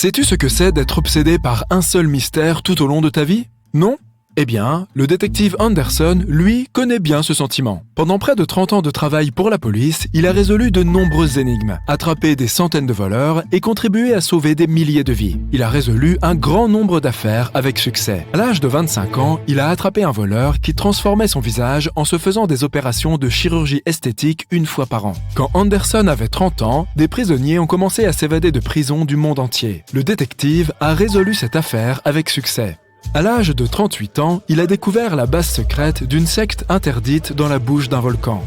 Sais-tu ce que c'est d'être obsédé par un seul mystère tout au long de ta vie? Non? Eh bien, le détective Anderson, lui, connaît bien ce sentiment. Pendant près de 30 ans de travail pour la police, il a résolu de nombreuses énigmes, attrapé des centaines de voleurs et contribué à sauver des milliers de vies. Il a résolu un grand nombre d'affaires avec succès. À l'âge de 25 ans, il a attrapé un voleur qui transformait son visage en se faisant des opérations de chirurgie esthétique une fois par an. Quand Anderson avait 30 ans, des prisonniers ont commencé à s'évader de prison du monde entier. Le détective a résolu cette affaire avec succès. À l'âge de 38 ans, il a découvert la base secrète d'une secte interdite dans la bouche d'un volcan.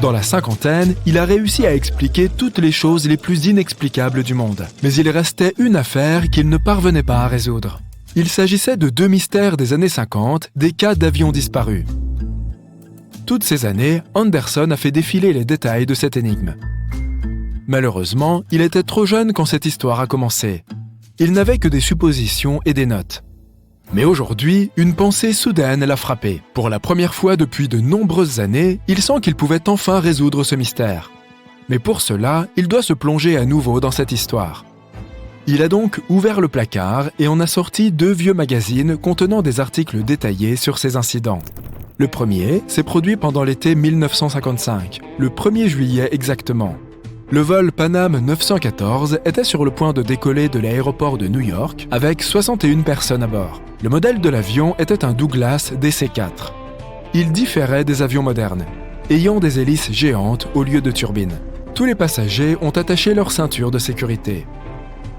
Dans la cinquantaine, il a réussi à expliquer toutes les choses les plus inexplicables du monde. Mais il restait une affaire qu'il ne parvenait pas à résoudre. Il s'agissait de 2 mystères des années 50, des cas d'avions disparus. Toutes ces années, Anderson a fait défiler les détails de cette énigme. Malheureusement, il était trop jeune quand cette histoire a commencé. Il n'avait que des suppositions et des notes. Mais aujourd'hui, une pensée soudaine l'a frappé. Pour la première fois depuis de nombreuses années, il sent qu'il pouvait enfin résoudre ce mystère. Mais pour cela, il doit se plonger à nouveau dans cette histoire. Il a donc ouvert le placard et en a sorti 2 vieux magazines contenant des articles détaillés sur ces incidents. Le premier s'est produit pendant l'été 1955, le 1er juillet exactement. Le vol Pan Am 914 était sur le point de décoller de l'aéroport de New York avec 61 personnes à bord. Le modèle de l'avion était un Douglas DC-4. Il différait des avions modernes, ayant des hélices géantes au lieu de turbines. Tous les passagers ont attaché leur ceinture de sécurité.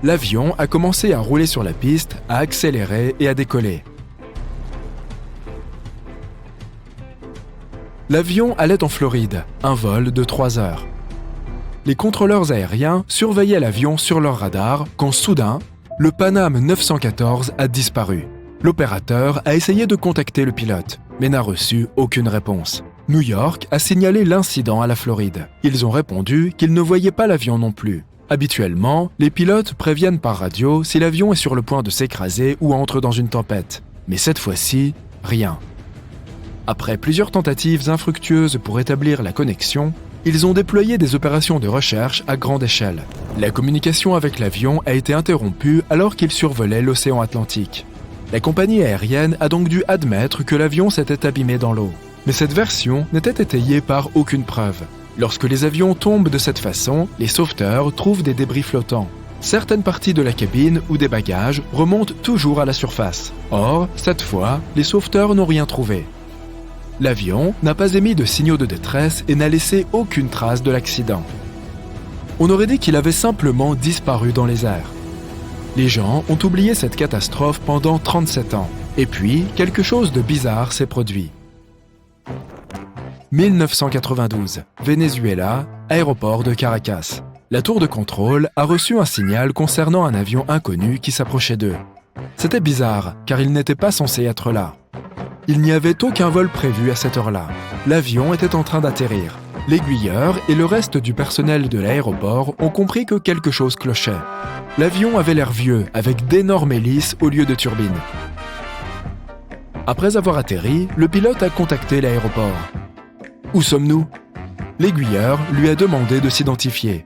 L'avion a commencé à rouler sur la piste, à accélérer et à décoller. L'avion allait en Floride, un vol de 3 heures. Les contrôleurs aériens surveillaient l'avion sur leur radar quand soudain, le Pan Am 914 a disparu. L'opérateur a essayé de contacter le pilote, mais n'a reçu aucune réponse. New York a signalé l'incident à la Floride. Ils ont répondu qu'ils ne voyaient pas l'avion non plus. Habituellement, les pilotes préviennent par radio si l'avion est sur le point de s'écraser ou entre dans une tempête. Mais cette fois-ci, rien. Après plusieurs tentatives infructueuses pour établir la connexion, ils ont déployé des opérations de recherche à grande échelle. La communication avec l'avion a été interrompue alors qu'il survolait l'océan Atlantique. La compagnie aérienne a donc dû admettre que l'avion s'était abîmé dans l'eau. Mais cette version n'était étayée par aucune preuve. Lorsque les avions tombent de cette façon, les sauveteurs trouvent des débris flottants. Certaines parties de la cabine ou des bagages remontent toujours à la surface. Or, cette fois, les sauveteurs n'ont rien trouvé. L'avion n'a pas émis de signaux de détresse et n'a laissé aucune trace de l'accident. On aurait dit qu'il avait simplement disparu dans les airs. Les gens ont oublié cette catastrophe pendant 37 ans. Et puis, quelque chose de bizarre s'est produit. 1992, Venezuela, aéroport de Caracas. La tour de contrôle a reçu un signal concernant un avion inconnu qui s'approchait d'eux. C'était bizarre, car il n'était pas censé être là. Il n'y avait aucun vol prévu à cette heure-là. L'avion était en train d'atterrir. L'aiguilleur et le reste du personnel de l'aéroport ont compris que quelque chose clochait. L'avion avait l'air vieux, avec d'énormes hélices au lieu de turbines. Après avoir atterri, le pilote a contacté l'aéroport. « Où sommes-nous » L'aiguilleur lui a demandé de s'identifier.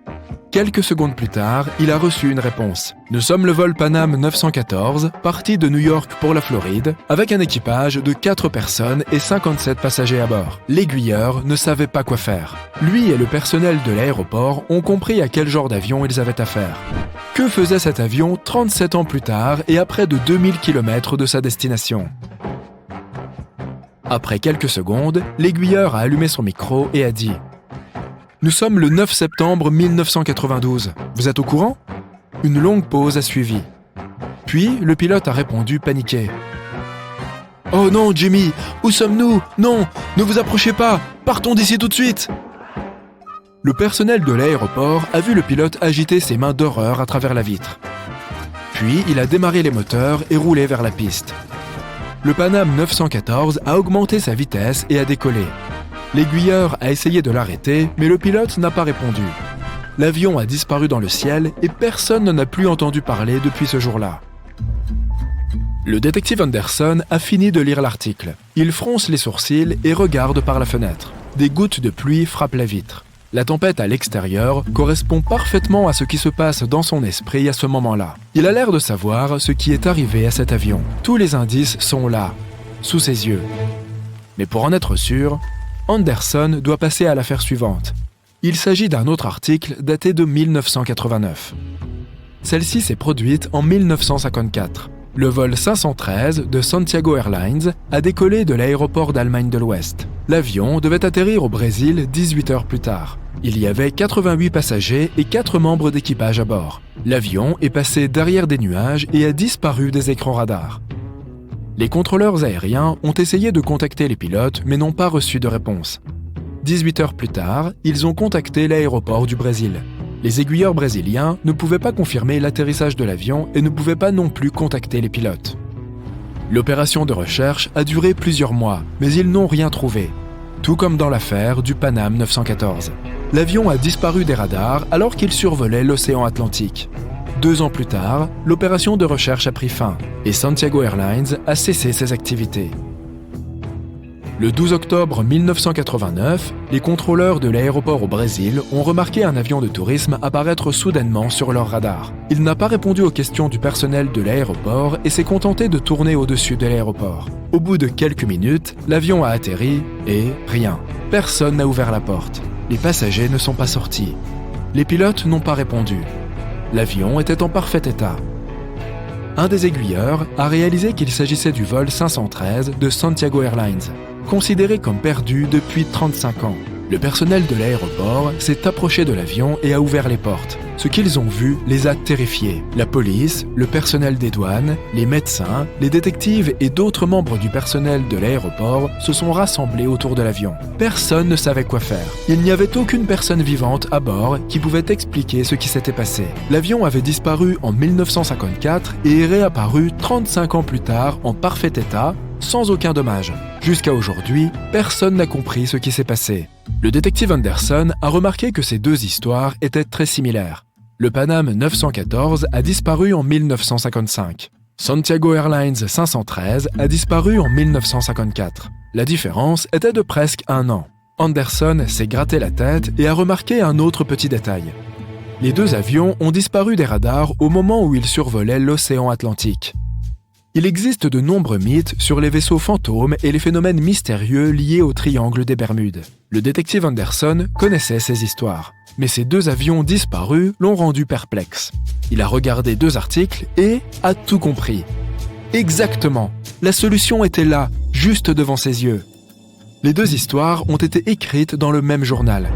Quelques secondes plus tard, il a reçu une réponse. « Nous sommes le vol Pan Am 914, parti de New York pour la Floride, avec un équipage de 4 personnes et 57 passagers à bord. » L'aiguilleur ne savait pas quoi faire. Lui et le personnel de l'aéroport ont compris à quel genre d'avion ils avaient affaire. Que faisait cet avion 37 ans plus tard et à près de 2000 km de sa destination? Après quelques secondes, l'aiguilleur a allumé son micro et a dit « Nous sommes le 9 septembre 1992. Vous êtes au courant ?» Une longue pause a suivi. Puis, le pilote a répondu paniqué. « Oh non, Jimmy, où sommes-nous? Non, ne vous approchez pas, partons d'ici tout de suite !» Le personnel de l'aéroport a vu le pilote agiter ses mains d'horreur à travers la vitre. Puis, il a démarré les moteurs et roulé vers la piste. Le Pan Am 914 a augmenté sa vitesse et a décollé. L'aiguilleur a essayé de l'arrêter, mais le pilote n'a pas répondu. L'avion a disparu dans le ciel et personne n'en a plus entendu parler depuis ce jour-là. Le détective Anderson a fini de lire l'article. Il fronce les sourcils et regarde par la fenêtre. Des gouttes de pluie frappent la vitre. La tempête à l'extérieur correspond parfaitement à ce qui se passe dans son esprit à ce moment-là. Il a l'air de savoir ce qui est arrivé à cet avion. Tous les indices sont là, sous ses yeux. Mais pour en être sûr, Anderson doit passer à l'affaire suivante. Il s'agit d'un autre article daté de 1989. Celle-ci s'est produite en 1954. Le vol 513 de Santiago Airlines a décollé de l'aéroport d'Allemagne de l'Ouest. L'avion devait atterrir au Brésil 18 heures plus tard. Il y avait 88 passagers et 4 membres d'équipage à bord. L'avion est passé derrière des nuages et a disparu des écrans radars. Les contrôleurs aériens ont essayé de contacter les pilotes mais n'ont pas reçu de réponse. 18 heures plus tard, ils ont contacté l'aéroport du Brésil. Les aiguilleurs brésiliens ne pouvaient pas confirmer l'atterrissage de l'avion et ne pouvaient pas non plus contacter les pilotes. L'opération de recherche a duré plusieurs mois, mais ils n'ont rien trouvé. Tout comme dans l'affaire du Paname 914. L'avion a disparu des radars alors qu'il survolait l'océan Atlantique. 2 ans plus tard, l'opération de recherche a pris fin et Santiago Airlines a cessé ses activités. Le 12 octobre 1989, les contrôleurs de l'aéroport au Brésil ont remarqué un avion de tourisme apparaître soudainement sur leur radar. Il n'a pas répondu aux questions du personnel de l'aéroport et s'est contenté de tourner au-dessus de l'aéroport. Au bout de quelques minutes, l'avion a atterri et rien. Personne n'a ouvert la porte. Les passagers ne sont pas sortis. Les pilotes n'ont pas répondu. L'avion était en parfait état. Un des aiguilleurs a réalisé qu'il s'agissait du vol 513 de Santiago Airlines, considéré comme perdu depuis 35 ans. Le personnel de l'aéroport s'est approché de l'avion et a ouvert les portes. Ce qu'ils ont vu les a terrifiés. La police, le personnel des douanes, les médecins, les détectives et d'autres membres du personnel de l'aéroport se sont rassemblés autour de l'avion. Personne ne savait quoi faire. Il n'y avait aucune personne vivante à bord qui pouvait expliquer ce qui s'était passé. L'avion avait disparu en 1954 et est réapparu 35 ans plus tard en parfait état, sans aucun dommage. Jusqu'à aujourd'hui, personne n'a compris ce qui s'est passé. Le détective Anderson a remarqué que ces deux histoires étaient très similaires. Le Paname 914 a disparu en 1955. Santiago Airlines 513 a disparu en 1954. La différence était de presque 1 an. Anderson s'est gratté la tête et a remarqué un autre petit détail. Les 2 avions ont disparu des radars au moment où ils survolaient l'océan Atlantique. Il existe de nombreux mythes sur les vaisseaux fantômes et les phénomènes mystérieux liés au triangle des Bermudes. Le détective Anderson connaissait ces histoires, mais ces 2 avions disparus l'ont rendu perplexe. Il a regardé 2 articles et a tout compris. Exactement, la solution était là, juste devant ses yeux. Les 2 histoires ont été écrites dans le même journal.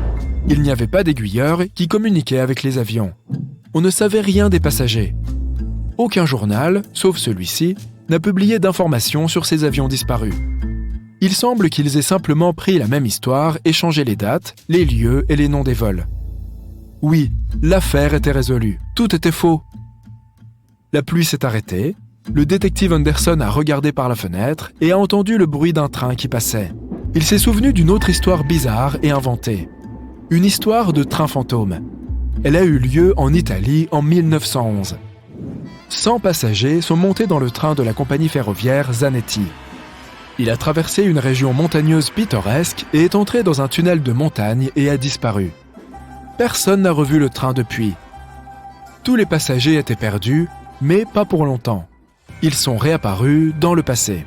Il n'y avait pas d'aiguilleurs qui communiquaient avec les avions. On ne savait rien des passagers. Aucun journal, sauf celui-ci, n'a publié d'informations sur ces avions disparus. Il semble qu'ils aient simplement pris la même histoire et changé les dates, les lieux et les noms des vols. Oui, l'affaire était résolue. Tout était faux. La pluie s'est arrêtée, le détective Anderson a regardé par la fenêtre et a entendu le bruit d'un train qui passait. Il s'est souvenu d'une autre histoire bizarre et inventée. Une histoire de train fantôme. Elle a eu lieu en Italie en 1911. 100 passagers sont montés dans le train de la compagnie ferroviaire Zanetti. Il a traversé une région montagneuse pittoresque et est entré dans un tunnel de montagne et a disparu. Personne n'a revu le train depuis. Tous les passagers étaient perdus, mais pas pour longtemps. Ils sont réapparus dans le passé.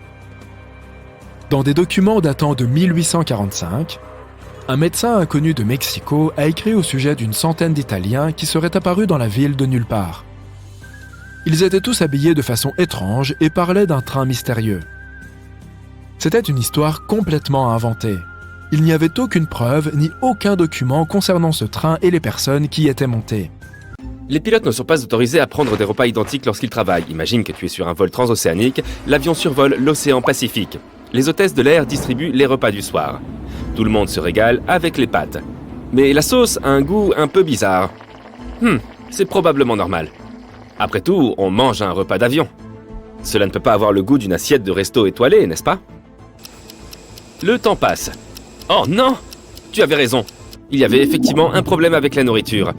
Dans des documents datant de 1845, un médecin inconnu de Mexico a écrit au sujet d'une centaine d'Italiens qui seraient apparus dans la ville de nulle part. Ils étaient tous habillés de façon étrange et parlaient d'un train mystérieux. C'était une histoire complètement inventée. Il n'y avait aucune preuve ni aucun document concernant ce train et les personnes qui y étaient montées. Les pilotes ne sont pas autorisés à prendre des repas identiques lorsqu'ils travaillent. Imagine que tu es sur un vol transocéanique, l'avion survole l'océan Pacifique. Les hôtesses de l'air distribuent les repas du soir. Tout le monde se régale avec les pâtes. Mais la sauce a un goût un peu bizarre. C'est probablement normal. Après tout, on mange un repas d'avion. Cela ne peut pas avoir le goût d'une assiette de resto étoilé, n'est-ce pas? Le temps passe. Oh non! Tu avais raison. Il y avait effectivement un problème avec la nourriture.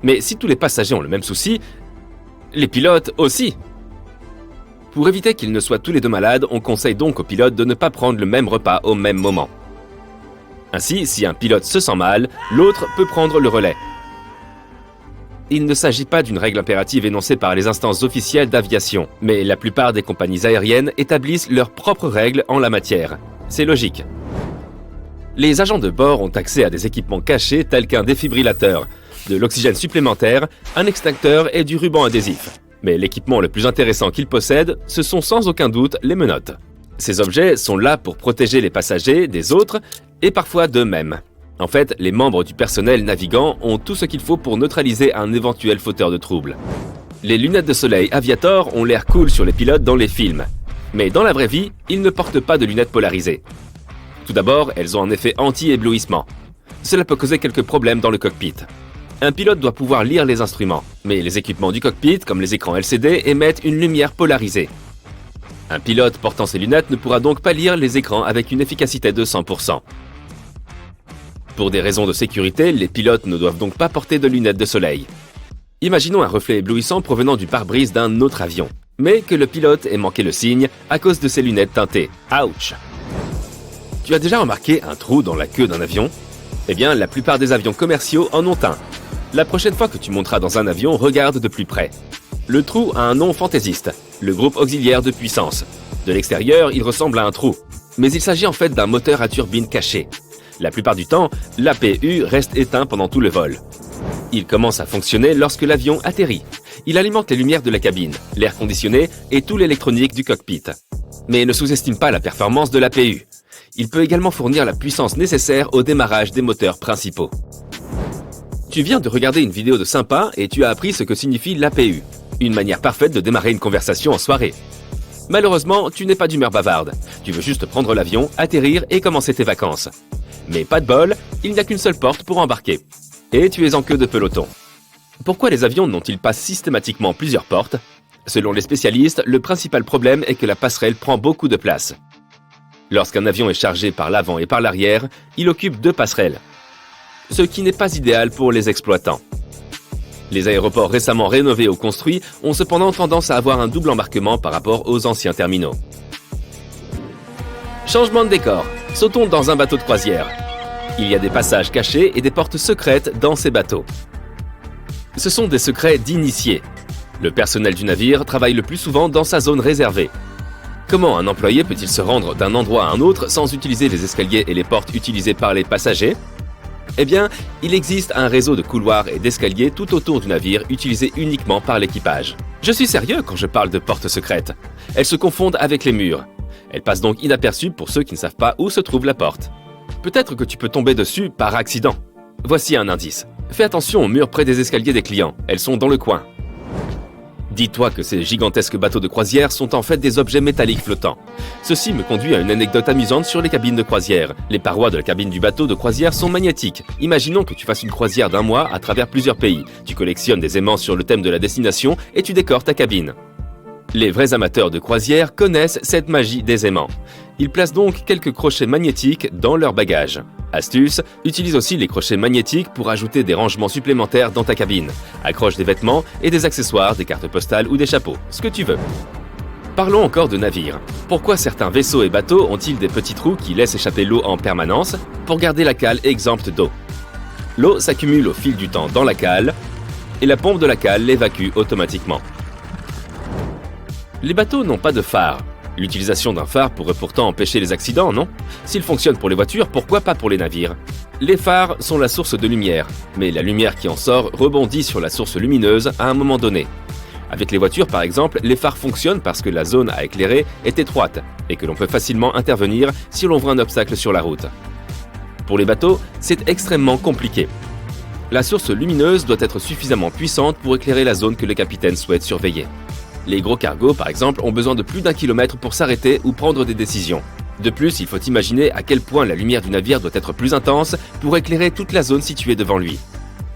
Mais si tous les passagers ont le même souci, les pilotes aussi. Pour éviter qu'ils ne soient tous les deux malades, on conseille donc aux pilotes de ne pas prendre le même repas au même moment. Ainsi, si un pilote se sent mal, l'autre peut prendre le relais. Il ne s'agit pas d'une règle impérative énoncée par les instances officielles d'aviation, mais la plupart des compagnies aériennes établissent leurs propres règles en la matière. C'est logique. Les agents de bord ont accès à des équipements cachés tels qu'un défibrillateur, de l'oxygène supplémentaire, un extincteur et du ruban adhésif. Mais l'équipement le plus intéressant qu'ils possèdent, ce sont sans aucun doute les menottes. Ces objets sont là pour protéger les passagers des autres et parfois d'eux-mêmes. En fait, les membres du personnel navigant ont tout ce qu'il faut pour neutraliser un éventuel fauteur de troubles. Les lunettes de soleil Aviator ont l'air cool sur les pilotes dans les films. Mais dans la vraie vie, ils ne portent pas de lunettes polarisées. Tout d'abord, elles ont un effet anti-éblouissement. Cela peut causer quelques problèmes dans le cockpit. Un pilote doit pouvoir lire les instruments, mais les équipements du cockpit, comme les écrans LCD, émettent une lumière polarisée. Un pilote portant ces lunettes ne pourra donc pas lire les écrans avec une efficacité de 100%. Pour des raisons de sécurité, les pilotes ne doivent donc pas porter de lunettes de soleil. Imaginons un reflet éblouissant provenant du pare-brise d'un autre avion, mais que le pilote ait manqué le signe à cause de ses lunettes teintées. Ouch! Tu as déjà remarqué un trou dans la queue d'un avion? Eh bien, la plupart des avions commerciaux en ont un. La prochaine fois que tu monteras dans un avion, regarde de plus près. Le trou a un nom fantaisiste, le groupe auxiliaire de puissance. De l'extérieur, il ressemble à un trou, mais il s'agit en fait d'un moteur à turbine caché. La plupart du temps, l'APU reste éteint pendant tout le vol. Il commence à fonctionner lorsque l'avion atterrit. Il alimente les lumières de la cabine, l'air conditionné et tout l'électronique du cockpit. Mais ne sous-estime pas la performance de l'APU. Il peut également fournir la puissance nécessaire au démarrage des moteurs principaux. Tu viens de regarder une vidéo de Sympa et tu as appris ce que signifie l'APU, une manière parfaite de démarrer une conversation en soirée. Malheureusement, tu n'es pas d'humeur bavarde. Tu veux juste prendre l'avion, atterrir et commencer tes vacances. Mais pas de bol, il n'y a qu'une seule porte pour embarquer. Et tu es en queue de peloton. Pourquoi les avions n'ont-ils pas systématiquement plusieurs portes? Selon les spécialistes, le principal problème est que la passerelle prend beaucoup de place. Lorsqu'un avion est chargé par l'avant et par l'arrière, il occupe 2 passerelles. Ce qui n'est pas idéal pour les exploitants. Les aéroports récemment rénovés ou construits ont cependant tendance à avoir un double embarquement par rapport aux anciens terminaux. Changement de décor. Sautons dans un bateau de croisière. Il y a des passages cachés et des portes secrètes dans ces bateaux. Ce sont des secrets d'initiés. Le personnel du navire travaille le plus souvent dans sa zone réservée. Comment un employé peut-il se rendre d'un endroit à un autre sans utiliser les escaliers et les portes utilisées par les passagers? Eh bien, il existe un réseau de couloirs et d'escaliers tout autour du navire utilisé uniquement par l'équipage. Je suis sérieux quand je parle de portes secrètes. Elles se confondent avec les murs. Elles passent donc inaperçues pour ceux qui ne savent pas où se trouve la porte. Peut-être que tu peux tomber dessus par accident. Voici un indice. Fais attention aux murs près des escaliers des clients. Elles sont dans le coin. Dis-toi que ces gigantesques bateaux de croisière sont en fait des objets métalliques flottants. Ceci me conduit à une anecdote amusante sur les cabines de croisière. Les parois de la cabine du bateau de croisière sont magnétiques. Imaginons que tu fasses une croisière d'1 mois à travers plusieurs pays. Tu collectionnes des aimants sur le thème de la destination et tu décores ta cabine. Les vrais amateurs de croisière connaissent cette magie des aimants. Ils placent donc quelques crochets magnétiques dans leur bagage. Astuce, utilise aussi les crochets magnétiques pour ajouter des rangements supplémentaires dans ta cabine. Accroche des vêtements et des accessoires, des cartes postales ou des chapeaux, ce que tu veux. Parlons encore de navires. Pourquoi certains vaisseaux et bateaux ont-ils des petits trous qui laissent échapper l'eau en permanence pour garder la cale exempte d'eau? L'eau s'accumule au fil du temps dans la cale et la pompe de la cale l'évacue automatiquement. Les bateaux n'ont pas de phare. L'utilisation d'un phare pourrait pourtant empêcher les accidents, non? S'il fonctionne pour les voitures, pourquoi pas pour les navires? Les phares sont la source de lumière, mais la lumière qui en sort rebondit sur la source lumineuse à un moment donné. Avec les voitures par exemple, les phares fonctionnent parce que la zone à éclairer est étroite et que l'on peut facilement intervenir si l'on voit un obstacle sur la route. Pour les bateaux, c'est extrêmement compliqué. La source lumineuse doit être suffisamment puissante pour éclairer la zone que le capitaine souhaite surveiller. Les gros cargos, par exemple, ont besoin de plus d'1 kilomètre pour s'arrêter ou prendre des décisions. De plus, il faut imaginer à quel point la lumière du navire doit être plus intense pour éclairer toute la zone située devant lui.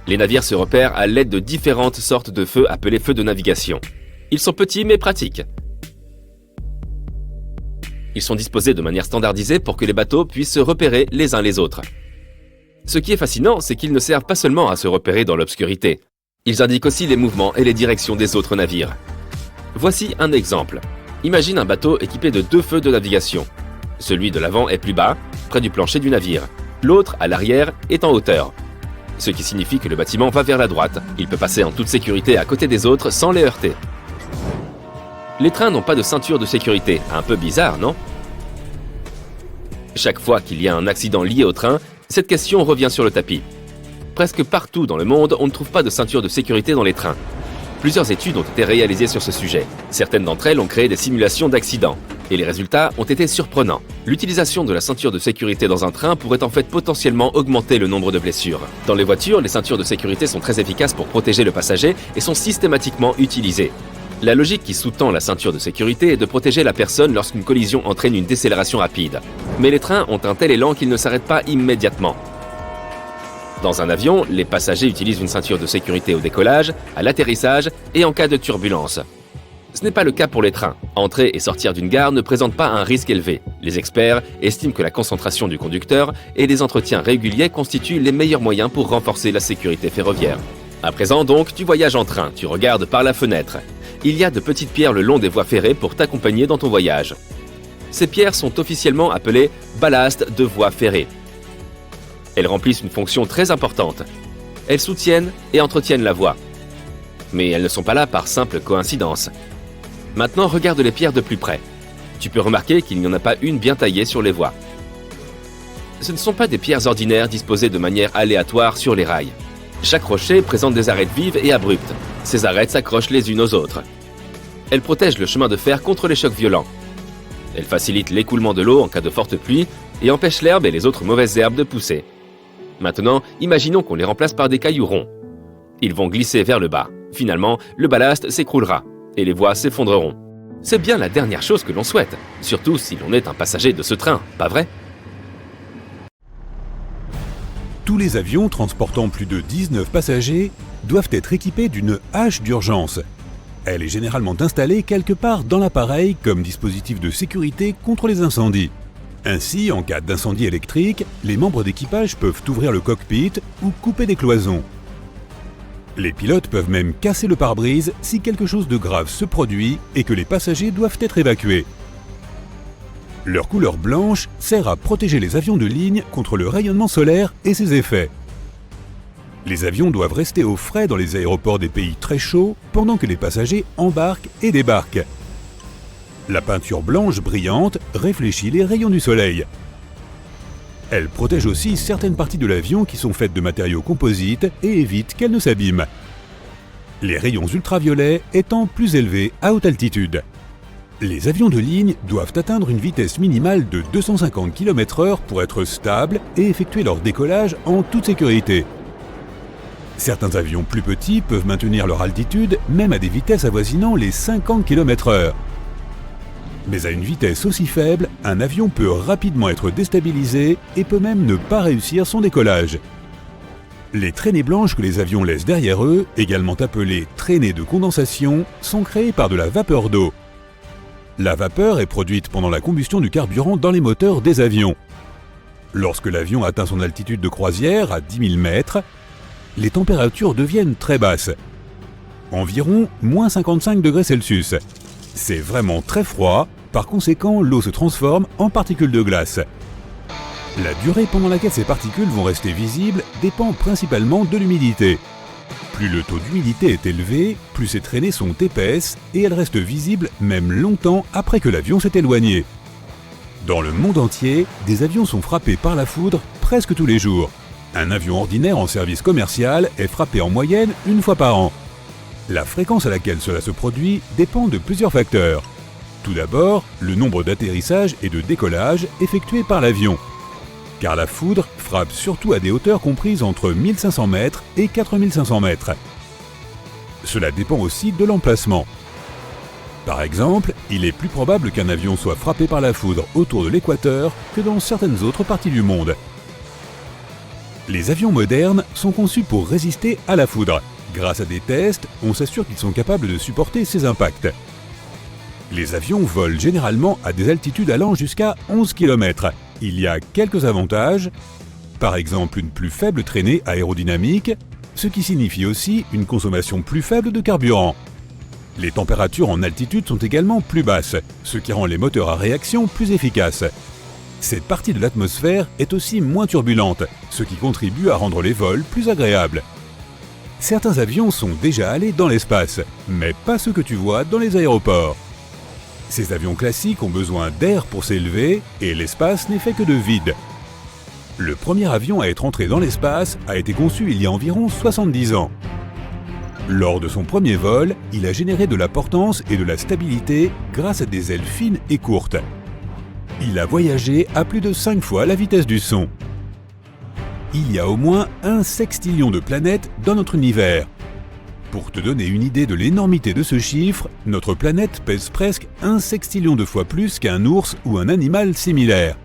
Les navires se repèrent à l'aide de différentes sortes de feux appelés feux de navigation. Ils sont petits mais pratiques. Ils sont disposés de manière standardisée pour que les bateaux puissent se repérer les uns les autres. Ce qui est fascinant, c'est qu'ils ne servent pas seulement à se repérer dans l'obscurité. Ils indiquent aussi les mouvements et les directions des autres navires. Voici un exemple. Imagine un bateau équipé de 2 feux de navigation. Celui de l'avant est plus bas, près du plancher du navire. L'autre, à l'arrière, est en hauteur. Ce qui signifie que le bâtiment va vers la droite. Il peut passer en toute sécurité à côté des autres sans les heurter. Les trains n'ont pas de ceinture de sécurité. Un peu bizarre, non? Chaque fois qu'il y a un accident lié au train, cette question revient sur le tapis. Presque partout dans le monde, on ne trouve pas de ceinture de sécurité dans les trains. Plusieurs études ont été réalisées sur ce sujet. Certaines d'entre elles ont créé des simulations d'accidents. Et les résultats ont été surprenants. L'utilisation de la ceinture de sécurité dans un train pourrait en fait potentiellement augmenter le nombre de blessures. Dans les voitures, les ceintures de sécurité sont très efficaces pour protéger le passager et sont systématiquement utilisées. La logique qui sous-tend la ceinture de sécurité est de protéger la personne lorsqu'une collision entraîne une décélération rapide. Mais les trains ont un tel élan qu'ils ne s'arrêtent pas immédiatement. Dans un avion, les passagers utilisent une ceinture de sécurité au décollage, à l'atterrissage et en cas de turbulence. Ce n'est pas le cas pour les trains. Entrer et sortir d'une gare ne présentent pas un risque élevé. Les experts estiment que la concentration du conducteur et les entretiens réguliers constituent les meilleurs moyens pour renforcer la sécurité ferroviaire. À présent donc, tu voyages en train, tu regardes par la fenêtre. Il y a de petites pierres le long des voies ferrées pour t'accompagner dans ton voyage. Ces pierres sont officiellement appelées ballasts de voies ferrées. Elles remplissent une fonction très importante. Elles soutiennent et entretiennent la voie. Mais elles ne sont pas là par simple coïncidence. Maintenant, regarde les pierres de plus près. Tu peux remarquer qu'il n'y en a pas une bien taillée sur les voies. Ce ne sont pas des pierres ordinaires disposées de manière aléatoire sur les rails. Chaque rocher présente des arêtes vives et abruptes. Ces arêtes s'accrochent les unes aux autres. Elles protègent le chemin de fer contre les chocs violents. Elles facilitent l'écoulement de l'eau en cas de forte pluie et empêchent l'herbe et les autres mauvaises herbes de pousser. Maintenant, imaginons qu'on les remplace par des cailloux ronds. Ils vont glisser vers le bas. Finalement, le ballast s'écroulera et les voies s'effondreront. C'est bien la dernière chose que l'on souhaite, surtout si l'on est un passager de ce train, pas vrai? Tous les avions transportant plus de 19 passagers doivent être équipés d'une hache d'urgence. Elle est généralement installée quelque part dans l'appareil comme dispositif de sécurité contre les incendies. Ainsi, en cas d'incendie électrique, les membres d'équipage peuvent ouvrir le cockpit ou couper des cloisons. Les pilotes peuvent même casser le pare-brise si quelque chose de grave se produit et que les passagers doivent être évacués. Leur couleur blanche sert à protéger les avions de ligne contre le rayonnement solaire et ses effets. Les avions doivent rester au frais dans les aéroports des pays très chauds pendant que les passagers embarquent et débarquent. La peinture blanche brillante réfléchit les rayons du soleil. Elle protège aussi certaines parties de l'avion qui sont faites de matériaux composites et évite qu'elles ne s'abîment. Les rayons ultraviolets étant plus élevés à haute altitude. Les avions de ligne doivent atteindre une vitesse minimale de 250 km/h pour être stables et effectuer leur décollage en toute sécurité. Certains avions plus petits peuvent maintenir leur altitude même à des vitesses avoisinant les 50 km/h. Mais à une vitesse aussi faible, un avion peut rapidement être déstabilisé et peut même ne pas réussir son décollage. Les traînées blanches que les avions laissent derrière eux, également appelées traînées de condensation, sont créées par de la vapeur d'eau. La vapeur est produite pendant la combustion du carburant dans les moteurs des avions. Lorsque l'avion atteint son altitude de croisière à 10 000 mètres, les températures deviennent très basses, environ moins 55 degrés Celsius. C'est vraiment très froid, par conséquent l'eau se transforme en particules de glace. La durée pendant laquelle ces particules vont rester visibles dépend principalement de l'humidité. Plus le taux d'humidité est élevé, plus ces traînées sont épaisses et elles restent visibles même longtemps après que l'avion s'est éloigné. Dans le monde entier, des avions sont frappés par la foudre presque tous les jours. Un avion ordinaire en service commercial est frappé en moyenne une fois par an. La fréquence à laquelle cela se produit dépend de plusieurs facteurs. Tout d'abord, le nombre d'atterrissages et de décollages effectués par l'avion. Car la foudre frappe surtout à des hauteurs comprises entre 1500 mètres et 4500 mètres. Cela dépend aussi de l'emplacement. Par exemple, il est plus probable qu'un avion soit frappé par la foudre autour de l'équateur que dans certaines autres parties du monde. Les avions modernes sont conçus pour résister à la foudre. Grâce à des tests, on s'assure qu'ils sont capables de supporter ces impacts. Les avions volent généralement à des altitudes allant jusqu'à 11 km. Il y a quelques avantages, par exemple une plus faible traînée aérodynamique, ce qui signifie aussi une consommation plus faible de carburant. Les températures en altitude sont également plus basses, ce qui rend les moteurs à réaction plus efficaces. Cette partie de l'atmosphère est aussi moins turbulente, ce qui contribue à rendre les vols plus agréables. Certains avions sont déjà allés dans l'espace, mais pas ceux que tu vois dans les aéroports. Ces avions classiques ont besoin d'air pour s'élever et l'espace n'est fait que de vide. Le premier avion à être entré dans l'espace a été conçu il y a environ 70 ans. Lors de son premier vol, il a généré de la portance et de la stabilité grâce à des ailes fines et courtes. Il a voyagé à plus de 5 fois la vitesse du son. Il y a au moins 1 sextillion de planètes dans notre univers. Pour te donner une idée de l'énormité de ce chiffre, notre planète pèse presque 1 sextillion de fois plus qu'un ours ou un animal similaire.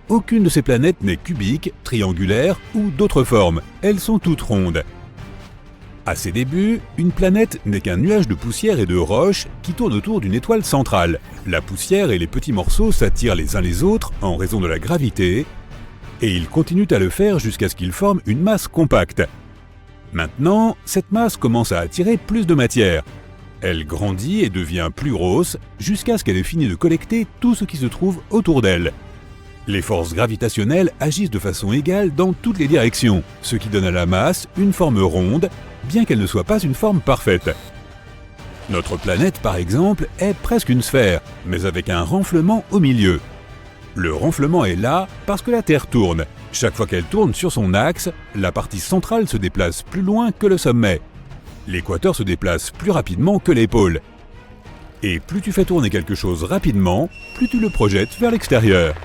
Aucune de ces planètes n'est cubique, triangulaire ou d'autres formes, elles sont toutes rondes. À ses débuts, une planète n'est qu'un nuage de poussière et de roches qui tourne autour d'une étoile centrale. La poussière et les petits morceaux s'attirent les uns les autres en raison de la gravité, et ils continuent à le faire jusqu'à ce qu'ils forment une masse compacte. Maintenant, cette masse commence à attirer plus de matière. Elle grandit et devient plus grosse jusqu'à ce qu'elle ait fini de collecter tout ce qui se trouve autour d'elle. Les forces gravitationnelles agissent de façon égale dans toutes les directions, ce qui donne à la masse une forme ronde, bien qu'elle ne soit pas une forme parfaite. Notre planète, par exemple, est presque une sphère, mais avec un renflement au milieu. Le renflement est là parce que la Terre tourne. Chaque fois qu'elle tourne sur son axe, la partie centrale se déplace plus loin que le sommet. L'équateur se déplace plus rapidement que les pôles. Et plus tu fais tourner quelque chose rapidement, plus tu le projettes vers l'extérieur.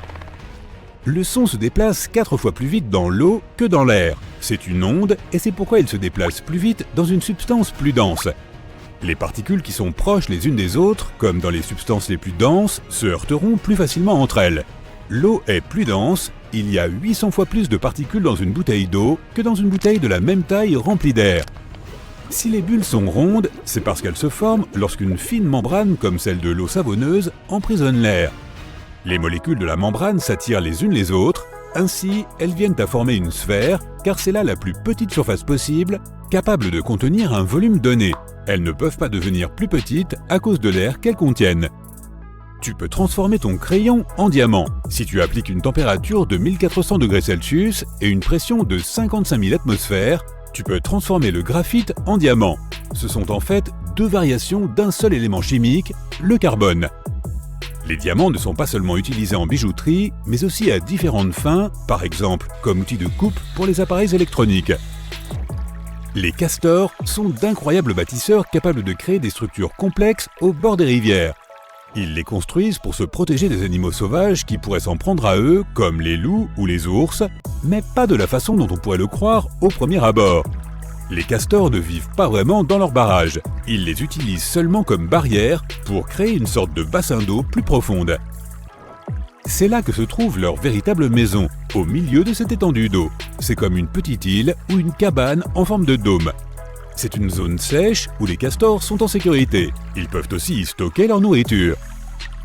Le son se déplace 4 fois plus vite dans l'eau que dans l'air. C'est une onde et c'est pourquoi il se déplace plus vite dans une substance plus dense. Les particules qui sont proches les unes des autres, comme dans les substances les plus denses, se heurteront plus facilement entre elles. L'eau est plus dense, il y a 800 fois plus de particules dans une bouteille d'eau que dans une bouteille de la même taille remplie d'air. Si les bulles sont rondes, c'est parce qu'elles se forment lorsqu'une fine membrane comme celle de l'eau savonneuse emprisonne l'air. Les molécules de la membrane s'attirent les unes les autres, ainsi elles viennent à former une sphère car c'est là la plus petite surface possible, capable de contenir un volume donné. Elles ne peuvent pas devenir plus petites à cause de l'air qu'elles contiennent. Tu peux transformer ton crayon en diamant si tu appliques une température de 1400 degrés Celsius et une pression de 55 000 atmosphères. Tu peux transformer le graphite en diamant. Ce sont en fait 2 variations d'un seul élément chimique, le carbone. Les diamants ne sont pas seulement utilisés en bijouterie, mais aussi à différentes fins, par exemple comme outil de coupe pour les appareils électroniques. Les castors sont d'incroyables bâtisseurs capables de créer des structures complexes au bord des rivières. Ils les construisent pour se protéger des animaux sauvages qui pourraient s'en prendre à eux, comme les loups ou les ours, mais pas de la façon dont on pourrait le croire au premier abord. Les castors ne vivent pas vraiment dans leurs barrages, ils les utilisent seulement comme barrière pour créer une sorte de bassin d'eau plus profonde. C'est là que se trouve leur véritable maison, au milieu de cette étendue d'eau. C'est comme une petite île ou une cabane en forme de dôme. C'est une zone sèche où les castors sont en sécurité. Ils peuvent aussi y stocker leur nourriture.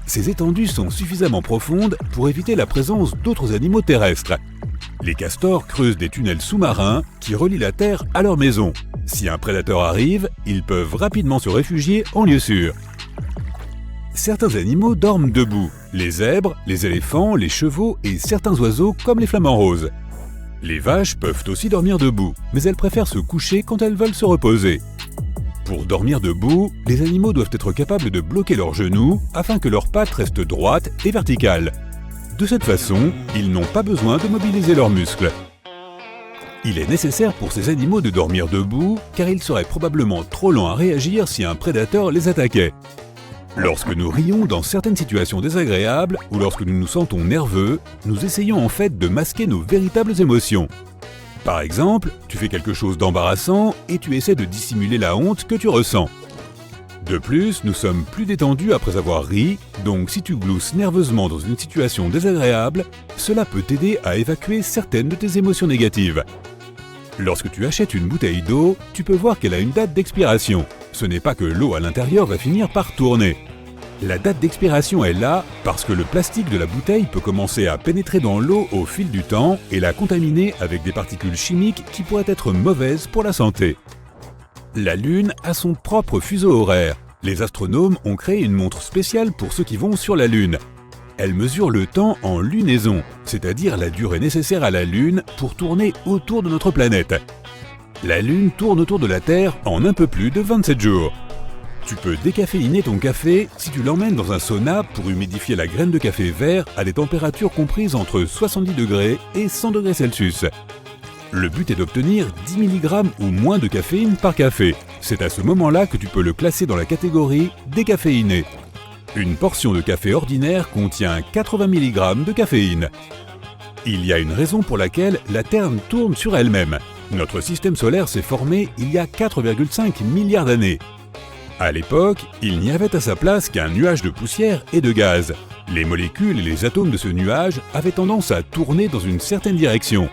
Ces étendues sont suffisamment profondes pour éviter la présence d'autres animaux terrestres. Les castors creusent des tunnels sous-marins qui relient la terre à leur maison. Si un prédateur arrive, ils peuvent rapidement se réfugier en lieu sûr. Certains animaux dorment debout. Les zèbres, les éléphants, les chevaux et certains oiseaux comme les flamants roses. Les vaches peuvent aussi dormir debout, mais elles préfèrent se coucher quand elles veulent se reposer. Pour dormir debout, les animaux doivent être capables de bloquer leurs genoux afin que leurs pattes restent droites et verticales. De cette façon, ils n'ont pas besoin de mobiliser leurs muscles. Il est nécessaire pour ces animaux de dormir debout car ils seraient probablement trop lents à réagir si un prédateur les attaquait. Lorsque nous rions dans certaines situations désagréables ou lorsque nous nous sentons nerveux, nous essayons en fait de masquer nos véritables émotions. Par exemple, tu fais quelque chose d'embarrassant et tu essaies de dissimuler la honte que tu ressens. De plus, nous sommes plus détendus après avoir ri, donc si tu glousses nerveusement dans une situation désagréable, cela peut t'aider à évacuer certaines de tes émotions négatives. Lorsque tu achètes une bouteille d'eau, tu peux voir qu'elle a une date d'expiration. Ce n'est pas que l'eau à l'intérieur va finir par tourner. La date d'expiration est là parce que le plastique de la bouteille peut commencer à pénétrer dans l'eau au fil du temps et la contaminer avec des particules chimiques qui pourraient être mauvaises pour la santé. La Lune a son propre fuseau horaire. Les astronomes ont créé une montre spéciale pour ceux qui vont sur la Lune. Elle mesure le temps en lunaison, c'est-à-dire la durée nécessaire à la Lune pour tourner autour de notre planète. La Lune tourne autour de la Terre en un peu plus de 27 jours. Tu peux décaféiner ton café si tu l'emmènes dans un sauna pour humidifier la graine de café vert à des températures comprises entre 70 degrés et 100 degrés Celsius. Le but est d'obtenir 10 mg ou moins de caféine par café. C'est à ce moment-là que tu peux le classer dans la catégorie décaféiné. Une portion de café ordinaire contient 80 mg de caféine. Il y a une raison pour laquelle la Terre tourne sur elle-même. Notre système solaire s'est formé il y a 4,5 milliards d'années. À l'époque, il n'y avait à sa place qu'un nuage de poussière et de gaz. Les molécules et les atomes de ce nuage avaient tendance à tourner dans une certaine direction.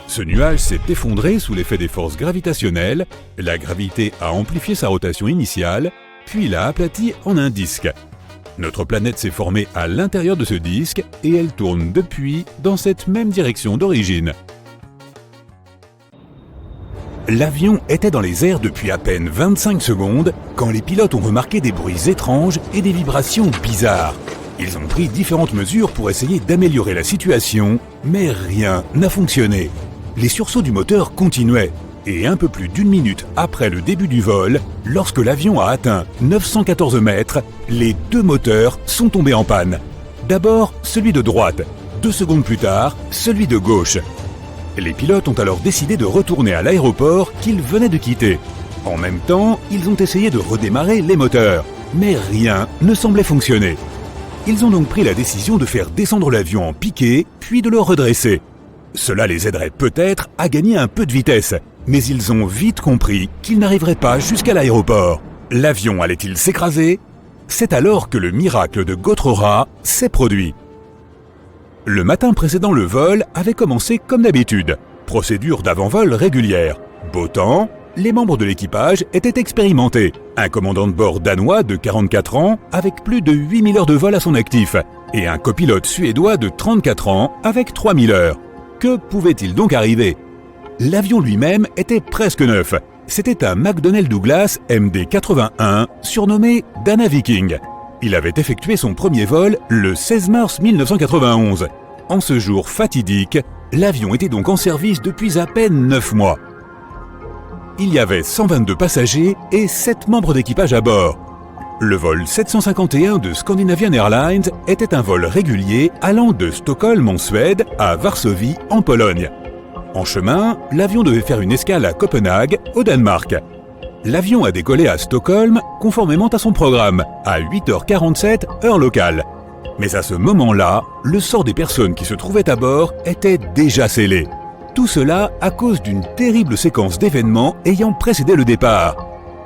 Ce nuage s'est effondré sous l'effet des forces gravitationnelles, la gravité a amplifié sa rotation initiale, puis l'a aplati en un disque. Notre planète s'est formée à l'intérieur de ce disque et elle tourne depuis dans cette même direction d'origine. L'avion était dans les airs depuis à peine 25 secondes quand les pilotes ont remarqué des bruits étranges et des vibrations bizarres. Ils ont pris différentes mesures pour essayer d'améliorer la situation, mais rien n'a fonctionné. Les sursauts du moteur continuaient, et un peu plus d'une minute après le début du vol, lorsque l'avion a atteint 914 mètres, les deux moteurs sont tombés en panne. D'abord, celui de droite, 2 secondes plus tard, celui de gauche. Les pilotes ont alors décidé de retourner à l'aéroport qu'ils venaient de quitter. En même temps, ils ont essayé de redémarrer les moteurs, mais rien ne semblait fonctionner. Ils ont donc pris la décision de faire descendre l'avion en piqué, puis de le redresser. Cela les aiderait peut-être à gagner un peu de vitesse, mais ils ont vite compris qu'ils n'arriveraient pas jusqu'à l'aéroport. L'avion allait-il s'écraser ? C'est alors que le miracle de Gottrora s'est produit. Le matin précédant le vol avait commencé comme d'habitude. Procédure d'avant-vol régulière. Beau temps, les membres de l'équipage étaient expérimentés. Un commandant de bord danois de 44 ans avec plus de 8000 heures de vol à son actif et un copilote suédois de 34 ans avec 3000 heures. Que pouvait-il donc arriver ? L'avion lui-même était presque neuf. C'était un McDonnell Douglas MD-81 surnommé Dana Viking. Il avait effectué son premier vol le 16 mars 1991. En ce jour fatidique, l'avion était donc en service depuis à peine 9 mois. Il y avait 122 passagers et 7 membres d'équipage à bord. Le vol 751 de Scandinavian Airlines était un vol régulier allant de Stockholm en Suède à Varsovie en Pologne. En chemin, l'avion devait faire une escale à Copenhague, au Danemark. L'avion a décollé à Stockholm conformément à son programme, à 8h47 heure locale. Mais à ce moment-là, le sort des personnes qui se trouvaient à bord était déjà scellé. Tout cela à cause d'une terrible séquence d'événements ayant précédé le départ.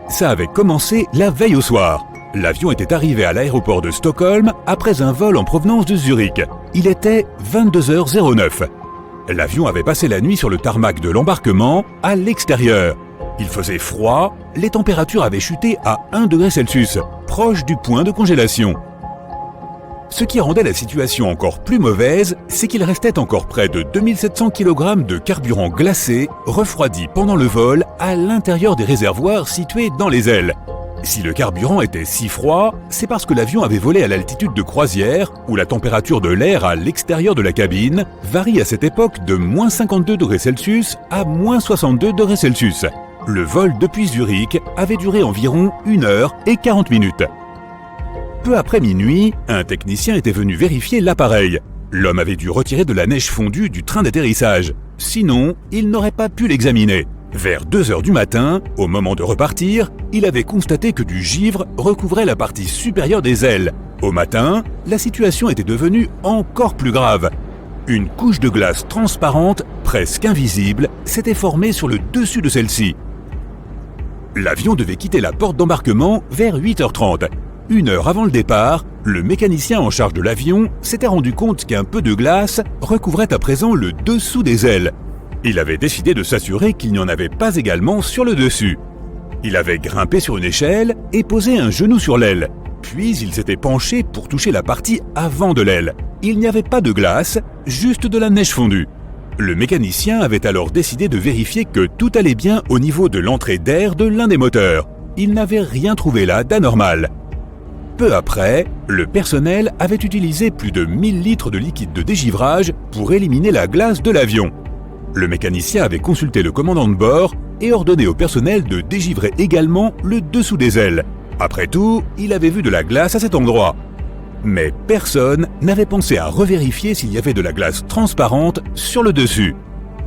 Ça avait commencé la veille au soir. L'avion était arrivé à l'aéroport de Stockholm après un vol en provenance de Zurich. Il était 22h09. L'avion avait passé la nuit sur le tarmac de l'embarquement, à l'extérieur. Il faisait froid, les températures avaient chuté à 1 degré Celsius, proche du point de congélation. Ce qui rendait la situation encore plus mauvaise, c'est qu'il restait encore près de 2700 kg de carburant glacé, refroidi pendant le vol, à l'intérieur des réservoirs situés dans les ailes. Si le carburant était si froid, c'est parce que l'avion avait volé à l'altitude de croisière, où la température de l'air à l'extérieur de la cabine varie à cette époque de moins 52 degrés Celsius à moins 62 degrés Celsius. Le vol depuis Zurich avait duré environ 1 heure et 40 minutes. Peu après minuit, un technicien était venu vérifier l'appareil. L'homme avait dû retirer de la neige fondue du train d'atterrissage. Sinon, il n'aurait pas pu l'examiner. Vers 2 heures du matin, au moment de repartir, il avait constaté que du givre recouvrait la partie supérieure des ailes. Au matin, la situation était devenue encore plus grave. Une couche de glace transparente, presque invisible, s'était formée sur le dessus de celle-ci. L'avion devait quitter la porte d'embarquement vers 8h30. 1 heure avant le départ, le mécanicien en charge de l'avion s'était rendu compte qu'un peu de glace recouvrait à présent le dessous des ailes. Il avait décidé de s'assurer qu'il n'y en avait pas également sur le dessus. Il avait grimpé sur une échelle et posé un genou sur l'aile. Puis il s'était penché pour toucher la partie avant de l'aile. Il n'y avait pas de glace, juste de la neige fondue. Le mécanicien avait alors décidé de vérifier que tout allait bien au niveau de l'entrée d'air de l'un des moteurs. Il n'avait rien trouvé là d'anormal. Peu après, le personnel avait utilisé plus de 1000 litres de liquide de dégivrage pour éliminer la glace de l'avion. Le mécanicien avait consulté le commandant de bord et ordonné au personnel de dégivrer également le dessous des ailes. Après tout, il avait vu de la glace à cet endroit. Mais personne n'avait pensé à revérifier s'il y avait de la glace transparente sur le dessus.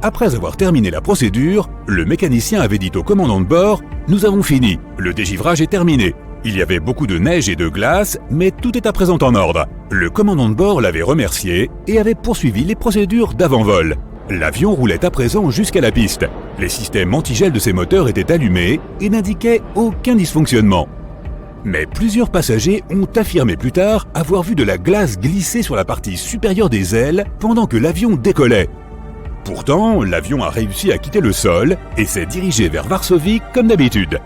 Après avoir terminé la procédure, le mécanicien avait dit au commandant de bord « Nous avons fini, le dégivrage est terminé. Il y avait beaucoup de neige et de glace, mais tout est à présent en ordre. » Le commandant de bord l'avait remercié et avait poursuivi les procédures d'avant-vol. L'avion roulait à présent jusqu'à la piste. Les systèmes antigel de ses moteurs étaient allumés et n'indiquaient aucun dysfonctionnement. Mais plusieurs passagers ont affirmé plus tard avoir vu de la glace glisser sur la partie supérieure des ailes pendant que l'avion décollait. Pourtant, l'avion a réussi à quitter le sol et s'est dirigé vers Varsovie comme d'habitude.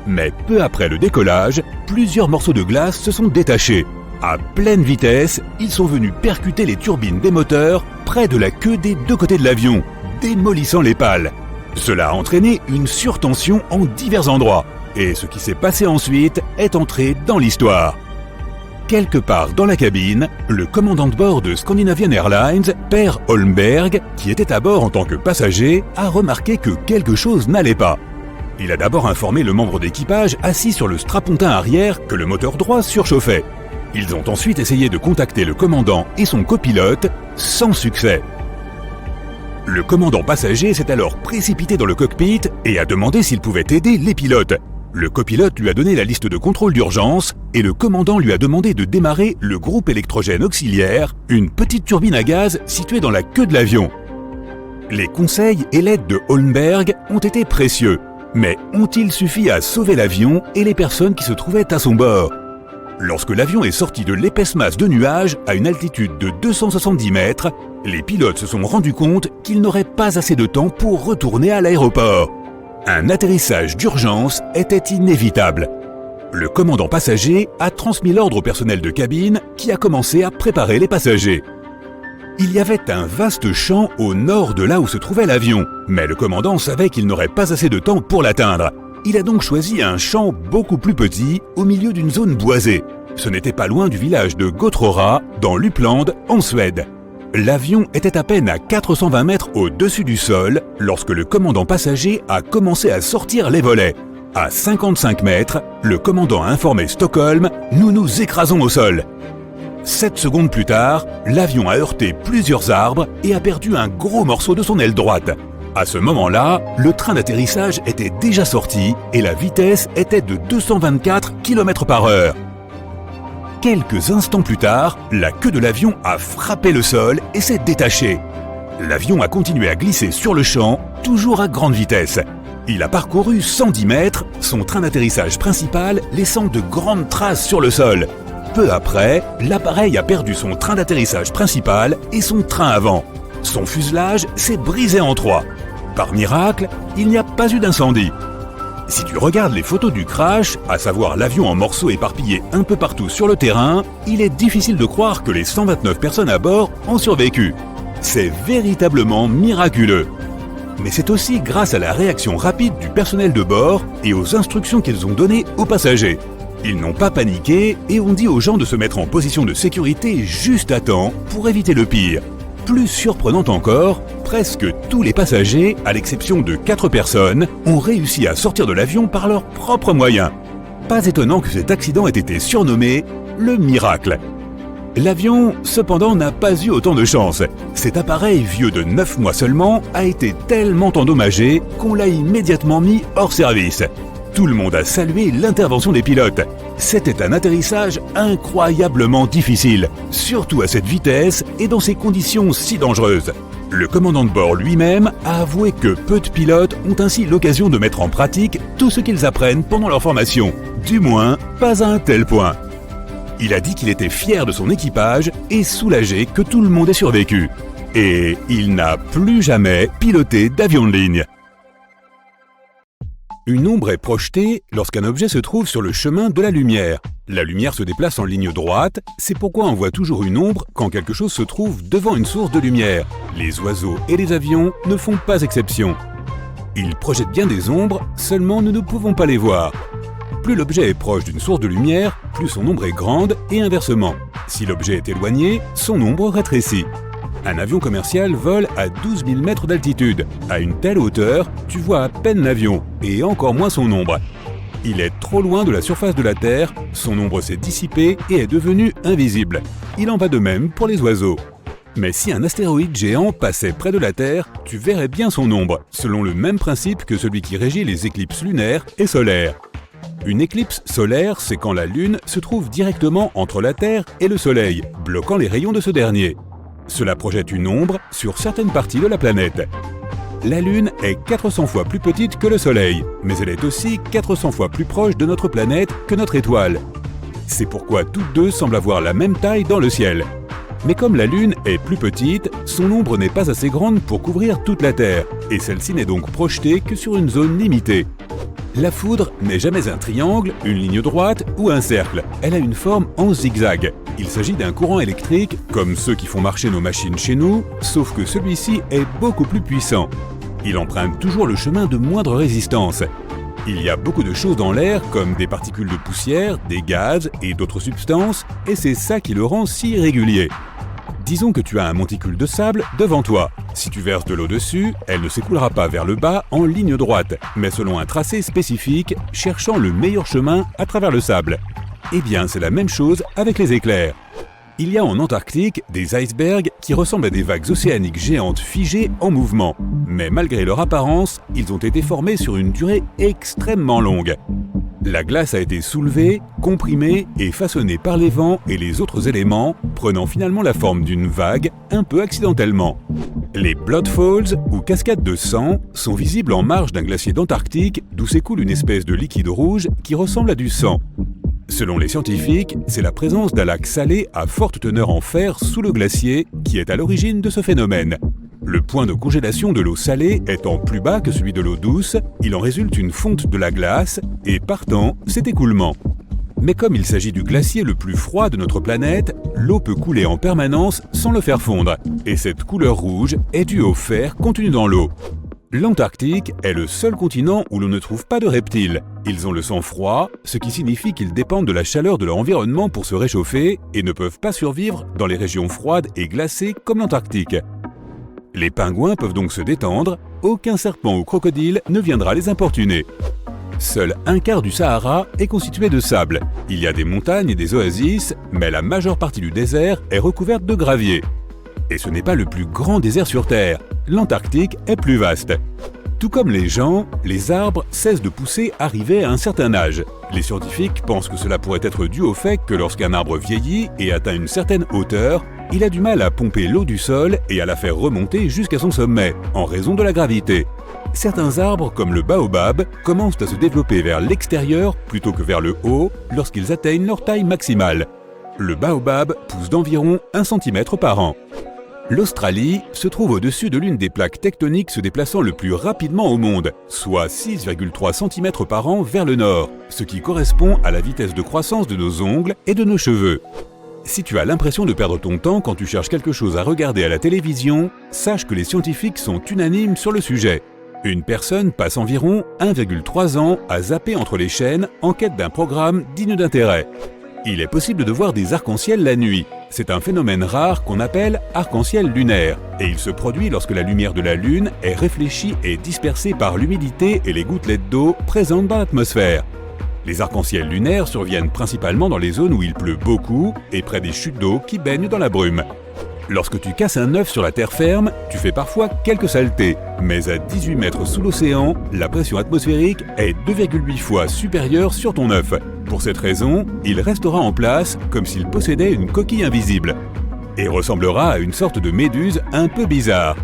Mais peu après le décollage, plusieurs morceaux de glace se sont détachés. À pleine vitesse, ils sont venus percuter les turbines des moteurs près de la queue des deux côtés de l'avion, démolissant les pales. Cela a entraîné une surtension en divers endroits. Et ce qui s'est passé ensuite est entré dans l'histoire. Quelque part dans la cabine, le commandant de bord de Scandinavian Airlines, Per Holmberg, qui était à bord en tant que passager, a remarqué que quelque chose n'allait pas. Il a d'abord informé le membre d'équipage assis sur le strapontin arrière que le moteur droit surchauffait. Ils ont ensuite essayé de contacter le commandant et son copilote, sans succès. Le commandant passager s'est alors précipité dans le cockpit et a demandé s'il pouvait aider les pilotes. Le copilote lui a donné la liste de contrôle d'urgence et le commandant lui a demandé de démarrer le groupe électrogène auxiliaire, une petite turbine à gaz située dans la queue de l'avion. Les conseils et l'aide de Holmberg ont été précieux, mais ont-ils suffi à sauver l'avion et les personnes qui se trouvaient à son bord? Lorsque l'avion est sorti de l'épaisse masse de nuages à une altitude de 270 mètres, les pilotes se sont rendus compte qu'ils n'auraient pas assez de temps pour retourner à l'aéroport. Un atterrissage d'urgence était inévitable. Le commandant passager a transmis l'ordre au personnel de cabine qui a commencé à préparer les passagers. Il y avait un vaste champ au nord de là où se trouvait l'avion, mais le commandant savait qu'il n'aurait pas assez de temps pour l'atteindre. Il a donc choisi un champ beaucoup plus petit au milieu d'une zone boisée. Ce n'était pas loin du village de Gottrora, dans l'Uppland, en Suède. L'avion était à peine à 420 mètres au-dessus du sol lorsque le commandant passager a commencé à sortir les volets. À 55 mètres, le commandant a informé Stockholm « Nous nous écrasons au sol ». 7 secondes plus tard, l'avion a heurté plusieurs arbres et a perdu un gros morceau de son aile droite. À ce moment-là, le train d'atterrissage était déjà sorti et la vitesse était de 224 km/h. Quelques instants plus tard, la queue de l'avion a frappé le sol et s'est détachée. L'avion a continué à glisser sur le champ, toujours à grande vitesse. Il a parcouru 110 mètres, son train d'atterrissage principal laissant de grandes traces sur le sol. Peu après, l'appareil a perdu son train d'atterrissage principal et son train avant. Son fuselage s'est brisé en 3. Par miracle, il n'y a pas eu d'incendie. Si tu regardes les photos du crash, à savoir l'avion en morceaux éparpillés un peu partout sur le terrain, il est difficile de croire que les 129 personnes à bord ont survécu. C'est véritablement miraculeux. Mais c'est aussi grâce à la réaction rapide du personnel de bord et aux instructions qu'ils ont données aux passagers. Ils n'ont pas paniqué et ont dit aux gens de se mettre en position de sécurité juste à temps pour éviter le pire. Plus surprenant encore, presque tous les passagers, à l'exception de 4 personnes, ont réussi à sortir de l'avion par leurs propres moyens. Pas étonnant que cet accident ait été surnommé le miracle. L'avion, cependant, n'a pas eu autant de chance. Cet appareil vieux de 9 mois seulement a été tellement endommagé qu'on l'a immédiatement mis hors service. Tout le monde a salué l'intervention des pilotes. C'était un atterrissage incroyablement difficile, surtout à cette vitesse et dans ces conditions si dangereuses. Le commandant de bord lui-même a avoué que peu de pilotes ont ainsi l'occasion de mettre en pratique tout ce qu'ils apprennent pendant leur formation. Du moins, pas à un tel point. Il a dit qu'il était fier de son équipage et soulagé que tout le monde ait survécu. Et il n'a plus jamais piloté d'avion de ligne. Une ombre est projetée lorsqu'un objet se trouve sur le chemin de la lumière. La lumière se déplace en ligne droite, c'est pourquoi on voit toujours une ombre quand quelque chose se trouve devant une source de lumière. Les oiseaux et les avions ne font pas exception. Ils projettent bien des ombres, seulement nous ne pouvons pas les voir. Plus l'objet est proche d'une source de lumière, plus son ombre est grande et inversement. Si l'objet est éloigné, son ombre rétrécit. Un avion commercial vole à 12 000 mètres d'altitude. À une telle hauteur, tu vois à peine l'avion, et encore moins son ombre. Il est trop loin de la surface de la Terre, son ombre s'est dissipée et est devenue invisible. Il en va de même pour les oiseaux. Mais si un astéroïde géant passait près de la Terre, tu verrais bien son ombre, selon le même principe que celui qui régit les éclipses lunaires et solaires. Une éclipse solaire, c'est quand la Lune se trouve directement entre la Terre et le Soleil, bloquant les rayons de ce dernier. Cela projette une ombre sur certaines parties de la planète. La Lune est 400 fois plus petite que le Soleil, mais elle est aussi 400 fois plus proche de notre planète que notre étoile. C'est pourquoi toutes deux semblent avoir la même taille dans le ciel. Mais comme la Lune est plus petite, son ombre n'est pas assez grande pour couvrir toute la Terre, et celle-ci n'est donc projetée que sur une zone limitée. La foudre n'est jamais un triangle, une ligne droite ou un cercle. Elle a une forme en zigzag. Il s'agit d'un courant électrique, comme ceux qui font marcher nos machines chez nous, sauf que celui-ci est beaucoup plus puissant. Il emprunte toujours le chemin de moindre résistance. Il y a beaucoup de choses dans l'air, comme des particules de poussière, des gaz et d'autres substances, et c'est ça qui le rend si irrégulier. Disons que tu as un monticule de sable devant toi. Si tu verses de l'eau dessus, elle ne s'écoulera pas vers le bas en ligne droite, mais selon un tracé spécifique, cherchant le meilleur chemin à travers le sable. Eh bien, c'est la même chose avec les éclairs. Il y a en Antarctique des icebergs qui ressemblent à des vagues océaniques géantes figées en mouvement. Mais malgré leur apparence, ils ont été formés sur une durée extrêmement longue. La glace a été soulevée, comprimée et façonnée par les vents et les autres éléments, prenant finalement la forme d'une vague un peu accidentellement. Les Blood Falls, ou cascades de sang, sont visibles en marge d'un glacier d'Antarctique d'où s'écoule une espèce de liquide rouge qui ressemble à du sang. Selon les scientifiques, c'est la présence d'un lac salé à forte teneur en fer sous le glacier qui est à l'origine de ce phénomène. Le point de congélation de l'eau salée étant plus bas que celui de l'eau douce, il en résulte une fonte de la glace et partant, cet écoulement. Mais comme il s'agit du glacier le plus froid de notre planète, l'eau peut couler en permanence sans le faire fondre, et cette couleur rouge est due au fer contenu dans l'eau. L'Antarctique est le seul continent où l'on ne trouve pas de reptiles. Ils ont le sang froid, ce qui signifie qu'ils dépendent de la chaleur de leur environnement pour se réchauffer et ne peuvent pas survivre dans les régions froides et glacées comme l'Antarctique. Les pingouins peuvent donc se détendre, aucun serpent ou crocodile ne viendra les importuner. Seul un quart du Sahara est constitué de sable. Il y a des montagnes et des oasis, mais la majeure partie du désert est recouverte de gravier. Et ce n'est pas le plus grand désert sur Terre. L'Antarctique est plus vaste. Tout comme les gens, les arbres cessent de pousser arrivés à un certain âge. Les scientifiques pensent que cela pourrait être dû au fait que lorsqu'un arbre vieillit et atteint une certaine hauteur, il a du mal à pomper l'eau du sol et à la faire remonter jusqu'à son sommet, en raison de la gravité. Certains arbres, comme le baobab, commencent à se développer vers l'extérieur plutôt que vers le haut lorsqu'ils atteignent leur taille maximale. Le baobab pousse d'environ 1 cm par an. L'Australie se trouve au-dessus de l'une des plaques tectoniques se déplaçant le plus rapidement au monde, soit 6,3 cm par an vers le nord, ce qui correspond à la vitesse de croissance de nos ongles et de nos cheveux. Si tu as l'impression de perdre ton temps quand tu cherches quelque chose à regarder à la télévision, sache que les scientifiques sont unanimes sur le sujet. Une personne passe environ 1,3 ans à zapper entre les chaînes en quête d'un programme digne d'intérêt. Il est possible de voir des arcs-en-ciel la nuit. C'est un phénomène rare qu'on appelle arc-en-ciel lunaire, et il se produit lorsque la lumière de la Lune est réfléchie et dispersée par l'humidité et les gouttelettes d'eau présentes dans l'atmosphère. Les arcs-en-ciel lunaires surviennent principalement dans les zones où il pleut beaucoup et près des chutes d'eau qui baignent dans la brume. Lorsque tu casses un œuf sur la terre ferme, tu fais parfois quelques saletés, mais à 18 mètres sous l'océan, la pression atmosphérique est 2,8 fois supérieure sur ton œuf. Pour cette raison, il restera en place comme s'il possédait une coquille invisible et ressemblera à une sorte de méduse un peu bizarre.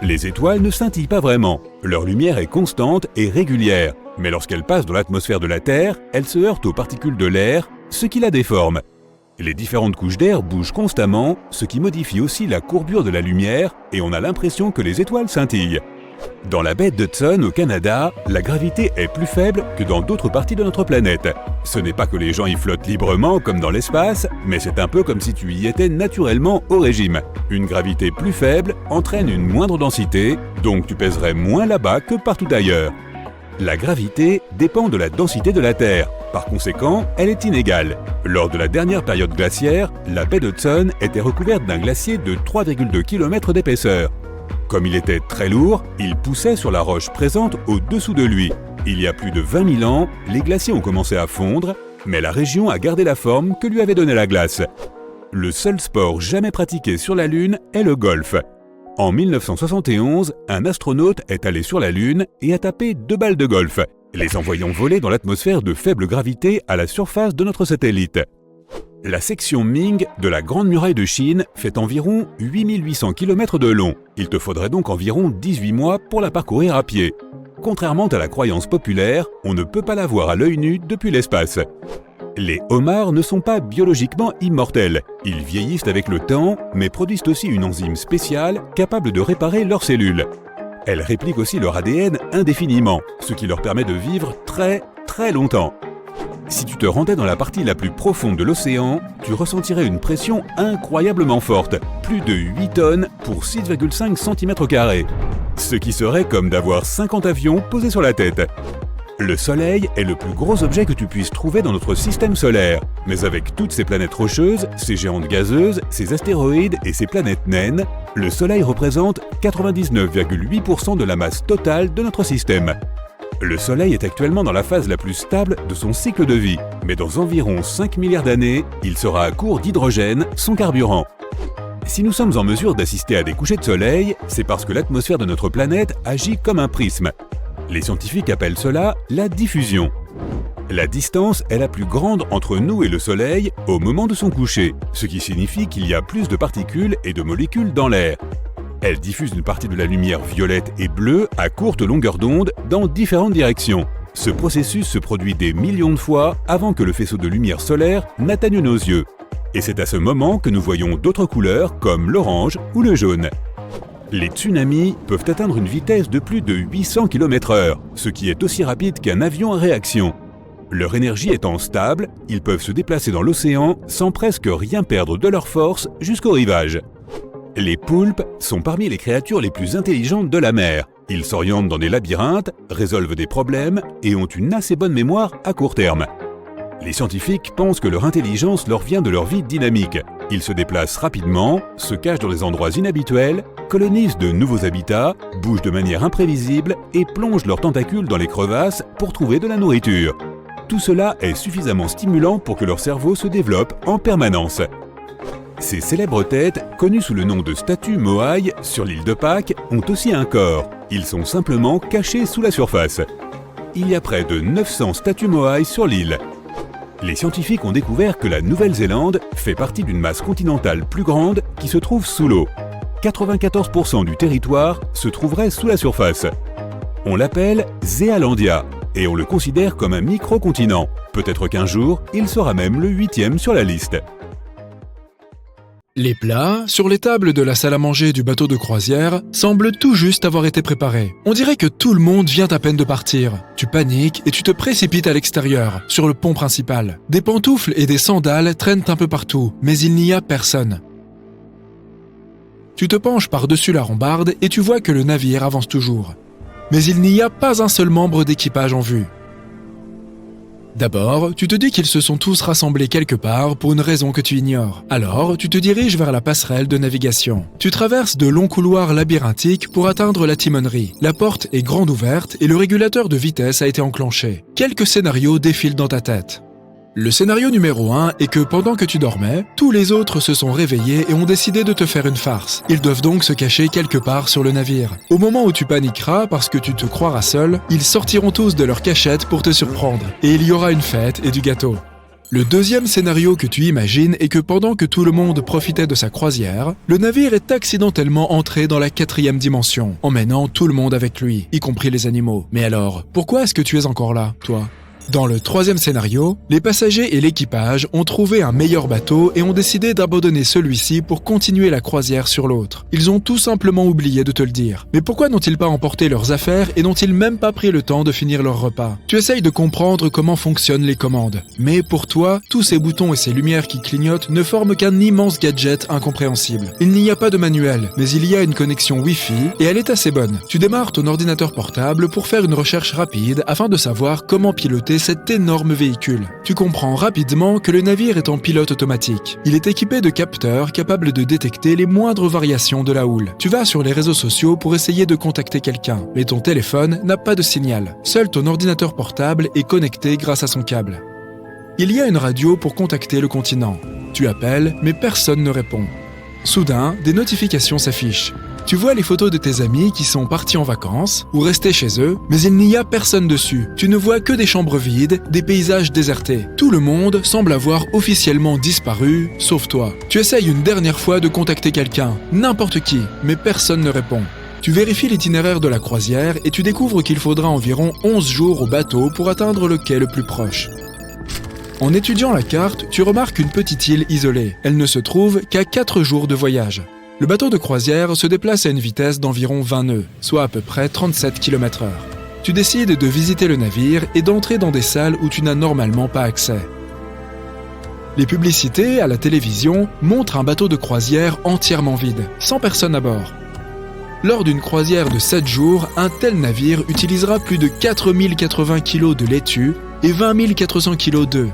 Les étoiles ne scintillent pas vraiment, leur lumière est constante et régulière, mais lorsqu'elles passent dans l'atmosphère de la Terre, elles se heurtent aux particules de l'air, ce qui la déforme. Les différentes couches d'air bougent constamment, ce qui modifie aussi la courbure de la lumière et on a l'impression que les étoiles scintillent. Dans la baie d'Hudson au Canada, la gravité est plus faible que dans d'autres parties de notre planète. Ce n'est pas que les gens y flottent librement comme dans l'espace, mais c'est un peu comme si tu y étais naturellement au régime. Une gravité plus faible entraîne une moindre densité, donc tu pèserais moins là-bas que partout ailleurs. La gravité dépend de la densité de la Terre. Par conséquent, elle est inégale. Lors de la dernière période glaciaire, la baie d'Hudson était recouverte d'un glacier de 3,2 km d'épaisseur. Comme il était très lourd, il poussait sur la roche présente au-dessous de lui. Il y a plus de 20 000 ans, les glaciers ont commencé à fondre, mais la région a gardé la forme que lui avait donnée la glace. Le seul sport jamais pratiqué sur la Lune est le golf. En 1971, un astronaute est allé sur la Lune et a tapé 2 balles de golf, les envoyant voler dans l'atmosphère de faible gravité à la surface de notre satellite. La section Ming de la Grande Muraille de Chine fait environ 8800 km de long. Il te faudrait donc environ 18 mois pour la parcourir à pied. Contrairement à la croyance populaire, on ne peut pas la voir à l'œil nu depuis l'espace. Les homards ne sont pas biologiquement immortels. Ils vieillissent avec le temps, mais produisent aussi une enzyme spéciale capable de réparer leurs cellules. Elle réplique aussi leur ADN indéfiniment, ce qui leur permet de vivre très longtemps. Si tu te rendais dans la partie la plus profonde de l'océan, tu ressentirais une pression incroyablement forte, plus de 8 tonnes pour 6,5 cm², ce qui serait comme d'avoir 50 avions posés sur la tête. Le Soleil est le plus gros objet que tu puisses trouver dans notre système solaire, mais avec toutes ces planètes rocheuses, ces géantes gazeuses, ces astéroïdes et ces planètes naines, le Soleil représente 99,8% de la masse totale de notre système. Le Soleil est actuellement dans la phase la plus stable de son cycle de vie, mais dans environ 5 milliards d'années, il sera à court d'hydrogène, son carburant. Si nous sommes en mesure d'assister à des couchers de soleil, c'est parce que l'atmosphère de notre planète agit comme un prisme. Les scientifiques appellent cela la diffusion. La distance est la plus grande entre nous et le Soleil au moment de son coucher, ce qui signifie qu'il y a plus de particules et de molécules dans l'air. Elle diffuse une partie de la lumière violette et bleue à courte longueur d'onde dans différentes directions. Ce processus se produit des millions de fois avant que le faisceau de lumière solaire n'atteigne nos yeux. Et c'est à ce moment que nous voyons d'autres couleurs comme l'orange ou le jaune. Les tsunamis peuvent atteindre une vitesse de plus de 800 km/h, ce qui est aussi rapide qu'un avion à réaction. Leur énergie étant stable, ils peuvent se déplacer dans l'océan sans presque rien perdre de leur force jusqu'au rivage. Les poulpes sont parmi les créatures les plus intelligentes de la mer. Ils s'orientent dans des labyrinthes, résolvent des problèmes et ont une assez bonne mémoire à court terme. Les scientifiques pensent que leur intelligence leur vient de leur vie dynamique. Ils se déplacent rapidement, se cachent dans des endroits inhabituels, colonisent de nouveaux habitats, bougent de manière imprévisible et plongent leurs tentacules dans les crevasses pour trouver de la nourriture. Tout cela est suffisamment stimulant pour que leur cerveau se développe en permanence. Ces célèbres têtes, connues sous le nom de statues Moai sur l'île de Pâques, ont aussi un corps. Ils sont simplement cachés sous la surface. Il y a près de 900 statues Moai sur l'île. Les scientifiques ont découvert que la Nouvelle-Zélande fait partie d'une masse continentale plus grande qui se trouve sous l'eau. 94% du territoire se trouverait sous la surface. On l'appelle Zéalandia et on le considère comme un micro-continent. Peut-être qu'un jour, il sera même le 8e sur la liste. Les plats, sur les tables de la salle à manger du bateau de croisière, semblent tout juste avoir été préparés. On dirait que tout le monde vient à peine de partir. Tu paniques et tu te précipites à l'extérieur, sur le pont principal. Des pantoufles et des sandales traînent un peu partout, mais il n'y a personne. Tu te penches par-dessus la rambarde et tu vois que le navire avance toujours. Mais il n'y a pas un seul membre d'équipage en vue. D'abord, tu te dis qu'ils se sont tous rassemblés quelque part pour une raison que tu ignores. Alors, tu te diriges vers la passerelle de navigation. Tu traverses de longs couloirs labyrinthiques pour atteindre la timonerie. La porte est grande ouverte et le régulateur de vitesse a été enclenché. Quelques scénarios défilent dans ta tête. Le scénario numéro 1 est que pendant que tu dormais, tous les autres se sont réveillés et ont décidé de te faire une farce. Ils doivent donc se cacher quelque part sur le navire. Au moment où tu paniqueras parce que tu te croiras seul, ils sortiront tous de leur cachette pour te surprendre. Et il y aura une fête et du gâteau. Le deuxième scénario que tu imagines est que pendant que tout le monde profitait de sa croisière, le navire est accidentellement entré dans la 4e dimension, emmenant tout le monde avec lui, y compris les animaux. Mais alors, pourquoi est-ce que tu es encore là, toi ? Dans le troisième scénario, les passagers et l'équipage ont trouvé un meilleur bateau et ont décidé d'abandonner celui-ci pour continuer la croisière sur l'autre. Ils ont tout simplement oublié de te le dire. Mais pourquoi n'ont-ils pas emporté leurs affaires et n'ont-ils même pas pris le temps de finir leur repas? Tu essayes de comprendre comment fonctionnent les commandes. Mais pour toi, tous ces boutons et ces lumières qui clignotent ne forment qu'un immense gadget incompréhensible. Il n'y a pas de manuel, mais il y a une connexion Wi-Fi et elle est assez bonne. Tu démarres ton ordinateur portable pour faire une recherche rapide afin de savoir comment piloter cet énorme véhicule. Tu comprends rapidement que le navire est en pilote automatique. Il est équipé de capteurs capables de détecter les moindres variations de la houle. Tu vas sur les réseaux sociaux pour essayer de contacter quelqu'un, mais ton téléphone n'a pas de signal. Seul ton ordinateur portable est connecté grâce à son câble. Il y a une radio pour contacter le continent. Tu appelles, mais personne ne répond. Soudain, des notifications s'affichent. Tu vois les photos de tes amis qui sont partis en vacances ou restés chez eux, mais il n'y a personne dessus. Tu ne vois que des chambres vides, des paysages désertés. Tout le monde semble avoir officiellement disparu, sauf toi. Tu essayes une dernière fois de contacter quelqu'un, n'importe qui, mais personne ne répond. Tu vérifies l'itinéraire de la croisière et tu découvres qu'il faudra environ 11 jours au bateau pour atteindre le quai le plus proche. En étudiant la carte, tu remarques une petite île isolée. Elle ne se trouve qu'à 4 jours de voyage. Le bateau de croisière se déplace à une vitesse d'environ 20 nœuds, soit à peu près 37 km/h. Tu décides de visiter le navire et d'entrer dans des salles où tu n'as normalement pas accès. Les publicités à la télévision montrent un bateau de croisière entièrement vide, sans personne à bord. Lors d'une croisière de 7 jours, un tel navire utilisera plus de 4080 kg de laitue et 20 400 kg d'œufs.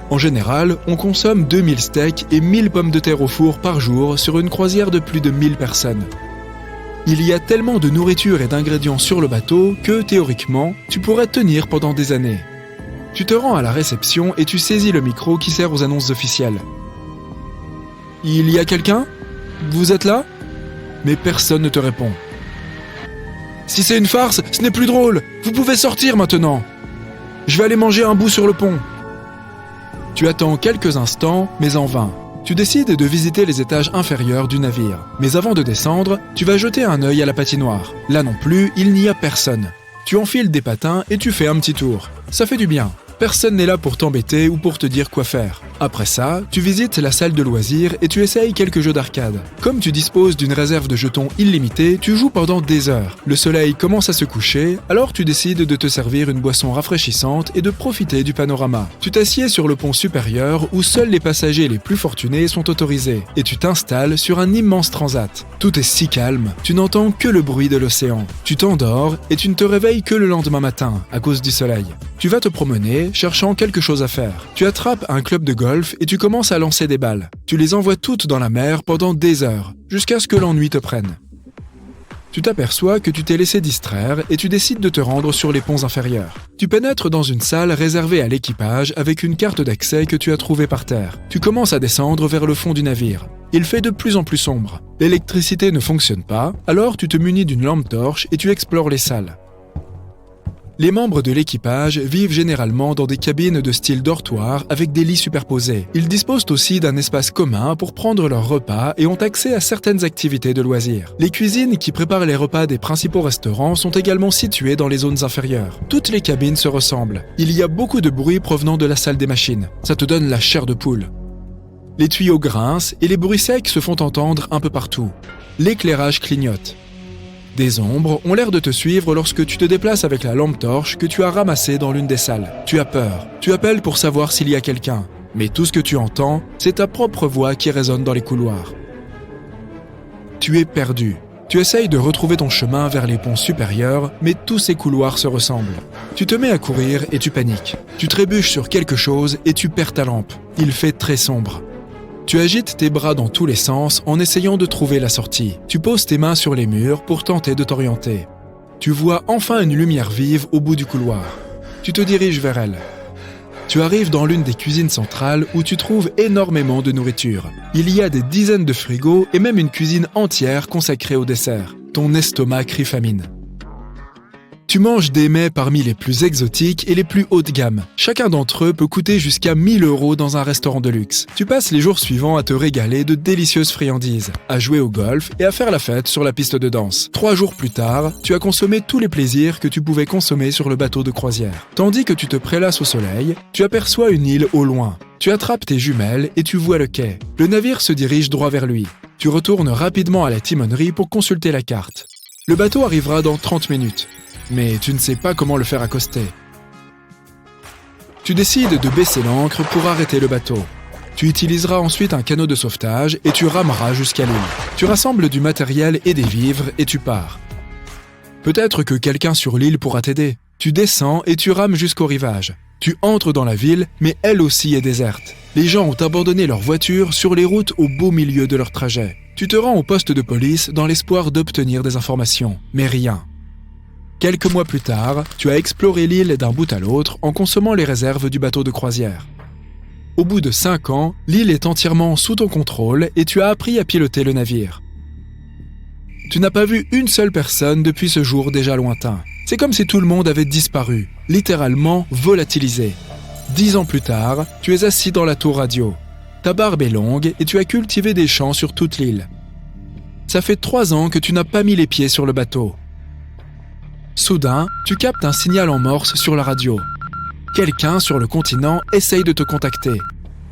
En général, on consomme 2000 steaks et 1000 pommes de terre au four par jour sur une croisière de plus de 1000 personnes. Il y a tellement de nourriture et d'ingrédients sur le bateau que, théoriquement, tu pourrais tenir pendant des années. Tu te rends à la réception et tu saisis le micro qui sert aux annonces officielles. « Il y a quelqu'un ? Vous êtes là ? » Mais personne ne te répond. « Si c'est une farce, ce n'est plus drôle. Vous pouvez sortir maintenant. Je vais aller manger un bout sur le pont. » Tu attends quelques instants, mais en vain. Tu décides de visiter les étages inférieurs du navire. Mais avant de descendre, tu vas jeter un œil à la patinoire. Là non plus, il n'y a personne. Tu enfiles des patins et tu fais un petit tour. Ça fait du bien. Personne n'est là pour t'embêter ou pour te dire quoi faire. Après ça, tu visites la salle de loisirs et tu essayes quelques jeux d'arcade. Comme tu disposes d'une réserve de jetons illimitée, tu joues pendant des heures. Le soleil commence à se coucher, alors tu décides de te servir une boisson rafraîchissante et de profiter du panorama. Tu t'assieds sur le pont supérieur où seuls les passagers les plus fortunés sont autorisés et tu t'installes sur un immense transat. Tout est si calme, tu n'entends que le bruit de l'océan. Tu t'endors et tu ne te réveilles que le lendemain matin à cause du soleil. Tu vas te promener, cherchant quelque chose à faire. Tu attrapes un club de golf et tu commences à lancer des balles. Tu les envoies toutes dans la mer pendant des heures, jusqu'à ce que l'ennui te prenne. Tu t'aperçois que tu t'es laissé distraire et tu décides de te rendre sur les ponts inférieurs. Tu pénètres dans une salle réservée à l'équipage avec une carte d'accès que tu as trouvée par terre. Tu commences à descendre vers le fond du navire. Il fait de plus en plus sombre. L'électricité ne fonctionne pas, alors tu te munis d'une lampe torche et tu explores les salles. Les membres de l'équipage vivent généralement dans des cabines de style dortoir avec des lits superposés. Ils disposent aussi d'un espace commun pour prendre leurs repas et ont accès à certaines activités de loisirs. Les cuisines qui préparent les repas des principaux restaurants sont également situées dans les zones inférieures. Toutes les cabines se ressemblent. Il y a beaucoup de bruit provenant de la salle des machines. Ça te donne la chair de poule. Les tuyaux grincent et les bruits secs se font entendre un peu partout. L'éclairage clignote. Des ombres ont l'air de te suivre lorsque tu te déplaces avec la lampe torche que tu as ramassée dans l'une des salles. Tu as peur. Tu appelles pour savoir s'il y a quelqu'un. Mais tout ce que tu entends, c'est ta propre voix qui résonne dans les couloirs. Tu es perdu. Tu essayes de retrouver ton chemin vers les ponts supérieurs, mais tous ces couloirs se ressemblent. Tu te mets à courir et tu paniques. Tu trébuches sur quelque chose et tu perds ta lampe. Il fait très sombre. Tu agites tes bras dans tous les sens en essayant de trouver la sortie. Tu poses tes mains sur les murs pour tenter de t'orienter. Tu vois enfin une lumière vive au bout du couloir. Tu te diriges vers elle. Tu arrives dans l'une des cuisines centrales où tu trouves énormément de nourriture. Il y a des dizaines de frigos et même une cuisine entière consacrée au dessert. Ton estomac crie famine. Tu manges des mets parmi les plus exotiques et les plus haut de gamme. Chacun d'entre eux peut coûter jusqu'à 1 000 € dans un restaurant de luxe. Tu passes les jours suivants à te régaler de délicieuses friandises, à jouer au golf et à faire la fête sur la piste de danse. 3 jours plus tard, tu as consommé tous les plaisirs que tu pouvais consommer sur le bateau de croisière. Tandis que tu te prélasses au soleil, tu aperçois une île au loin. Tu attrapes tes jumelles et tu vois le quai. Le navire se dirige droit vers lui. Tu retournes rapidement à la timonerie pour consulter la carte. Le bateau arrivera dans 30 minutes. Mais tu ne sais pas comment le faire accoster. Tu décides de baisser l'ancre pour arrêter le bateau. Tu utiliseras ensuite un canot de sauvetage et tu rameras jusqu'à l'île. Tu rassembles du matériel et des vivres et tu pars. Peut-être que quelqu'un sur l'île pourra t'aider. Tu descends et tu rames jusqu'au rivage. Tu entres dans la ville, mais elle aussi est déserte. Les gens ont abandonné leurs voitures sur les routes au beau milieu de leur trajet. Tu te rends au poste de police dans l'espoir d'obtenir des informations, mais rien. Quelques mois plus tard, tu as exploré l'île d'un bout à l'autre en consommant les réserves du bateau de croisière. Au bout de 5 ans, l'île est entièrement sous ton contrôle et tu as appris à piloter le navire. Tu n'as pas vu une seule personne depuis ce jour déjà lointain. C'est comme si tout le monde avait disparu, littéralement volatilisé. 10 ans plus tard, tu es assis dans la tour radio. Ta barbe est longue et tu as cultivé des champs sur toute l'île. Ça fait 3 ans que tu n'as pas mis les pieds sur le bateau. Soudain, tu captes un signal en morse sur la radio. Quelqu'un sur le continent essaye de te contacter.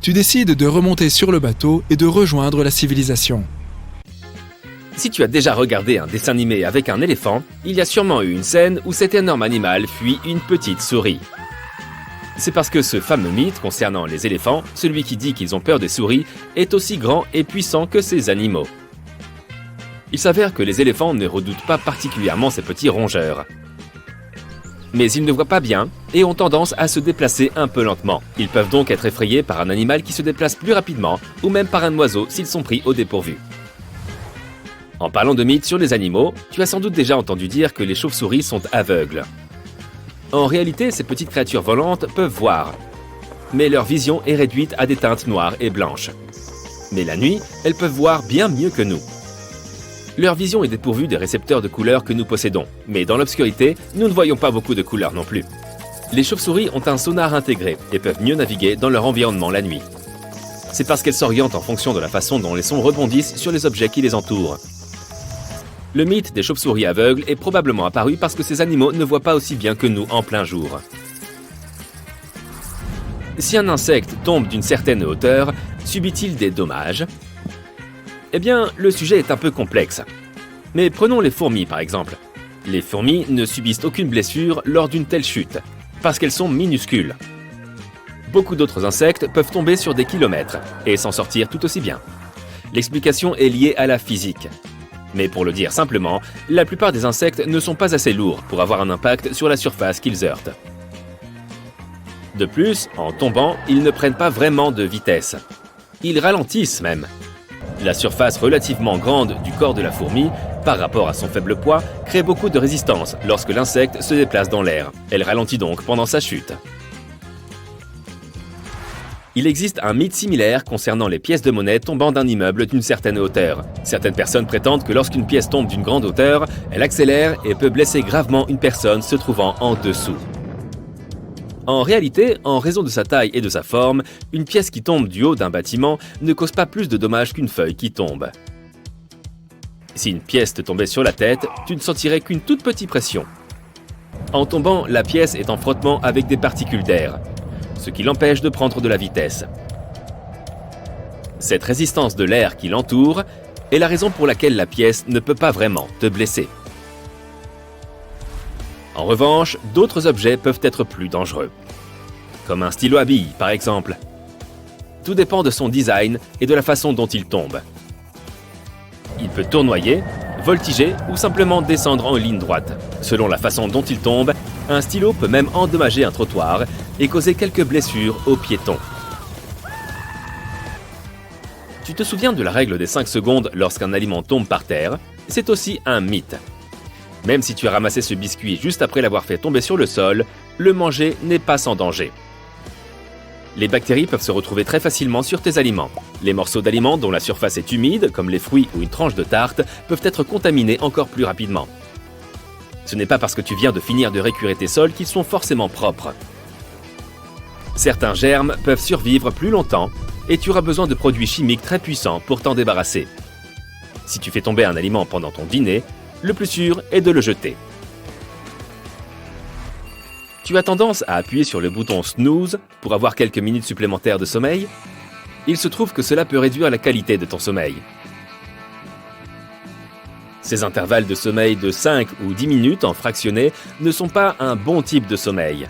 Tu décides de remonter sur le bateau et de rejoindre la civilisation. Si tu as déjà regardé un dessin animé avec un éléphant, il y a sûrement eu une scène où cet énorme animal fuit une petite souris. C'est parce que ce fameux mythe concernant les éléphants, celui qui dit qu'ils ont peur des souris, est aussi grand et puissant que ces animaux. Il s'avère que les éléphants ne redoutent pas particulièrement ces petits rongeurs. Mais ils ne voient pas bien et ont tendance à se déplacer un peu lentement. Ils peuvent donc être effrayés par un animal qui se déplace plus rapidement ou même par un oiseau s'ils sont pris au dépourvu. En parlant de mythes sur les animaux, tu as sans doute déjà entendu dire que les chauves-souris sont aveugles. En réalité, ces petites créatures volantes peuvent voir, mais leur vision est réduite à des teintes noires et blanches. Mais la nuit, elles peuvent voir bien mieux que nous. Leur vision est dépourvue des récepteurs de couleurs que nous possédons, mais dans l'obscurité, nous ne voyons pas beaucoup de couleurs non plus. Les chauves-souris ont un sonar intégré et peuvent mieux naviguer dans leur environnement la nuit. C'est parce qu'elles s'orientent en fonction de la façon dont les sons rebondissent sur les objets qui les entourent. Le mythe des chauves-souris aveugles est probablement apparu parce que ces animaux ne voient pas aussi bien que nous en plein jour. Si un insecte tombe d'une certaine hauteur, subit-il des dommages ? Eh bien, le sujet est un peu complexe. Mais prenons les fourmis par exemple. Les fourmis ne subissent aucune blessure lors d'une telle chute, parce qu'elles sont minuscules. Beaucoup d'autres insectes peuvent tomber sur des kilomètres et s'en sortir tout aussi bien. L'explication est liée à la physique. Mais pour le dire simplement, la plupart des insectes ne sont pas assez lourds pour avoir un impact sur la surface qu'ils heurtent. De plus, en tombant, ils ne prennent pas vraiment de vitesse. Ils ralentissent même. La surface relativement grande du corps de la fourmi, par rapport à son faible poids, crée beaucoup de résistance lorsque l'insecte se déplace dans l'air. Elle ralentit donc pendant sa chute. Il existe un mythe similaire concernant les pièces de monnaie tombant d'un immeuble d'une certaine hauteur. Certaines personnes prétendent que lorsqu'une pièce tombe d'une grande hauteur, elle accélère et peut blesser gravement une personne se trouvant en dessous. En réalité, en raison de sa taille et de sa forme, une pièce qui tombe du haut d'un bâtiment ne cause pas plus de dommages qu'une feuille qui tombe. Si une pièce te tombait sur la tête, tu ne sentirais qu'une toute petite pression. En tombant, la pièce est en frottement avec des particules d'air, ce qui l'empêche de prendre de la vitesse. Cette résistance de l'air qui l'entoure est la raison pour laquelle la pièce ne peut pas vraiment te blesser. En revanche, d'autres objets peuvent être plus dangereux. Comme un stylo à billes, par exemple. Tout dépend de son design et de la façon dont il tombe. Il peut tournoyer, voltiger ou simplement descendre en ligne droite. Selon la façon dont il tombe, un stylo peut même endommager un trottoir et causer quelques blessures aux piétons. Tu te souviens de la règle des 5 secondes lorsqu'un aliment tombe par terre ? C'est aussi un mythe. Même si tu as ramassé ce biscuit juste après l'avoir fait tomber sur le sol, le manger n'est pas sans danger. Les bactéries peuvent se retrouver très facilement sur tes aliments. Les morceaux d'aliments dont la surface est humide, comme les fruits ou une tranche de tarte, peuvent être contaminés encore plus rapidement. Ce n'est pas parce que tu viens de finir de récurer tes sols qu'ils sont forcément propres. Certains germes peuvent survivre plus longtemps et tu auras besoin de produits chimiques très puissants pour t'en débarrasser. Si tu fais tomber un aliment pendant ton dîner, le plus sûr est de le jeter. Tu as tendance à appuyer sur le bouton snooze pour avoir quelques minutes supplémentaires de sommeil. Il se trouve que cela peut réduire la qualité de ton sommeil. Ces intervalles de sommeil de 5 ou 10 minutes en fractionné ne sont pas un bon type de sommeil.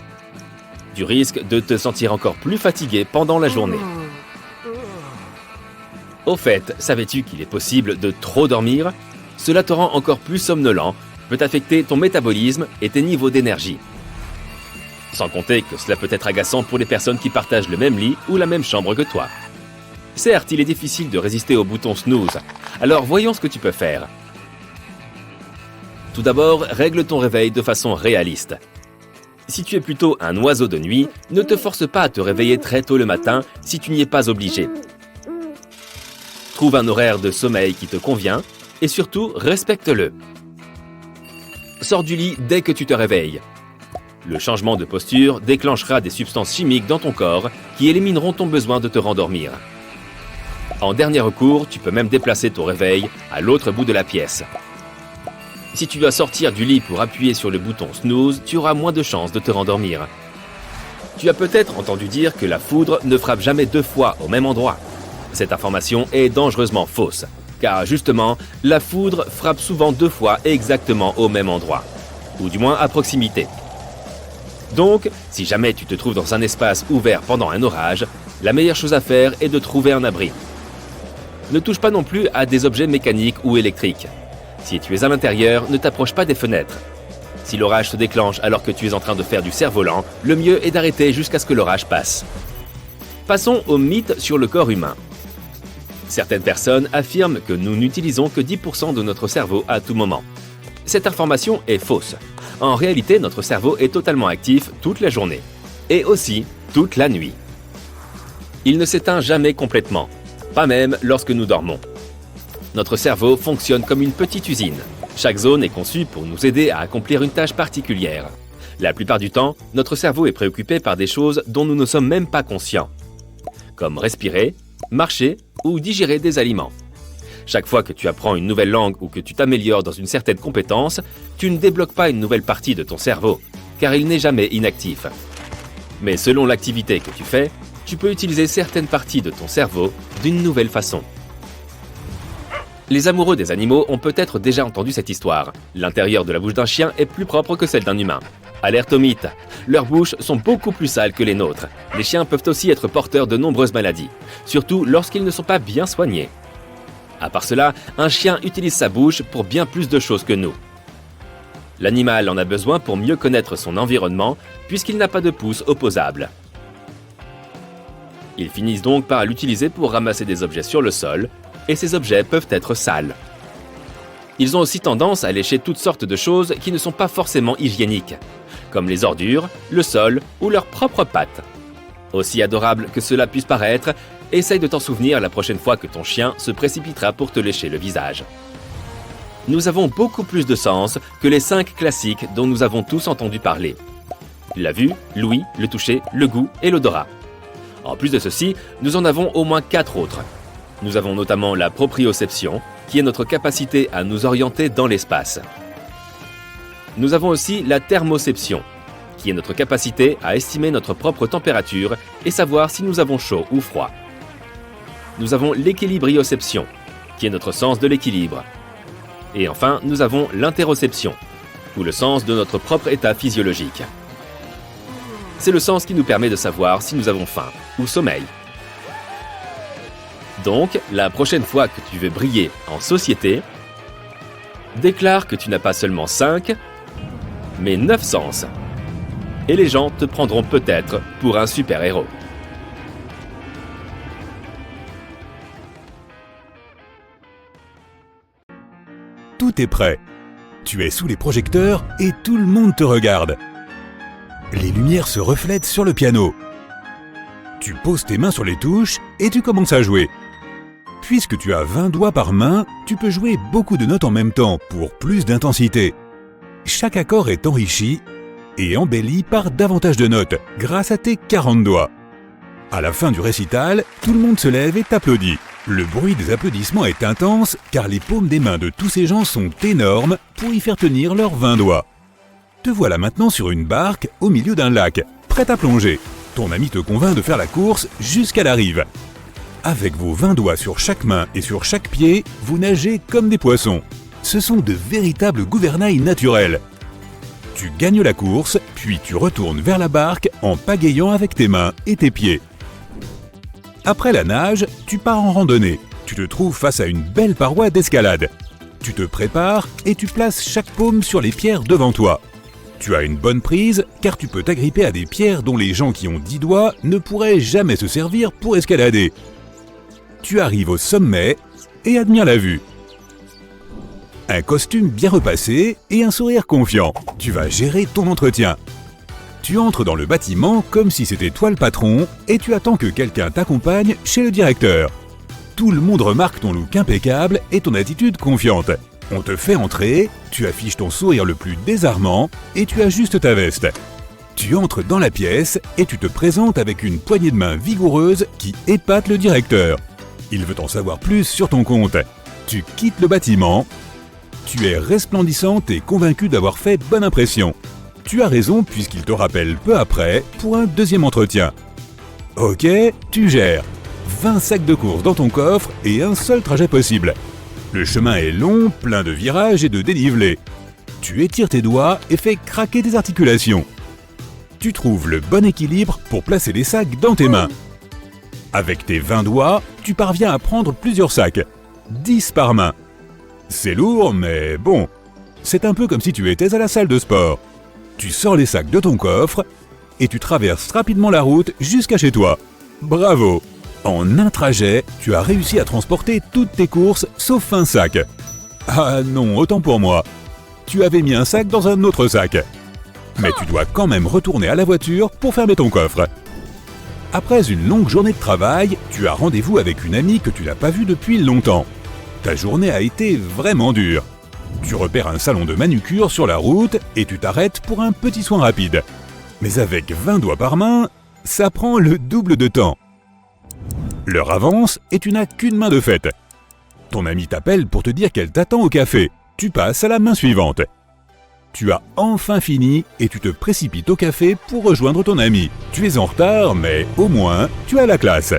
Tu risques de te sentir encore plus fatigué pendant la journée. Au fait, savais-tu qu'il est possible de trop dormir? Cela te rend encore plus somnolent, peut affecter ton métabolisme et tes niveaux d'énergie. Sans compter que cela peut être agaçant pour les personnes qui partagent le même lit ou la même chambre que toi. Certes, il est difficile de résister au bouton snooze, alors voyons ce que tu peux faire. Tout d'abord, règle ton réveil de façon réaliste. Si tu es plutôt un oiseau de nuit, ne te force pas à te réveiller très tôt le matin si tu n'y es pas obligé. Trouve un horaire de sommeil qui te convient et surtout respecte-le. Sors du lit dès que tu te réveilles. Le changement de posture déclenchera des substances chimiques dans ton corps qui élimineront ton besoin de te rendormir. En dernier recours, tu peux même déplacer ton réveil à l'autre bout de la pièce. Si tu dois sortir du lit pour appuyer sur le bouton snooze, tu auras moins de chances de te rendormir. Tu as peut-être entendu dire que la foudre ne frappe jamais 2 fois au même endroit. Cette information est dangereusement fausse, car justement, la foudre frappe souvent 2 fois exactement au même endroit, ou du moins à proximité. Donc, si jamais tu te trouves dans un espace ouvert pendant un orage, la meilleure chose à faire est de trouver un abri. Ne touche pas non plus à des objets mécaniques ou électriques. Si tu es à l'intérieur, ne t'approche pas des fenêtres. Si l'orage se déclenche alors que tu es en train de faire du cerf-volant, le mieux est d'arrêter jusqu'à ce que l'orage passe. Passons au mythe sur le corps humain. Certaines personnes affirment que nous n'utilisons que 10% de notre cerveau à tout moment. Cette information est fausse. En réalité, notre cerveau est totalement actif toute la journée. Et aussi toute la nuit. Il ne s'éteint jamais complètement, pas même lorsque nous dormons. Notre cerveau fonctionne comme une petite usine. Chaque zone est conçue pour nous aider à accomplir une tâche particulière. La plupart du temps, notre cerveau est préoccupé par des choses dont nous ne sommes même pas conscients, comme respirer, marcher ou digérer des aliments. Chaque fois que tu apprends une nouvelle langue ou que tu t'améliores dans une certaine compétence, tu ne débloques pas une nouvelle partie de ton cerveau, car il n'est jamais inactif. Mais selon l'activité que tu fais, tu peux utiliser certaines parties de ton cerveau d'une nouvelle façon. Les amoureux des animaux ont peut-être déjà entendu cette histoire. L'intérieur de la bouche d'un chien est plus propre que celle d'un humain. Alerte au mythe. Leurs bouches sont beaucoup plus sales que les nôtres. Les chiens peuvent aussi être porteurs de nombreuses maladies, surtout lorsqu'ils ne sont pas bien soignés. À part cela, un chien utilise sa bouche pour bien plus de choses que nous. L'animal en a besoin pour mieux connaître son environnement, puisqu'il n'a pas de pouce opposable. Ils finissent donc par l'utiliser pour ramasser des objets sur le sol, et ces objets peuvent être sales. Ils ont aussi tendance à lécher toutes sortes de choses qui ne sont pas forcément hygiéniques, comme les ordures, le sol ou leurs propres pattes. Aussi adorable que cela puisse paraître, essaye de t'en souvenir la prochaine fois que ton chien se précipitera pour te lécher le visage. Nous avons beaucoup plus de sens que les 5 classiques dont nous avons tous entendu parler. La vue, l'ouïe, le toucher, le goût et l'odorat. En plus de ceci, nous en avons au moins 4 autres. Nous avons notamment la proprioception, qui est notre capacité à nous orienter dans l'espace. Nous avons aussi la thermoception, qui est notre capacité à estimer notre propre température et savoir si nous avons chaud ou froid. Nous avons l'équilibrioception, qui est notre sens de l'équilibre. Et enfin, nous avons l'interoception, ou le sens de notre propre état physiologique. C'est le sens qui nous permet de savoir si nous avons faim ou sommeil. Donc, la prochaine fois que tu veux briller en société, déclare que tu n'as pas seulement 5, mais 9 sens. Et les gens te prendront peut-être pour un super-héros. Tout est prêt. Tu es sous les projecteurs et tout le monde te regarde. Les lumières se reflètent sur le piano. Tu poses tes mains sur les touches et tu commences à jouer. Puisque tu as 20 doigts par main, tu peux jouer beaucoup de notes en même temps pour plus d'intensité. chaque accord est enrichi et embelli par davantage de notes grâce à tes 40 doigts. À la fin du récital, tout le monde se lève et t'applaudit. Le bruit des applaudissements est intense car les paumes des mains de tous ces gens sont énormes pour y faire tenir leurs 20 doigts. Te voilà maintenant sur une barque au milieu d'un lac, prête à plonger. Ton ami te convainc de faire la course jusqu'à la rive. Avec vos 20 doigts sur chaque main et sur chaque pied, vous nagez comme des poissons. Ce sont de véritables gouvernails naturels. Tu gagnes la course, puis tu retournes vers la barque en pagayant avec tes mains et tes pieds. Après la nage, tu pars en randonnée. Tu te trouves face à une belle paroi d'escalade. Tu te prépares et tu places chaque paume sur les pierres devant toi. Tu as une bonne prise car tu peux t'agripper à des pierres dont les gens qui ont 10 doigts ne pourraient jamais se servir pour escalader. Tu arrives au sommet et admires la vue. Un costume bien repassé et un sourire confiant. Tu vas gérer ton entretien. Tu entres dans le bâtiment comme si c'était toi le patron et tu attends que quelqu'un t'accompagne chez le directeur. Tout le monde remarque ton look impeccable et ton attitude confiante. On te fait entrer, tu affiches ton sourire le plus désarmant et tu ajustes ta veste. Tu entres dans la pièce et tu te présentes avec une poignée de main vigoureuse qui épate le directeur. Il veut en savoir plus sur ton compte. Tu quittes le bâtiment. Tu es resplendissante et convaincue d'avoir fait bonne impression. Tu as raison puisqu'il te rappelle peu après pour un deuxième entretien. Ok, tu gères. 20 sacs de courses dans ton coffre et un seul trajet possible. Le chemin est long, plein de virages et de dénivelés. Tu étires tes doigts et fais craquer tes articulations. Tu trouves le bon équilibre pour placer les sacs dans tes mains. Avec tes 20 doigts, tu parviens à prendre plusieurs sacs. 10 par main. C'est lourd, mais bon. C'est un peu comme si tu étais à la salle de sport. Tu sors les sacs de ton coffre et tu traverses rapidement la route jusqu'à chez toi. Bravo! En un trajet, tu as réussi à transporter toutes tes courses sauf un sac. Ah non, autant pour moi. Tu avais mis un sac dans un autre sac. Mais tu dois quand même retourner à la voiture pour fermer ton coffre. Après une longue journée de travail, tu as rendez-vous avec une amie que tu n'as pas vue depuis longtemps. Ta journée a été vraiment dure. Tu repères un salon de manucure sur la route et tu t'arrêtes pour un petit soin rapide. Mais avec 20 doigts par main, ça prend le double de temps. L'heure avance et tu n'as qu'une main de fête. Ton amie t'appelle pour te dire qu'elle t'attend au café. Tu passes à la main suivante. Tu as enfin fini et tu te précipites au café pour rejoindre ton ami. Tu es en retard, mais au moins, tu as la classe.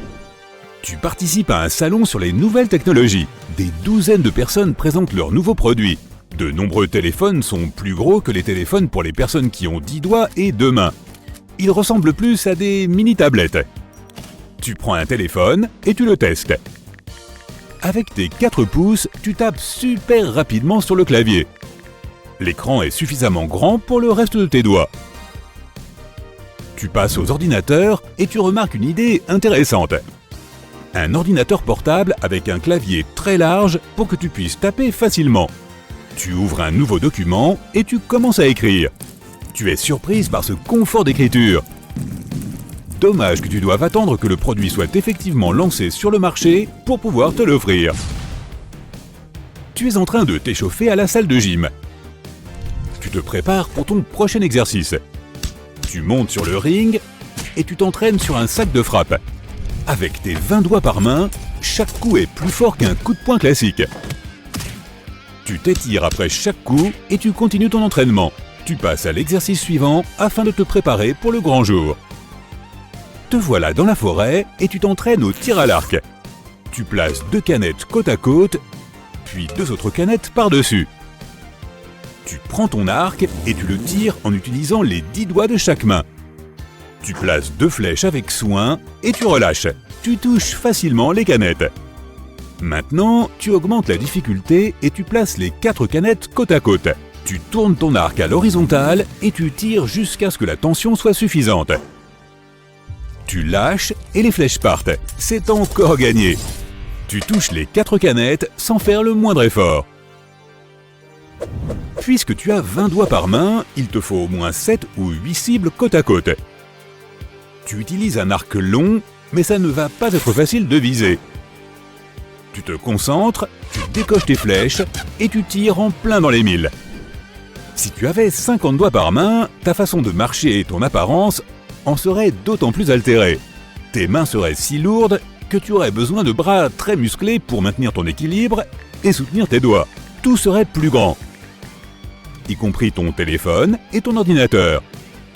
Tu participes à un salon sur les nouvelles technologies. Des douzaines de personnes présentent leurs nouveaux produits. De nombreux téléphones sont plus gros que les téléphones pour les personnes qui ont 10 doigts et 2 mains. Ils ressemblent plus à des mini-tablettes. Tu prends un téléphone et tu le testes. Avec tes 4 pouces, tu tapes super rapidement sur le clavier. L'écran est suffisamment grand pour le reste de tes doigts. Tu passes aux ordinateurs et tu remarques une idée intéressante. Un ordinateur portable avec un clavier très large pour que tu puisses taper facilement. Tu ouvres un nouveau document et tu commences à écrire. Tu es surprise par ce confort d'écriture. Dommage que tu doives attendre que le produit soit effectivement lancé sur le marché pour pouvoir te l'offrir. Tu es en train de t'échauffer à la salle de gym. Tu te prépares pour ton prochain exercice. Tu montes sur le ring et tu t'entraînes sur un sac de frappe. Avec tes 20 doigts par main, chaque coup est plus fort qu'un coup de poing classique. Tu t'étires après chaque coup et tu continues ton entraînement. Tu passes à l'exercice suivant afin de te préparer pour le grand jour. Te voilà dans la forêt et tu t'entraînes au tir à l'arc. Tu places 2 canettes côte à côte, puis 2 autres canettes par-dessus. Tu prends ton arc et tu le tires en utilisant les 10 doigts de chaque main. Tu places 2 flèches avec soin et tu relâches. Tu touches facilement les canettes. Maintenant, tu augmentes la difficulté et tu places les 4 canettes côte à côte. Tu tournes ton arc à l'horizontale et tu tires jusqu'à ce que la tension soit suffisante. Tu lâches et les flèches partent. C'est encore gagné. Tu touches les 4 canettes sans faire le moindre effort. Puisque tu as 20 doigts par main, il te faut au moins 7 ou 8 cibles côte à côte. Tu utilises un arc long, mais ça ne va pas être facile de viser. Tu te concentres, tu décoches tes flèches et tu tires en plein dans les mille. Si tu avais 50 doigts par main, ta façon de marcher et ton apparence en seraient d'autant plus altérées. Tes mains seraient si lourdes que tu aurais besoin de bras très musclés pour maintenir ton équilibre et soutenir tes doigts. Tout serait plus grand, y compris ton téléphone et ton ordinateur.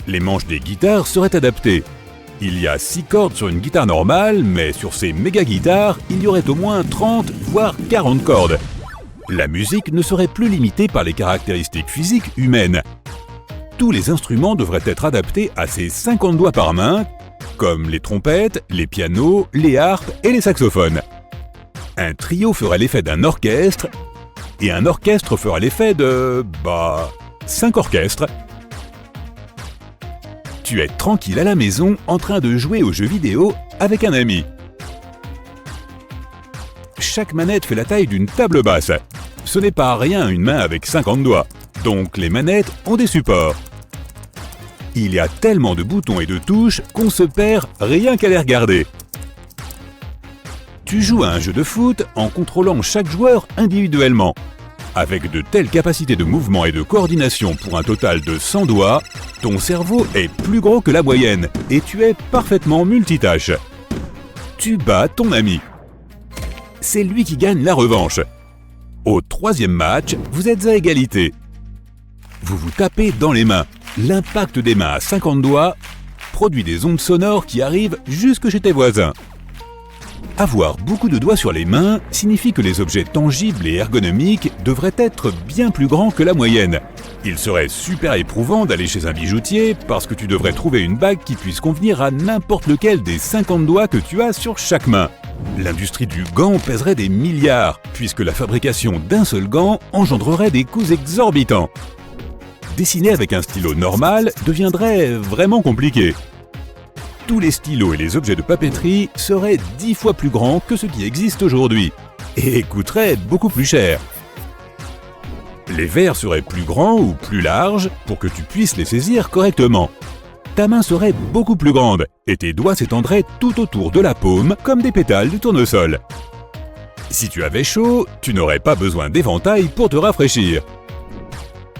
Les manches des guitares seraient adaptées. Il y a 6 cordes sur une guitare normale, mais sur ces méga-guitares, il y aurait au moins 30, voire 40 cordes. La musique ne serait plus limitée par les caractéristiques physiques humaines. Tous les instruments devraient être adaptés à ces 50 doigts par main, comme les trompettes, les pianos, les harpes et les saxophones. Un trio ferait l'effet d'un orchestre, et un orchestre fera l'effet de... 5 orchestres. Tu es tranquille à la maison en train de jouer aux jeux vidéo avec un ami. Chaque manette fait la taille d'une table basse. Ce n'est pas rien une main avec 50 doigts, donc les manettes ont des supports. Il y a tellement de boutons et de touches qu'on se perd rien qu'à les regarder. Tu joues à un jeu de foot en contrôlant chaque joueur individuellement. Avec de telles capacités de mouvement et de coordination pour un total de 100 doigts, ton cerveau est plus gros que la moyenne et tu es parfaitement multitâche. Tu bats ton ami. C'est lui qui gagne la revanche. Au 3e match, vous êtes à égalité. Vous vous tapez dans les mains. L'impact des mains à 50 doigts produit des ondes sonores qui arrivent jusque chez tes voisins. Avoir beaucoup de doigts sur les mains signifie que les objets tangibles et ergonomiques devraient être bien plus grands que la moyenne. Il serait super éprouvant d'aller chez un bijoutier parce que tu devrais trouver une bague qui puisse convenir à n'importe lequel des 50 doigts que tu as sur chaque main. L'industrie du gant pèserait des milliards, puisque la fabrication d'un seul gant engendrerait des coûts exorbitants. Dessiner avec un stylo normal deviendrait vraiment compliqué. Tous les stylos et les objets de papeterie seraient 10 fois plus grands que ceux qui existent aujourd'hui, et coûteraient beaucoup plus cher. Les verres seraient plus grands ou plus larges pour que tu puisses les saisir correctement. Ta main serait beaucoup plus grande, et tes doigts s'étendraient tout autour de la paume comme des pétales de tournesol. Si tu avais chaud, tu n'aurais pas besoin d'éventail pour te rafraîchir.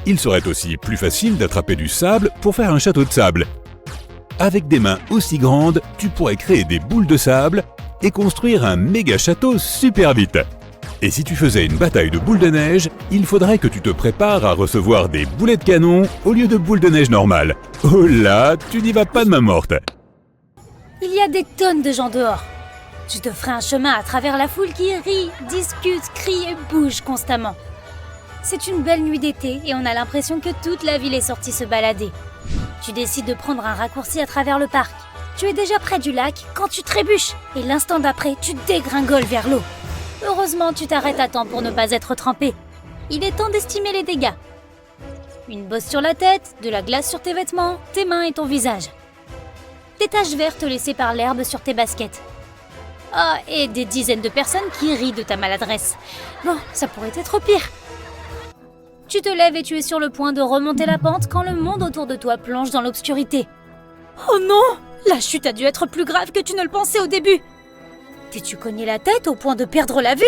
Il serait aussi plus facile d'attraper du sable pour faire un château de sable. Avec des mains aussi grandes, tu pourrais créer des boules de sable et construire un méga château super vite. Et si tu faisais une bataille de boules de neige, il faudrait que tu te prépares à recevoir des boulets de canon au lieu de boules de neige normales. Oh là, tu n'y vas pas de main morte. Il y a des tonnes de gens dehors. Tu te ferais un chemin à travers la foule qui rit, discute, crie et bouge constamment. C'est une belle nuit d'été et on a l'impression que toute la ville est sortie se balader. Tu décides de prendre un raccourci à travers le parc. Tu es déjà près du lac quand tu trébuches et l'instant d'après, tu dégringoles vers l'eau. Heureusement, tu t'arrêtes à temps pour ne pas être trempé. Il est temps d'estimer les dégâts. Une bosse sur la tête, de la glace sur tes vêtements, tes mains et ton visage. Des taches vertes laissées par l'herbe sur tes baskets. Ah, et des dizaines de personnes qui rient de ta maladresse. Bon, ça pourrait être pire. Tu te lèves et tu es sur le point de remonter la pente quand le monde autour de toi plonge dans l'obscurité. Oh non! La chute a dû être plus grave que tu ne le pensais au début. T'es-tu cogné la tête au point de perdre la vue?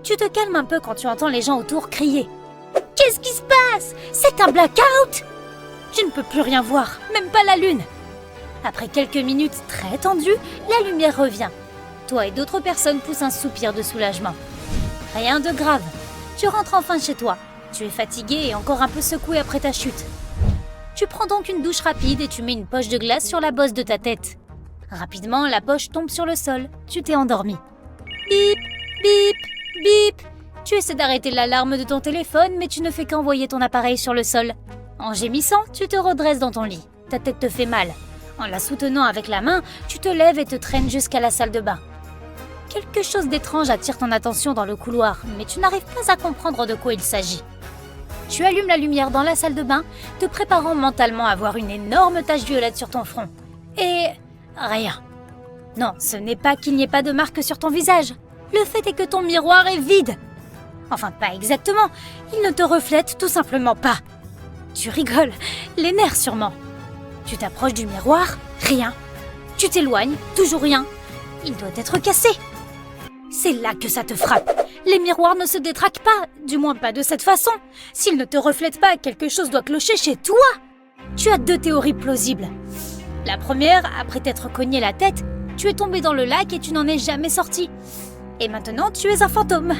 Tu te calmes un peu quand tu entends les gens autour crier. Qu'est-ce qui se passe? C'est un blackout? Tu ne peux plus rien voir, même pas la lune. Après quelques minutes très tendues, la lumière revient. Toi et d'autres personnes poussent un soupir de soulagement. Rien de grave. Tu rentres enfin chez toi. Tu es fatigué et encore un peu secoué après ta chute. Tu prends donc une douche rapide et tu mets une poche de glace sur la bosse de ta tête. Rapidement, la poche tombe sur le sol. Tu t'es endormi. Bip, bip, bip. Tu essaies d'arrêter l'alarme de ton téléphone, mais tu ne fais qu'envoyer ton appareil sur le sol. En gémissant, tu te redresses dans ton lit. Ta tête te fait mal. En la soutenant avec la main, tu te lèves et te traînes jusqu'à la salle de bain. Quelque chose d'étrange attire ton attention dans le couloir, mais tu n'arrives pas à comprendre de quoi il s'agit. Tu allumes la lumière dans la salle de bain, te préparant mentalement à voir une énorme tache violette sur ton front. Et... rien. Non, ce n'est pas qu'il n'y ait pas de marque sur ton visage. Le fait est que ton miroir est vide. Enfin, pas exactement. Il ne te reflète tout simplement pas. Tu rigoles, les nerfs sûrement. Tu t'approches du miroir, rien. Tu t'éloignes, toujours rien. Il doit être cassé. C'est là que ça te frappe. Les miroirs ne se détraquent pas, du moins pas de cette façon. S'ils ne te reflètent pas, quelque chose doit clocher chez toi. Tu as 2 théories plausibles. La première, après t'être cogné la tête, tu es tombé dans le lac et tu n'en es jamais sorti. Et maintenant, tu es un fantôme.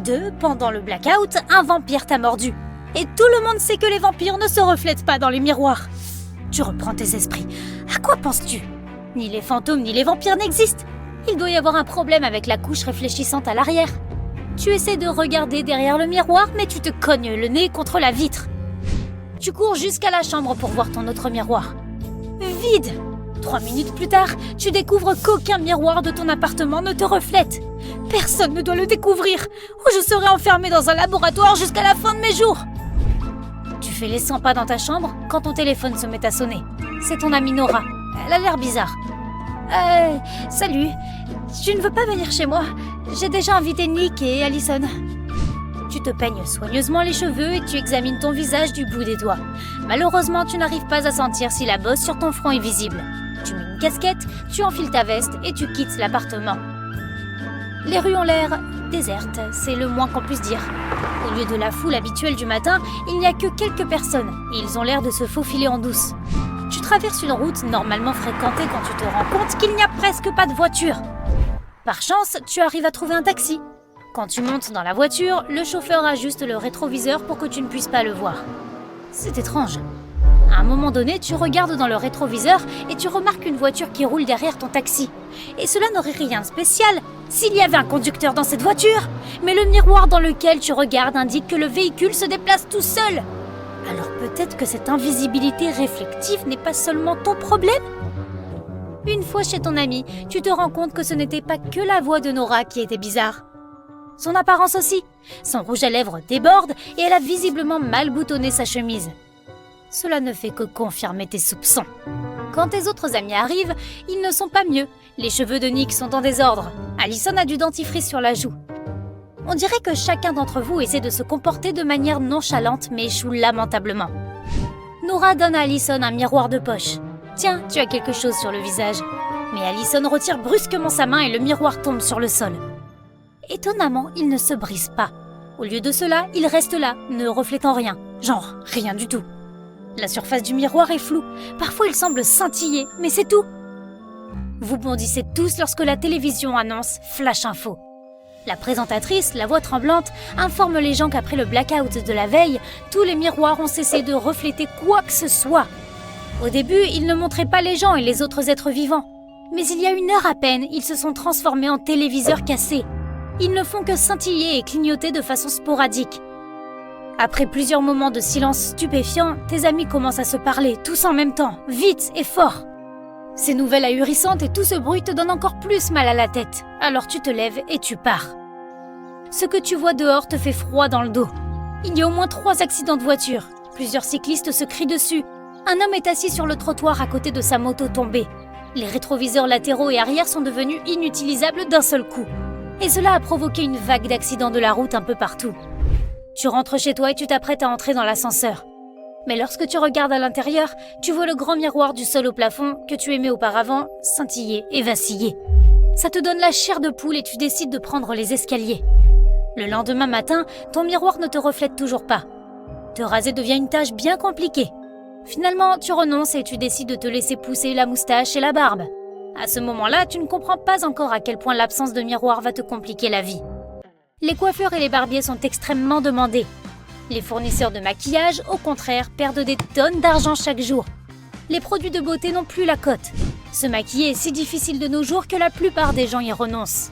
2, pendant le blackout, un vampire t'a mordu. Et tout le monde sait que les vampires ne se reflètent pas dans les miroirs. Tu reprends tes esprits. À quoi penses-tu? Ni les fantômes ni les vampires n'existent. Il doit y avoir un problème avec la couche réfléchissante à l'arrière. Tu essaies de regarder derrière le miroir, mais tu te cognes le nez contre la vitre. Tu cours jusqu'à la chambre pour voir ton autre miroir. Vide! 3 minutes plus tard, tu découvres qu'aucun miroir de ton appartement ne te reflète. Personne ne doit le découvrir, ou je serai enfermée dans un laboratoire jusqu'à la fin de mes jours. Tu fais les 100 pas dans ta chambre quand ton téléphone se met à sonner. C'est ton amie Nora. Elle a l'air bizarre. Salut. Tu ne veux pas venir chez moi? J'ai déjà invité Nick et Allison. Tu te peignes soigneusement les cheveux et tu examines ton visage du bout des doigts. Malheureusement, tu n'arrives pas à sentir si la bosse sur ton front est visible. Tu mets une casquette, tu enfiles ta veste et tu quittes l'appartement. Les rues ont l'air désertes, c'est le moins qu'on puisse dire. Au lieu de la foule habituelle du matin, il n'y a que quelques personnes et ils ont l'air de se faufiler en douce. Tu traverses une route normalement fréquentée quand tu te rends compte qu'il n'y a presque pas de voiture. Par chance, tu arrives à trouver un taxi. Quand tu montes dans la voiture, le chauffeur ajuste le rétroviseur pour que tu ne puisses pas le voir. C'est étrange. À un moment donné, tu regardes dans le rétroviseur et tu remarques une voiture qui roule derrière ton taxi. Et cela n'aurait rien de spécial s'il y avait un conducteur dans cette voiture. Mais le miroir dans lequel tu regardes indique que le véhicule se déplace tout seul. Alors peut-être que cette invisibilité réflective n'est pas seulement ton problème? Une fois chez ton ami, tu te rends compte que ce n'était pas que la voix de Nora qui était bizarre. Son apparence aussi. Son rouge à lèvres déborde et elle a visiblement mal boutonné sa chemise. Cela ne fait que confirmer tes soupçons. Quand tes autres amis arrivent, ils ne sont pas mieux. Les cheveux de Nick sont en désordre. Allison a du dentifrice sur la joue. On dirait que chacun d'entre vous essaie de se comporter de manière nonchalante mais échoue lamentablement. Nora donne à Allison un miroir de poche. Tiens, tu as quelque chose sur le visage. Mais Allison retire brusquement sa main et le miroir tombe sur le sol. Étonnamment, il ne se brise pas. Au lieu de cela, il reste là, ne reflétant rien. Genre, rien du tout. La surface du miroir est floue. Parfois, il semble scintiller, mais c'est tout. Vous bondissez tous lorsque la télévision annonce Flash Info. La présentatrice, la voix tremblante, informe les gens qu'après le blackout de la veille, tous les miroirs ont cessé de refléter quoi que ce soit. Au début, ils ne montraient pas les gens et les autres êtres vivants. Mais il y a 1 heure à peine, ils se sont transformés en téléviseurs cassés. Ils ne font que scintiller et clignoter de façon sporadique. Après plusieurs moments de silence stupéfiant, tes amis commencent à se parler, tous en même temps, vite et fort. Ces nouvelles ahurissantes et tout ce bruit te donnent encore plus mal à la tête. Alors tu te lèves et tu pars. Ce que tu vois dehors te fait froid dans le dos. Il y a au moins 3 accidents de voiture. Plusieurs cyclistes se crient dessus. Un homme est assis sur le trottoir à côté de sa moto tombée. Les rétroviseurs latéraux et arrière sont devenus inutilisables d'un seul coup. Et cela a provoqué une vague d'accidents de la route un peu partout. Tu rentres chez toi et tu t'apprêtes à entrer dans l'ascenseur. Mais lorsque tu regardes à l'intérieur, tu vois le grand miroir du sol au plafond que tu aimais auparavant scintiller et vaciller. Ça te donne la chair de poule et tu décides de prendre les escaliers. Le lendemain matin, ton miroir ne te reflète toujours pas. Te raser devient une tâche bien compliquée. Finalement, tu renonces et tu décides de te laisser pousser la moustache et la barbe. À ce moment-là, tu ne comprends pas encore à quel point l'absence de miroir va te compliquer la vie. Les coiffeurs et les barbiers sont extrêmement demandés. Les fournisseurs de maquillage, au contraire, perdent des tonnes d'argent chaque jour. Les produits de beauté n'ont plus la cote. Se maquiller est si difficile de nos jours que la plupart des gens y renoncent.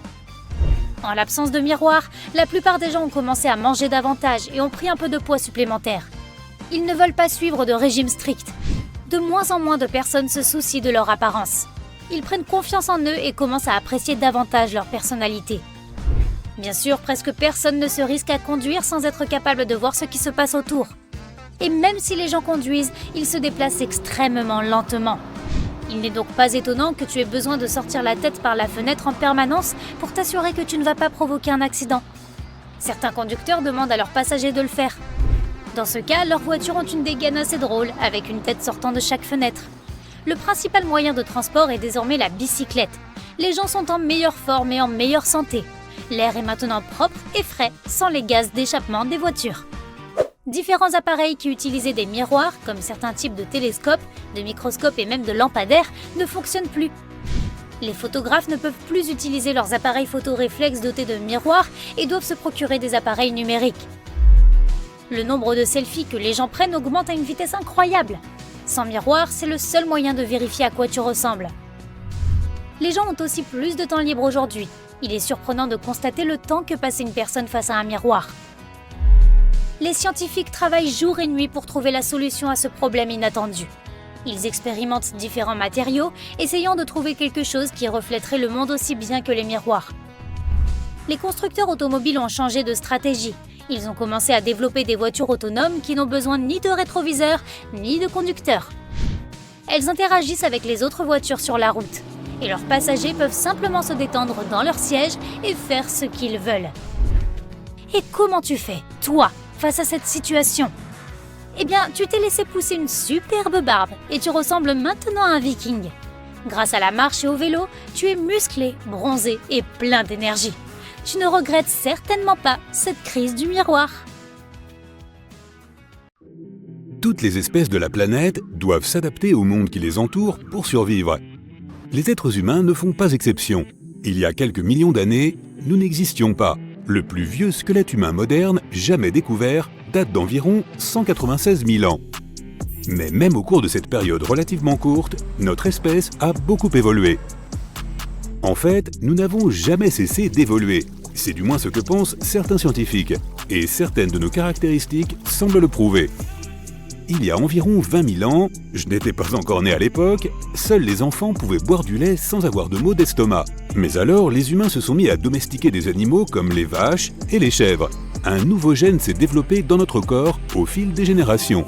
En l'absence de miroir, la plupart des gens ont commencé à manger davantage et ont pris un peu de poids supplémentaire. Ils ne veulent pas suivre de régime strict. De moins en moins de personnes se soucient de leur apparence. Ils prennent confiance en eux et commencent à apprécier davantage leur personnalité. Bien sûr, presque personne ne se risque à conduire sans être capable de voir ce qui se passe autour. Et même si les gens conduisent, ils se déplacent extrêmement lentement. Il n'est donc pas étonnant que tu aies besoin de sortir la tête par la fenêtre en permanence pour t'assurer que tu ne vas pas provoquer un accident. Certains conducteurs demandent à leurs passagers de le faire. Dans ce cas, leurs voitures ont une dégaine assez drôle, avec une tête sortant de chaque fenêtre. Le principal moyen de transport est désormais la bicyclette. Les gens sont en meilleure forme et en meilleure santé. L'air est maintenant propre et frais, sans les gaz d'échappement des voitures. Différents appareils qui utilisaient des miroirs, comme certains types de télescopes, de microscopes et même de lampadaires, ne fonctionnent plus. Les photographes ne peuvent plus utiliser leurs appareils photoréflexes dotés de miroirs et doivent se procurer des appareils numériques. Le nombre de selfies que les gens prennent augmente à une vitesse incroyable. Sans miroir, c'est le seul moyen de vérifier à quoi tu ressembles. Les gens ont aussi plus de temps libre aujourd'hui. Il est surprenant de constater le temps que passe une personne face à un miroir. Les scientifiques travaillent jour et nuit pour trouver la solution à ce problème inattendu. Ils expérimentent différents matériaux, essayant de trouver quelque chose qui reflèterait le monde aussi bien que les miroirs. Les constructeurs automobiles ont changé de stratégie. Ils ont commencé à développer des voitures autonomes qui n'ont besoin ni de rétroviseurs, ni de conducteurs. Elles interagissent avec les autres voitures sur la route, et leurs passagers peuvent simplement se détendre dans leur siège et faire ce qu'ils veulent. Et comment tu fais, toi, face à cette situation ? Eh bien, tu t'es laissé pousser une superbe barbe et tu ressembles maintenant à un viking. Grâce à la marche et au vélo, tu es musclé, bronzé et plein d'énergie. Tu ne regrettes certainement pas cette crise du miroir. Toutes les espèces de la planète doivent s'adapter au monde qui les entoure pour survivre. Les êtres humains ne font pas exception. Il y a quelques millions d'années, nous n'existions pas. Le plus vieux squelette humain moderne jamais découvert date d'environ 196 000 ans. Mais même au cours de cette période relativement courte, notre espèce a beaucoup évolué. En fait, nous n'avons jamais cessé d'évoluer. C'est du moins ce que pensent certains scientifiques, et certaines de nos caractéristiques semblent le prouver. Il y a environ 20 000 ans, je n'étais pas encore né à l'époque, seuls les enfants pouvaient boire du lait sans avoir de maux d'estomac. Mais alors, les humains se sont mis à domestiquer des animaux comme les vaches et les chèvres. Un nouveau gène s'est développé dans notre corps au fil des générations.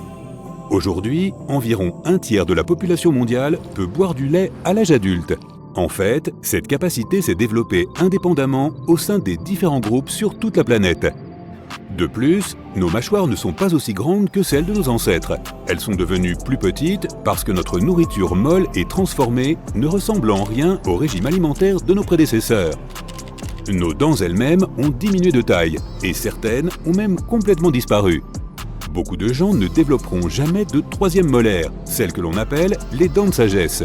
Aujourd'hui, environ un tiers de la population mondiale peut boire du lait à l'âge adulte. En fait, cette capacité s'est développée indépendamment au sein des différents groupes sur toute la planète. De plus, nos mâchoires ne sont pas aussi grandes que celles de nos ancêtres. Elles sont devenues plus petites parce que notre nourriture molle et transformée ne ressemble en rien au régime alimentaire de nos prédécesseurs. Nos dents elles-mêmes ont diminué de taille et certaines ont même complètement disparu. Beaucoup de gens ne développeront jamais de troisième molaire, celles que l'on appelle les dents de sagesse.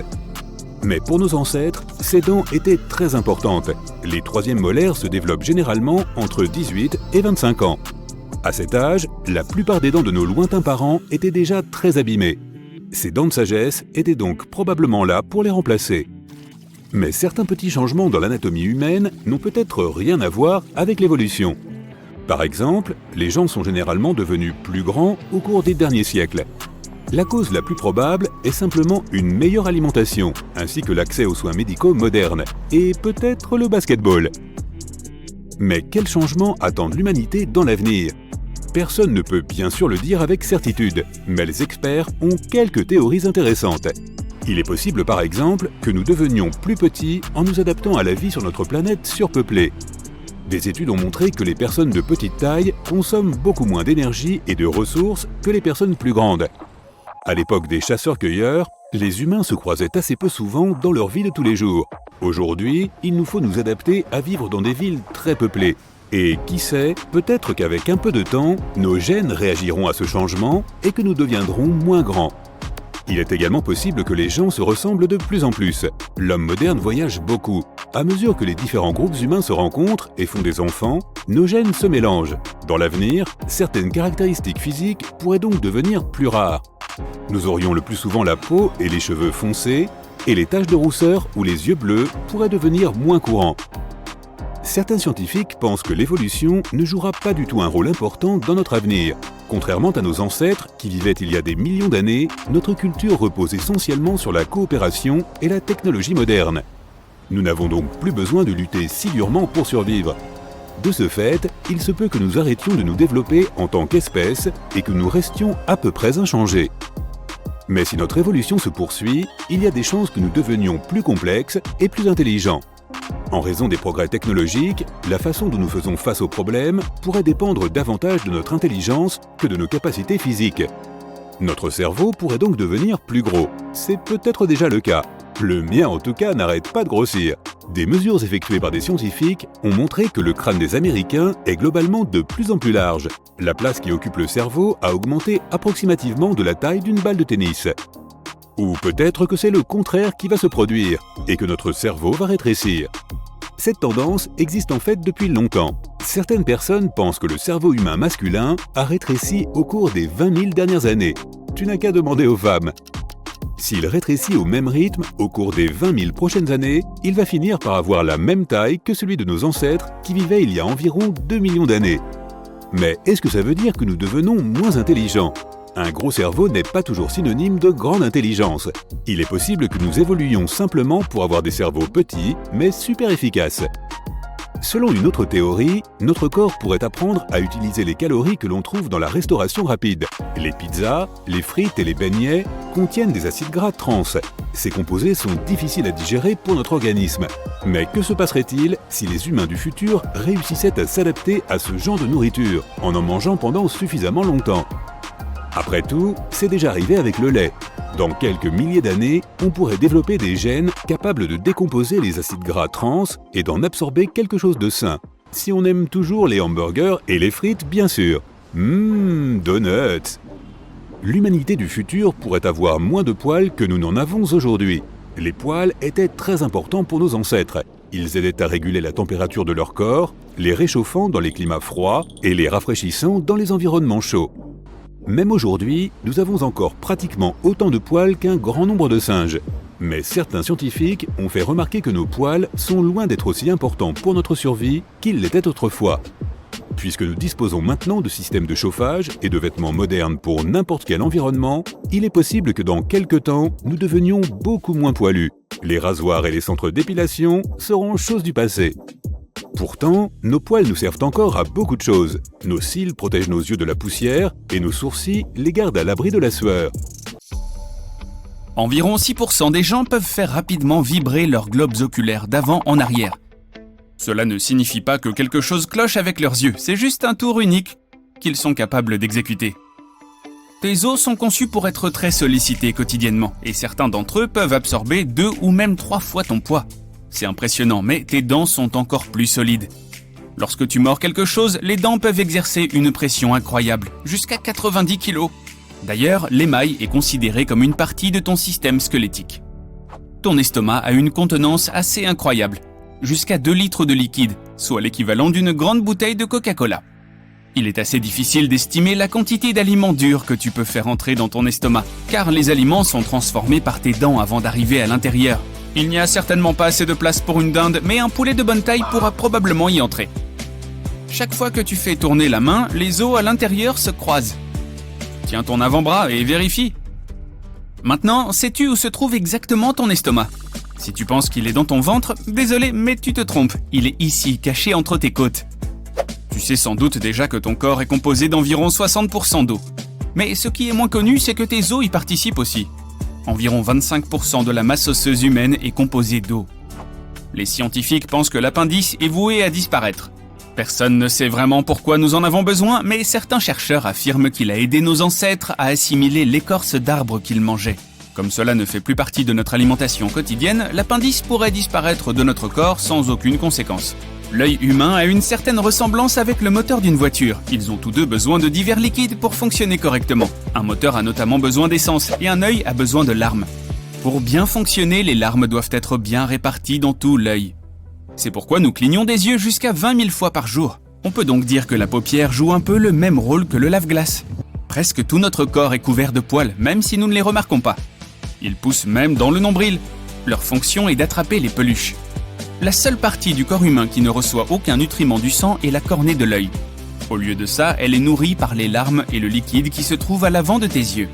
Mais pour nos ancêtres, ces dents étaient très importantes. Les troisièmes molaires se développent généralement entre 18 et 25 ans. À cet âge, la plupart des dents de nos lointains parents étaient déjà très abîmées. Ces dents de sagesse étaient donc probablement là pour les remplacer. Mais certains petits changements dans l'anatomie humaine n'ont peut-être rien à voir avec l'évolution. Par exemple, les gens sont généralement devenus plus grands au cours des derniers siècles. La cause la plus probable est simplement une meilleure alimentation, ainsi que l'accès aux soins médicaux modernes, et peut-être le basketball. Mais quels changements attendent l'humanité dans l'avenir ? Personne ne peut bien sûr le dire avec certitude, mais les experts ont quelques théories intéressantes. Il est possible par exemple que nous devenions plus petits en nous adaptant à la vie sur notre planète surpeuplée. Des études ont montré que les personnes de petite taille consomment beaucoup moins d'énergie et de ressources que les personnes plus grandes. À l'époque des chasseurs-cueilleurs, les humains se croisaient assez peu souvent dans leur vie de tous les jours. Aujourd'hui, il nous faut nous adapter à vivre dans des villes très peuplées. Et qui sait, peut-être qu'avec un peu de temps, nos gènes réagiront à ce changement et que nous deviendrons moins grands. Il est également possible que les gens se ressemblent de plus en plus. L'homme moderne voyage beaucoup. À mesure que les différents groupes humains se rencontrent et font des enfants, nos gènes se mélangent. Dans l'avenir, certaines caractéristiques physiques pourraient donc devenir plus rares. Nous aurions le plus souvent la peau et les cheveux foncés, et les taches de rousseur ou les yeux bleus pourraient devenir moins courants. Certains scientifiques pensent que l'évolution ne jouera pas du tout un rôle important dans notre avenir. Contrairement à nos ancêtres qui vivaient il y a des millions d'années, notre culture repose essentiellement sur la coopération et la technologie moderne. Nous n'avons donc plus besoin de lutter si durement pour survivre. De ce fait, il se peut que nous arrêtions de nous développer en tant qu'espèce et que nous restions à peu près inchangés. Mais si notre évolution se poursuit, il y a des chances que nous devenions plus complexes et plus intelligents. En raison des progrès technologiques, la façon dont nous faisons face aux problèmes pourrait dépendre davantage de notre intelligence que de nos capacités physiques. Notre cerveau pourrait donc devenir plus gros. C'est peut-être déjà le cas. Le mien en tout cas n'arrête pas de grossir. Des mesures effectuées par des scientifiques ont montré que le crâne des Américains est globalement de plus en plus large. La place qui occupe le cerveau a augmenté approximativement de la taille d'une balle de tennis. Ou peut-être que c'est le contraire qui va se produire, et que notre cerveau va rétrécir. Cette tendance existe en fait depuis longtemps. Certaines personnes pensent que le cerveau humain masculin a rétréci au cours des 20 000 dernières années. Tu n'as qu'à demander aux femmes. S'il rétrécit au même rythme au cours des 20 000 prochaines années, il va finir par avoir la même taille que celui de nos ancêtres qui vivaient il y a environ 2 millions d'années. Mais est-ce que ça veut dire que nous devenons moins intelligents ? Un gros cerveau n'est pas toujours synonyme de grande intelligence. Il est possible que nous évoluions simplement pour avoir des cerveaux petits, mais super efficaces. Selon une autre théorie, notre corps pourrait apprendre à utiliser les calories que l'on trouve dans la restauration rapide. Les pizzas, les frites et les beignets contiennent des acides gras trans. Ces composés sont difficiles à digérer pour notre organisme. Mais que se passerait-il si les humains du futur réussissaient à s'adapter à ce genre de nourriture, en mangeant pendant suffisamment longtemps ? Après tout, c'est déjà arrivé avec le lait. Dans quelques milliers d'années, on pourrait développer des gènes capables de décomposer les acides gras trans et d'en absorber quelque chose de sain. Si on aime toujours les hamburgers et les frites, bien sûr. Donuts. L'humanité du futur pourrait avoir moins de poils que nous n'en avons aujourd'hui. Les poils étaient très importants pour nos ancêtres. Ils aidaient à réguler la température de leur corps, les réchauffant dans les climats froids et les rafraîchissant dans les environnements chauds. Même aujourd'hui, nous avons encore pratiquement autant de poils qu'un grand nombre de singes. Mais certains scientifiques ont fait remarquer que nos poils sont loin d'être aussi importants pour notre survie qu'ils l'étaient autrefois. Puisque nous disposons maintenant de systèmes de chauffage et de vêtements modernes pour n'importe quel environnement, il est possible que dans quelques temps, nous devenions beaucoup moins poilus. Les rasoirs et les centres d'épilation seront chose du passé. Pourtant, nos poils nous servent encore à beaucoup de choses. Nos cils protègent nos yeux de la poussière et nos sourcils les gardent à l'abri de la sueur. Environ 6% des gens peuvent faire rapidement vibrer leurs globes oculaires d'avant en arrière. Cela ne signifie pas que quelque chose cloche avec leurs yeux, c'est juste un tour unique qu'ils sont capables d'exécuter. Tes os sont conçus pour être très sollicités quotidiennement et certains d'entre eux peuvent absorber 2 ou même 3 fois ton poids. C'est impressionnant, mais tes dents sont encore plus solides. Lorsque tu mords quelque chose, les dents peuvent exercer une pression incroyable, jusqu'à 90 kg. D'ailleurs, l'émail est considéré comme une partie de ton système squelettique. Ton estomac a une contenance assez incroyable, jusqu'à 2 litres de liquide, soit l'équivalent d'une grande bouteille de Coca-Cola. Il est assez difficile d'estimer la quantité d'aliments durs que tu peux faire entrer dans ton estomac, car les aliments sont transformés par tes dents avant d'arriver à l'intérieur. Il n'y a certainement pas assez de place pour une dinde, mais un poulet de bonne taille pourra probablement y entrer. Chaque fois que tu fais tourner la main, les os à l'intérieur se croisent. Tiens ton avant-bras et vérifie. Maintenant, sais-tu où se trouve exactement ton estomac ? Si tu penses qu'il est dans ton ventre, désolé, mais tu te trompes. Il est ici, caché entre tes côtes. Tu sais sans doute déjà que ton corps est composé d'environ 60% d'eau. Mais ce qui est moins connu, c'est que tes os y participent aussi. Environ 25% de la masse osseuse humaine est composée d'eau. Les scientifiques pensent que l'appendice est voué à disparaître. Personne ne sait vraiment pourquoi nous en avons besoin, mais certains chercheurs affirment qu'il a aidé nos ancêtres à assimiler l'écorce d'arbres qu'ils mangeaient. Comme cela ne fait plus partie de notre alimentation quotidienne, l'appendice pourrait disparaître de notre corps sans aucune conséquence. L'œil humain a une certaine ressemblance avec le moteur d'une voiture. Ils ont tous deux besoin de divers liquides pour fonctionner correctement. Un moteur a notamment besoin d'essence et un œil a besoin de larmes. Pour bien fonctionner, les larmes doivent être bien réparties dans tout l'œil. C'est pourquoi nous clignons des yeux jusqu'à 20 000 fois par jour. On peut donc dire que la paupière joue un peu le même rôle que le lave-glace. Presque tout notre corps est couvert de poils, même si nous ne les remarquons pas. Ils poussent même dans le nombril. Leur fonction est d'attraper les peluches. La seule partie du corps humain qui ne reçoit aucun nutriment du sang est la cornée de l'œil. Au lieu de ça, elle est nourrie par les larmes et le liquide qui se trouve à l'avant de tes yeux.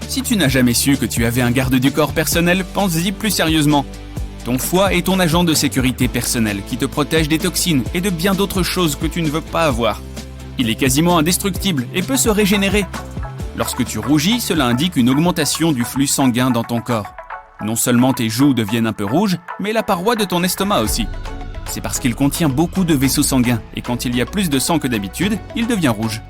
Si tu n'as jamais su que tu avais un garde du corps personnel, pense-y plus sérieusement. Ton foie est ton agent de sécurité personnel qui te protège des toxines et de bien d'autres choses que tu ne veux pas avoir. Il est quasiment indestructible et peut se régénérer. Lorsque tu rougis, cela indique une augmentation du flux sanguin dans ton corps. Non seulement tes joues deviennent un peu rouges, mais la paroi de ton estomac aussi. C'est parce qu'il contient beaucoup de vaisseaux sanguins, et quand il y a plus de sang que d'habitude, il devient rouge.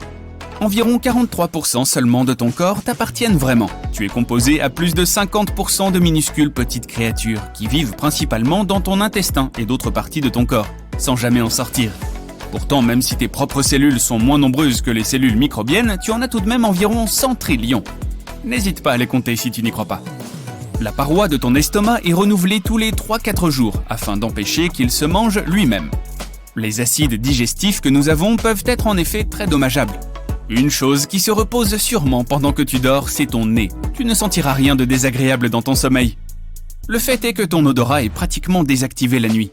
environ 43% seulement de ton corps t'appartiennent vraiment. Tu es composé à plus de 50% de minuscules petites créatures qui vivent principalement dans ton intestin et d'autres parties de ton corps, sans jamais en sortir. Pourtant, même si tes propres cellules sont moins nombreuses que les cellules microbiennes, tu en as tout de même environ 100 trillions. N'hésite pas à les compter si tu n'y crois pas. La paroi de ton estomac est renouvelée tous les 3-4 jours afin d'empêcher qu'il se mange lui-même. Les acides digestifs que nous avons peuvent être en effet très dommageables. Une chose qui se repose sûrement pendant que tu dors, c'est ton nez. Tu ne sentiras rien de désagréable dans ton sommeil. Le fait est que ton odorat est pratiquement désactivé la nuit.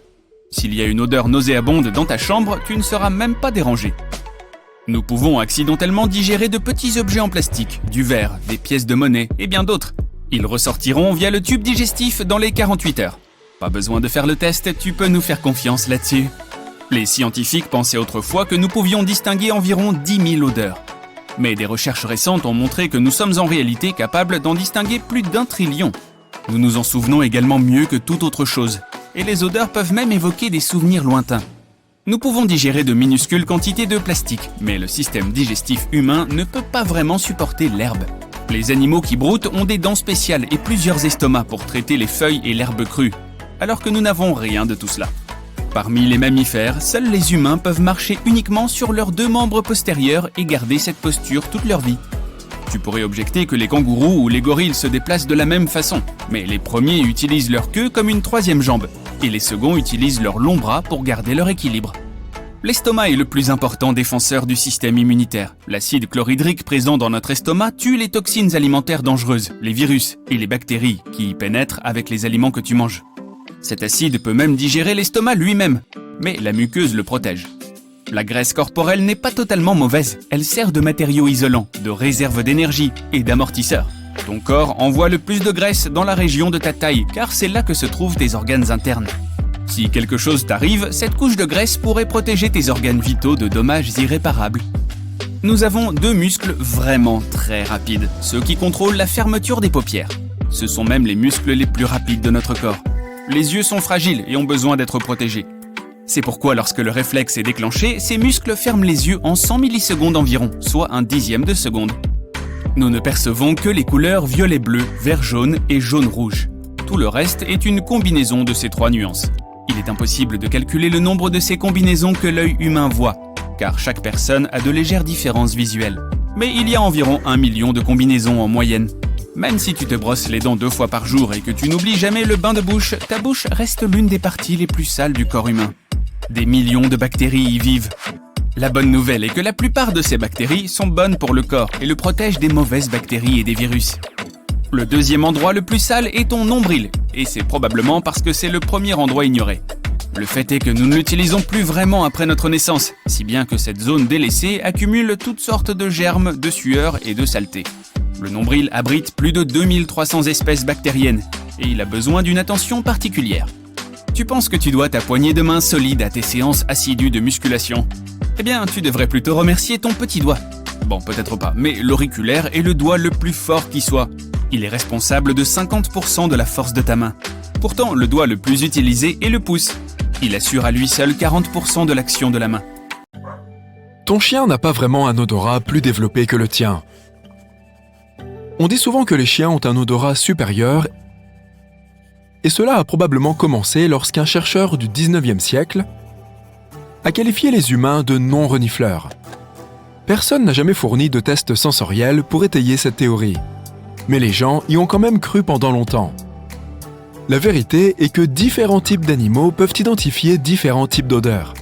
S'il y a une odeur nauséabonde dans ta chambre, tu ne seras même pas dérangé. Nous pouvons accidentellement digérer de petits objets en plastique, du verre, des pièces de monnaie et bien d'autres. Ils ressortiront via le tube digestif dans les 48 heures. Pas besoin de faire le test, tu peux nous faire confiance là-dessus. Les scientifiques pensaient autrefois que nous pouvions distinguer environ 10 000 odeurs. Mais des recherches récentes ont montré que nous sommes en réalité capables d'en distinguer plus d'1 trillion. Nous nous en souvenons également mieux que toute autre chose. Et les odeurs peuvent même évoquer des souvenirs lointains. Nous pouvons digérer de minuscules quantités de plastique, mais le système digestif humain ne peut pas vraiment supporter l'herbe. Les animaux qui broutent ont des dents spéciales et plusieurs estomacs pour traiter les feuilles et l'herbe crue, alors que nous n'avons rien de tout cela. Parmi les mammifères, seuls les humains peuvent marcher uniquement sur leurs 2 membres postérieurs et garder cette posture toute leur vie. Tu pourrais objecter que les kangourous ou les gorilles se déplacent de la même façon, mais les premiers utilisent leur queue comme une 3e jambe, et les seconds utilisent leurs longs bras pour garder leur équilibre. L'estomac est le plus important défenseur du système immunitaire. L'acide chlorhydrique présent dans notre estomac tue les toxines alimentaires dangereuses, les virus et les bactéries qui y pénètrent avec les aliments que tu manges. Cet acide peut même digérer l'estomac lui-même, mais la muqueuse le protège. La graisse corporelle n'est pas totalement mauvaise, elle sert de matériau isolant, de réserve d'énergie et d'amortisseur. Ton corps envoie le plus de graisse dans la région de ta taille, car c'est là que se trouvent tes organes internes. Si quelque chose t'arrive, cette couche de graisse pourrait protéger tes organes vitaux de dommages irréparables. Nous avons 2 muscles vraiment très rapides, ceux qui contrôlent la fermeture des paupières. Ce sont même les muscles les plus rapides de notre corps. Les yeux sont fragiles et ont besoin d'être protégés. C'est pourquoi lorsque le réflexe est déclenché, ces muscles ferment les yeux en 100 millisecondes environ, soit 1/10 de seconde. Nous ne percevons que les couleurs violet-bleu, vert-jaune et jaune-rouge. Tout le reste est une combinaison de ces 3 nuances. Il est impossible de calculer le nombre de ces combinaisons que l'œil humain voit, car chaque personne a de légères différences visuelles. Mais il y a environ 1 million de combinaisons en moyenne. Même si tu te brosses les dents 2 fois par jour et que tu n'oublies jamais le bain de bouche, ta bouche reste l'une des parties les plus sales du corps humain. Des millions de bactéries y vivent. La bonne nouvelle est que la plupart de ces bactéries sont bonnes pour le corps et le protègent des mauvaises bactéries et des virus. Le 2e endroit le plus sale est ton nombril, et c'est probablement parce que c'est le premier endroit ignoré. Le fait est que nous ne l'utilisons plus vraiment après notre naissance, si bien que cette zone délaissée accumule toutes sortes de germes, de sueur et de saleté. Le nombril abrite plus de 2300 espèces bactériennes, et il a besoin d'une attention particulière. Tu penses que tu dois ta poignée de main solide à tes séances assidues de musculation? Eh bien, tu devrais plutôt remercier ton petit doigt. Bon, peut-être pas, mais l'auriculaire est le doigt le plus fort qui soit. Il est responsable de 50% de la force de ta main. Pourtant, le doigt le plus utilisé est le pouce. Il assure à lui seul 40% de l'action de la main. Ton chien n'a pas vraiment un odorat plus développé que le tien. On dit souvent que les chiens ont un odorat supérieur, et cela a probablement commencé lorsqu'un chercheur du 19e siècle a qualifié les humains de non-renifleurs. Personne n'a jamais fourni de tests sensoriels pour étayer cette théorie, mais les gens y ont quand même cru pendant longtemps. La vérité est que différents types d'animaux peuvent identifier différents types d'odeurs.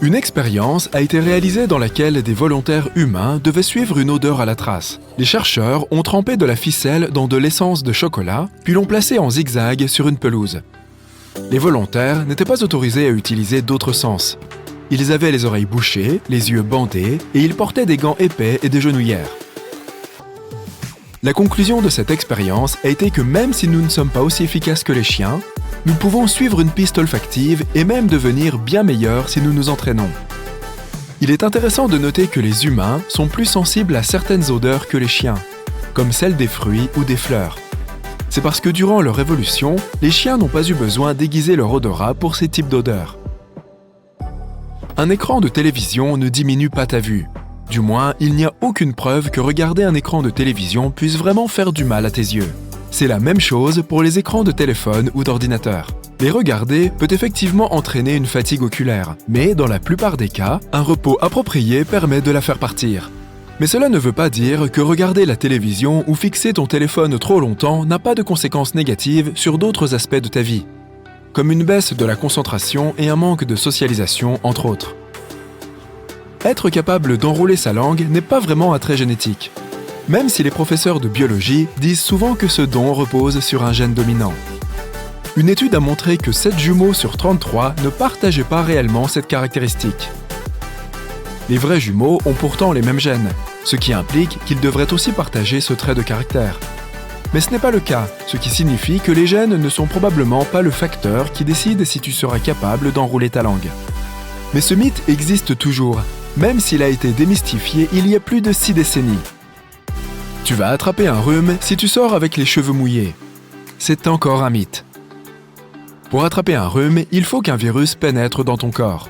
Une expérience a été réalisée dans laquelle des volontaires humains devaient suivre une odeur à la trace. Les chercheurs ont trempé de la ficelle dans de l'essence de chocolat, puis l'ont placée en zigzag sur une pelouse. Les volontaires n'étaient pas autorisés à utiliser d'autres sens. Ils avaient les oreilles bouchées, les yeux bandés, et ils portaient des gants épais et des genouillères. La conclusion de cette expérience a été que même si nous ne sommes pas aussi efficaces que les chiens, nous pouvons suivre une piste olfactive et même devenir bien meilleurs si nous nous entraînons. Il est intéressant de noter que les humains sont plus sensibles à certaines odeurs que les chiens, comme celles des fruits ou des fleurs. C'est parce que durant leur évolution, les chiens n'ont pas eu besoin d'aiguiser leur odorat pour ces types d'odeurs. Un écran de télévision ne diminue pas ta vue, Du moins, il n'y a aucune preuve que regarder un écran de télévision puisse vraiment faire du mal à tes yeux. C'est la même chose pour les écrans de téléphone ou d'ordinateur. Les regarder peut effectivement entraîner une fatigue oculaire, mais dans la plupart des cas, un repos approprié permet de la faire partir. Mais cela ne veut pas dire que regarder la télévision ou fixer ton téléphone trop longtemps n'a pas de conséquences négatives sur d'autres aspects de ta vie, comme une baisse de la concentration et un manque de socialisation, entre autres. Être capable d'enrouler sa langue n'est pas vraiment un trait génétique, même si les professeurs de biologie disent souvent que ce don repose sur un gène dominant. Une étude a montré que 7 jumeaux sur 33 ne partageaient pas réellement cette caractéristique. Les vrais jumeaux ont pourtant les mêmes gènes, ce qui implique qu'ils devraient aussi partager ce trait de caractère. Mais ce n'est pas le cas, ce qui signifie que les gènes ne sont probablement pas le facteur qui décide si tu seras capable d'enrouler ta langue. Mais ce mythe existe toujours, même s'il a été démystifié il y a plus de 6 décennies. Tu vas attraper un rhume si tu sors avec les cheveux mouillés. C'est encore un mythe. Pour attraper un rhume, il faut qu'un virus pénètre dans ton corps.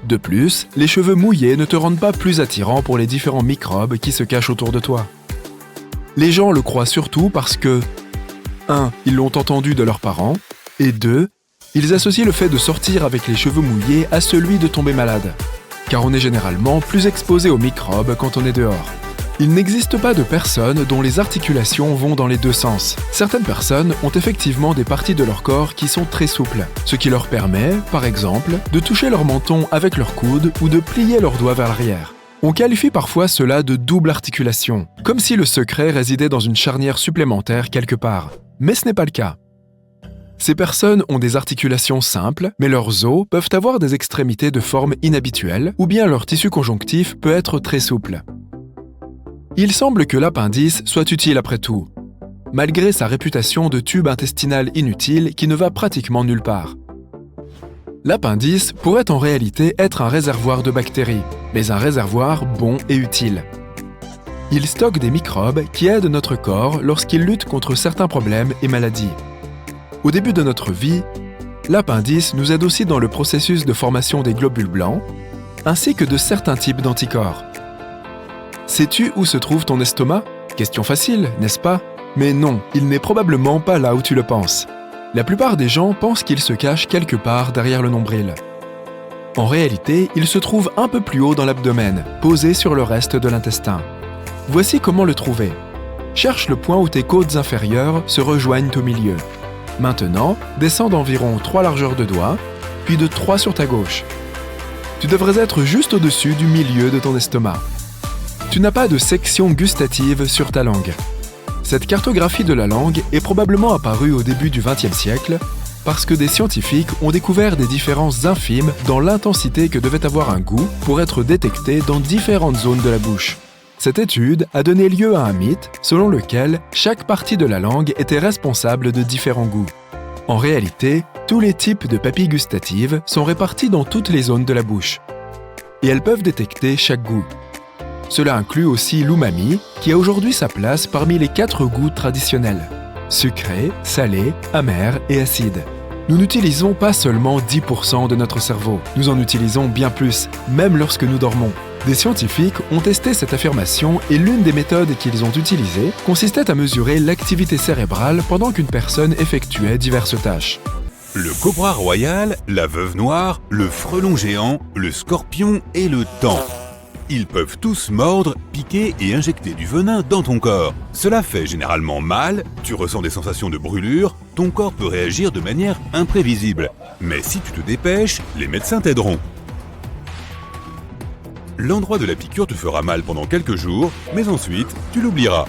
De plus, les cheveux mouillés ne te rendent pas plus attirant pour les différents microbes qui se cachent autour de toi. Les gens le croient surtout parce que 1. Ils l'ont entendu de leurs parents, et 2. Ils associent le fait de sortir avec les cheveux mouillés à celui de tomber malade, car on est généralement plus exposé aux microbes quand on est dehors. Il n'existe pas de personnes dont les articulations vont dans les deux sens. Certaines personnes ont effectivement des parties de leur corps qui sont très souples, ce qui leur permet, par exemple, de toucher leur menton avec leur coude ou de plier leurs doigts vers l'arrière. On qualifie parfois cela de double articulation, comme si le secret résidait dans une charnière supplémentaire quelque part. Mais ce n'est pas le cas. Ces personnes ont des articulations simples, mais leurs os peuvent avoir des extrémités de forme inhabituelle, ou bien leur tissu conjonctif peut être très souple. Il semble que l'appendice soit utile après tout, malgré sa réputation de tube intestinal inutile qui ne va pratiquement nulle part. L'appendice pourrait en réalité être un réservoir de bactéries, mais un réservoir bon et utile. Il stocke des microbes qui aident notre corps lorsqu'il lutte contre certains problèmes et maladies. Au début de notre vie, l'appendice nous aide aussi dans le processus de formation des globules blancs, ainsi que de certains types d'anticorps. Sais-tu où se trouve ton estomac? Question facile, n'est-ce pas? Mais non, il n'est probablement pas là où tu le penses. La plupart des gens pensent qu'il se cache quelque part derrière le nombril. En réalité, il se trouve un peu plus haut dans l'abdomen, posé sur le reste de l'intestin. Voici comment le trouver. Cherche le point où tes côtes inférieures se rejoignent au milieu. Maintenant, descends d'environ 3 largeurs de doigts, puis de 3 sur ta gauche. Tu devrais être juste au-dessus du milieu de ton estomac. Tu n'as pas de section gustative sur ta langue. Cette cartographie de la langue est probablement apparue au début du XXe siècle parce que des scientifiques ont découvert des différences infimes dans l'intensité que devait avoir un goût pour être détecté dans différentes zones de la bouche. Cette étude a donné lieu à un mythe selon lequel chaque partie de la langue était responsable de différents goûts. En réalité, tous les types de papilles gustatives sont répartis dans toutes les zones de la bouche. Et elles peuvent détecter chaque goût. Cela inclut aussi l'umami, qui a aujourd'hui sa place parmi les 4 goûts traditionnels: sucré, salé, amer et acide. Nous n'utilisons pas seulement 10% de notre cerveau, nous en utilisons bien plus, même lorsque nous dormons. Des scientifiques ont testé cette affirmation et l'une des méthodes qu'ils ont utilisées consistait à mesurer l'activité cérébrale pendant qu'une personne effectuait diverses tâches. Le cobra royal, la veuve noire, le frelon géant, le scorpion et le taon. Ils peuvent tous mordre, piquer et injecter du venin dans ton corps. Cela fait généralement mal, tu ressens des sensations de brûlure, ton corps peut réagir de manière imprévisible. Mais si tu te dépêches, les médecins t'aideront. L'endroit de la piqûre te fera mal pendant quelques jours, mais ensuite, tu l'oublieras.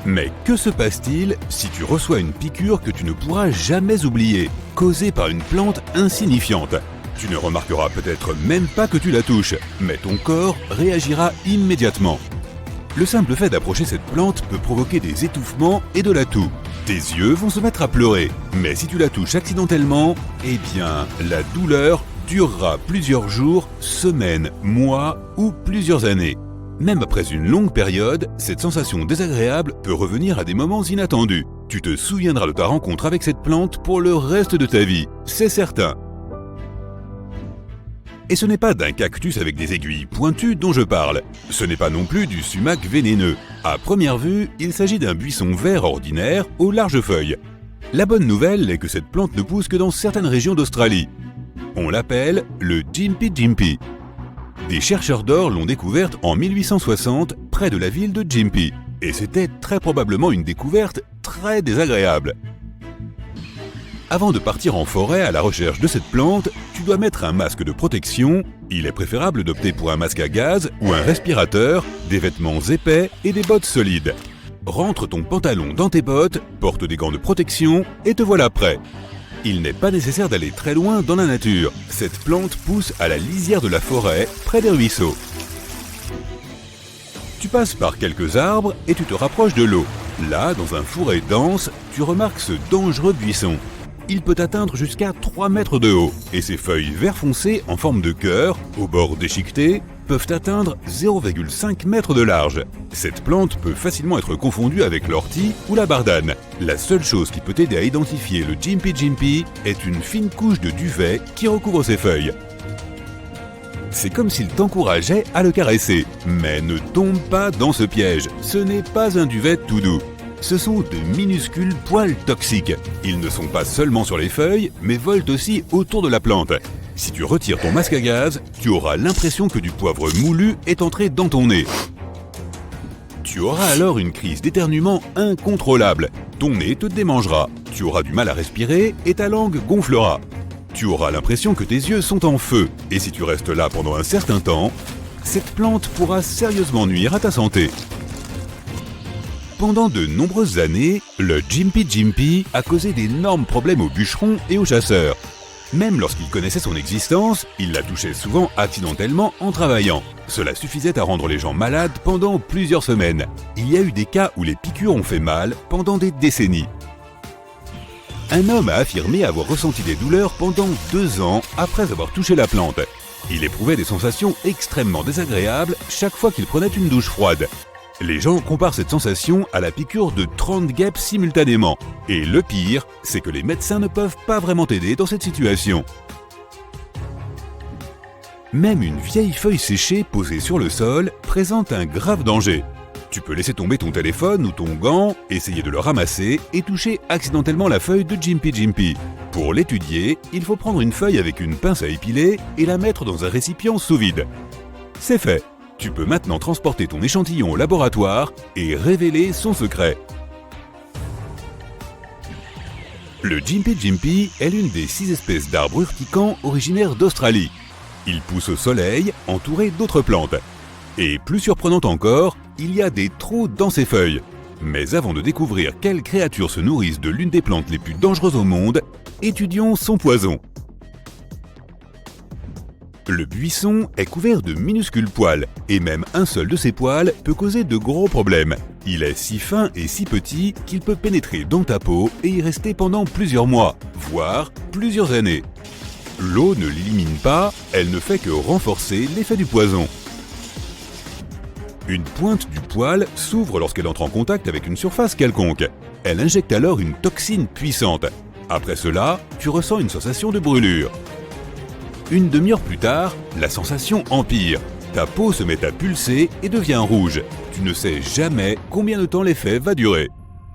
Mais que se passe-t-il si tu reçois une piqûre que tu ne pourras jamais oublier, causée par une plante insignifiante ? Tu ne remarqueras peut-être même pas que tu la touches, mais ton corps réagira immédiatement. Le simple fait d'approcher cette plante peut provoquer des étouffements et de la toux. Tes yeux vont se mettre à pleurer, mais si tu la touches accidentellement, eh bien, la douleur durera plusieurs jours, semaines, mois ou plusieurs années. Même après une longue période, cette sensation désagréable peut revenir à des moments inattendus. Tu te souviendras de ta rencontre avec cette plante pour le reste de ta vie, c'est certain. Et ce n'est pas d'un cactus avec des aiguilles pointues dont je parle. Ce n'est pas non plus du sumac vénéneux. À première vue, il s'agit d'un buisson vert ordinaire aux larges feuilles. La bonne nouvelle est que cette plante ne pousse que dans certaines régions d'Australie. On l'appelle le Gympie Gympie. Des chercheurs d'or l'ont découverte en 1860 près de la ville de Gympie. Et c'était très probablement une découverte très désagréable. Avant de partir en forêt à la recherche de cette plante, tu dois mettre un masque de protection. Il est préférable d'opter pour un masque à gaz ou un respirateur, des vêtements épais et des bottes solides. Rentre ton pantalon dans tes bottes, porte des gants de protection et te voilà prêt. Il n'est pas nécessaire d'aller très loin dans la nature. Cette plante pousse à la lisière de la forêt, près des ruisseaux. Tu passes par quelques arbres et tu te rapproches de l'eau. Là, dans un fourré dense, tu remarques ce dangereux buisson. Il peut atteindre jusqu'à 3 mètres de haut, et ses feuilles vert foncé en forme de cœur, au bord déchiqueté, peuvent atteindre 0,5 mètres de large. Cette plante peut facilement être confondue avec l'ortie ou la bardane. La seule chose qui peut t'aider à identifier le Gympie Gympie est une fine couche de duvet qui recouvre ses feuilles. C'est comme s'il t'encourageait à le caresser. Mais ne tombe pas dans ce piège, ce n'est pas un duvet tout doux. Ce sont de minuscules poils toxiques. Ils ne sont pas seulement sur les feuilles, mais volent aussi autour de la plante. Si tu retires ton masque à gaz, tu auras l'impression que du poivre moulu est entré dans ton nez. Tu auras alors une crise d'éternuement incontrôlable. Ton nez te démangera, tu auras du mal à respirer et ta langue gonflera. Tu auras l'impression que tes yeux sont en feu, et si tu restes là pendant un certain temps, cette plante pourra sérieusement nuire à ta santé. Pendant de nombreuses années, le Gympie Gympie a causé d'énormes problèmes aux bûcherons et aux chasseurs. Même lorsqu'ils connaissaient son existence, ils la touchaient souvent accidentellement en travaillant. Cela suffisait à rendre les gens malades pendant plusieurs semaines. Il y a eu des cas où les piqûres ont fait mal pendant des décennies. Un homme a affirmé avoir ressenti des douleurs pendant 2 ans après avoir touché la plante. Il éprouvait des sensations extrêmement désagréables chaque fois qu'il prenait une douche froide. Les gens comparent cette sensation à la piqûre de 30 guêpes simultanément. Et le pire, c'est que les médecins ne peuvent pas vraiment t'aider dans cette situation. Même une vieille feuille séchée posée sur le sol présente un grave danger. Tu peux laisser tomber ton téléphone ou ton gant, essayer de le ramasser et toucher accidentellement la feuille de Gympie Gympie. Pour l'étudier, il faut prendre une feuille avec une pince à épiler et la mettre dans un récipient sous vide. C'est fait. Tu peux maintenant transporter ton échantillon au laboratoire et révéler son secret. Le Gympie Gympie est l'une des 6 espèces d'arbres urticants originaires d'Australie. Il pousse au soleil, entouré d'autres plantes. Et plus surprenant encore, il y a des trous dans ses feuilles. Mais avant de découvrir quelles créatures se nourrissent de l'une des plantes les plus dangereuses au monde, étudions son poison. Le buisson est couvert de minuscules poils, et même un seul de ces poils peut causer de gros problèmes. Il est si fin et si petit qu'il peut pénétrer dans ta peau et y rester pendant plusieurs mois, voire plusieurs années. L'eau ne l'élimine pas, elle ne fait que renforcer l'effet du poison. Une pointe du poil s'ouvre lorsqu'elle entre en contact avec une surface quelconque. Elle injecte alors une toxine puissante. Après cela, tu ressens une sensation de brûlure. Une demi-heure plus tard, la sensation empire. Ta peau se met à pulser et devient rouge. Tu ne sais jamais combien de temps l'effet va durer.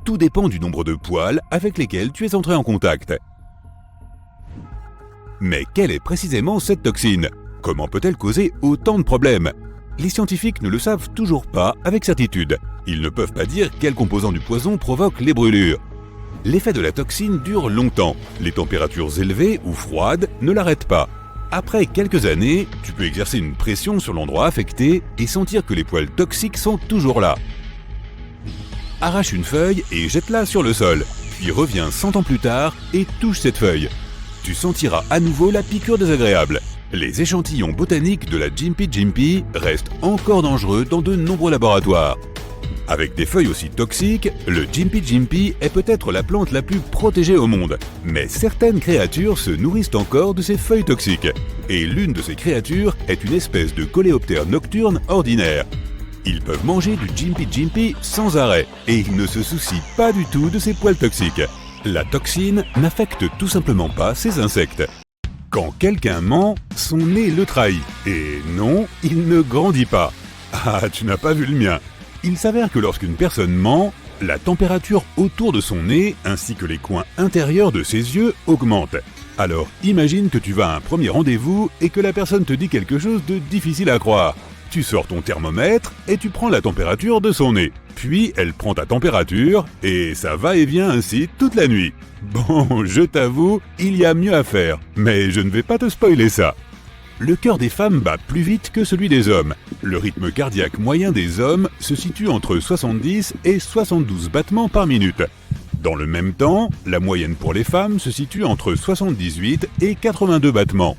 Tout dépend du nombre de poils avec lesquels tu es entré en contact. Mais quelle est précisément cette toxine? Comment peut-elle causer autant de problèmes? Les scientifiques ne le savent toujours pas avec certitude. Ils ne peuvent pas dire quel composant du poison provoque les brûlures. L'effet de la toxine dure longtemps. Les températures élevées ou froides ne l'arrêtent pas. Après quelques années, tu peux exercer une pression sur l'endroit affecté et sentir que les poils toxiques sont toujours là. Arrache une feuille et jette-la sur le sol, puis reviens 100 ans plus tard et touche cette feuille. Tu sentiras à nouveau la piqûre désagréable. Les échantillons botaniques de la Gympie Gympie restent encore dangereux dans de nombreux laboratoires. Avec des feuilles aussi toxiques, le Gympie Gympie est peut-être la plante la plus protégée au monde. Mais certaines créatures se nourrissent encore de ces feuilles toxiques. Et l'une de ces créatures est une espèce de coléoptère nocturne ordinaire. Ils peuvent manger du Gympie Gympie sans arrêt, et ils ne se soucient pas du tout de ces poils toxiques. La toxine n'affecte tout simplement pas ces insectes. Quand quelqu'un ment, son nez le trahit. Et non, il ne grandit pas. Ah, tu n'as pas vu le mien. Il s'avère que lorsqu'une personne ment, la température autour de son nez ainsi que les coins intérieurs de ses yeux augmente. Alors imagine que tu vas à un premier rendez-vous et que la personne te dit quelque chose de difficile à croire. Tu sors ton thermomètre et tu prends la température de son nez. Puis elle prend ta température et ça va et vient ainsi toute la nuit. Bon, je t'avoue, il y a mieux à faire, mais je ne vais pas te spoiler ça. Le cœur des femmes bat plus vite que celui des hommes. Le rythme cardiaque moyen des hommes se situe entre 70 et 72 battements par minute. Dans le même temps, la moyenne pour les femmes se situe entre 78 et 82 battements.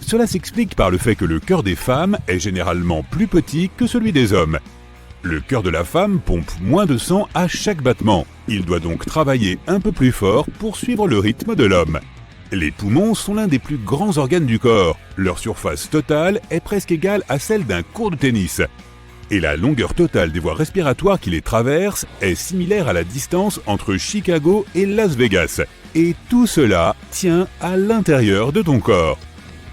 Cela s'explique par le fait que le cœur des femmes est généralement plus petit que celui des hommes. Le cœur de la femme pompe moins de sang à chaque battement. Il doit donc travailler un peu plus fort pour suivre le rythme de l'homme. Les poumons sont l'un des plus grands organes du corps. Leur surface totale est presque égale à celle d'un court de tennis. Et la longueur totale des voies respiratoires qui les traversent est similaire à la distance entre Chicago et Las Vegas. Et tout cela tient à l'intérieur de ton corps.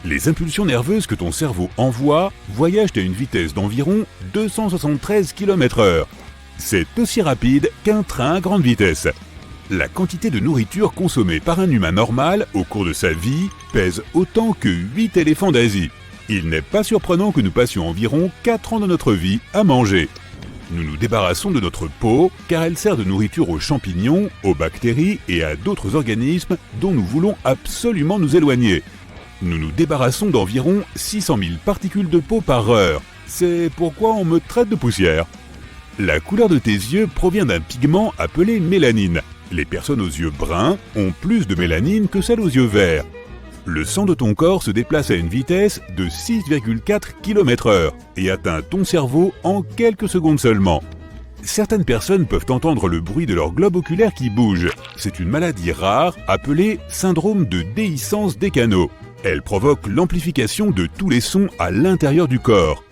Les impulsions nerveuses que ton cerveau envoie voyagent à une vitesse d'environ 273 km/h. C'est aussi rapide qu'un train à grande vitesse. La quantité de nourriture consommée par un humain normal au cours de sa vie pèse autant que 8 éléphants d'Asie. Il n'est pas surprenant que nous passions environ 4 ans de notre vie à manger. Nous nous débarrassons de notre peau car elle sert de nourriture aux champignons, aux bactéries et à d'autres organismes dont nous voulons absolument nous éloigner. Nous nous débarrassons d'environ 600 000 particules de peau par heure. C'est pourquoi on me traite de poussière. La couleur de tes yeux provient d'un pigment appelé mélanine. Les personnes aux yeux bruns ont plus de mélanine que celles aux yeux verts. Le sang de ton corps se déplace à une vitesse de 6,4 km/h et atteint ton cerveau en quelques secondes seulement. Certaines personnes peuvent entendre le bruit de leur globe oculaire qui bouge. C'est une maladie rare appelée syndrome de déhiscence des canaux. Elle provoque l'amplification de tous les sons à l'intérieur du corps.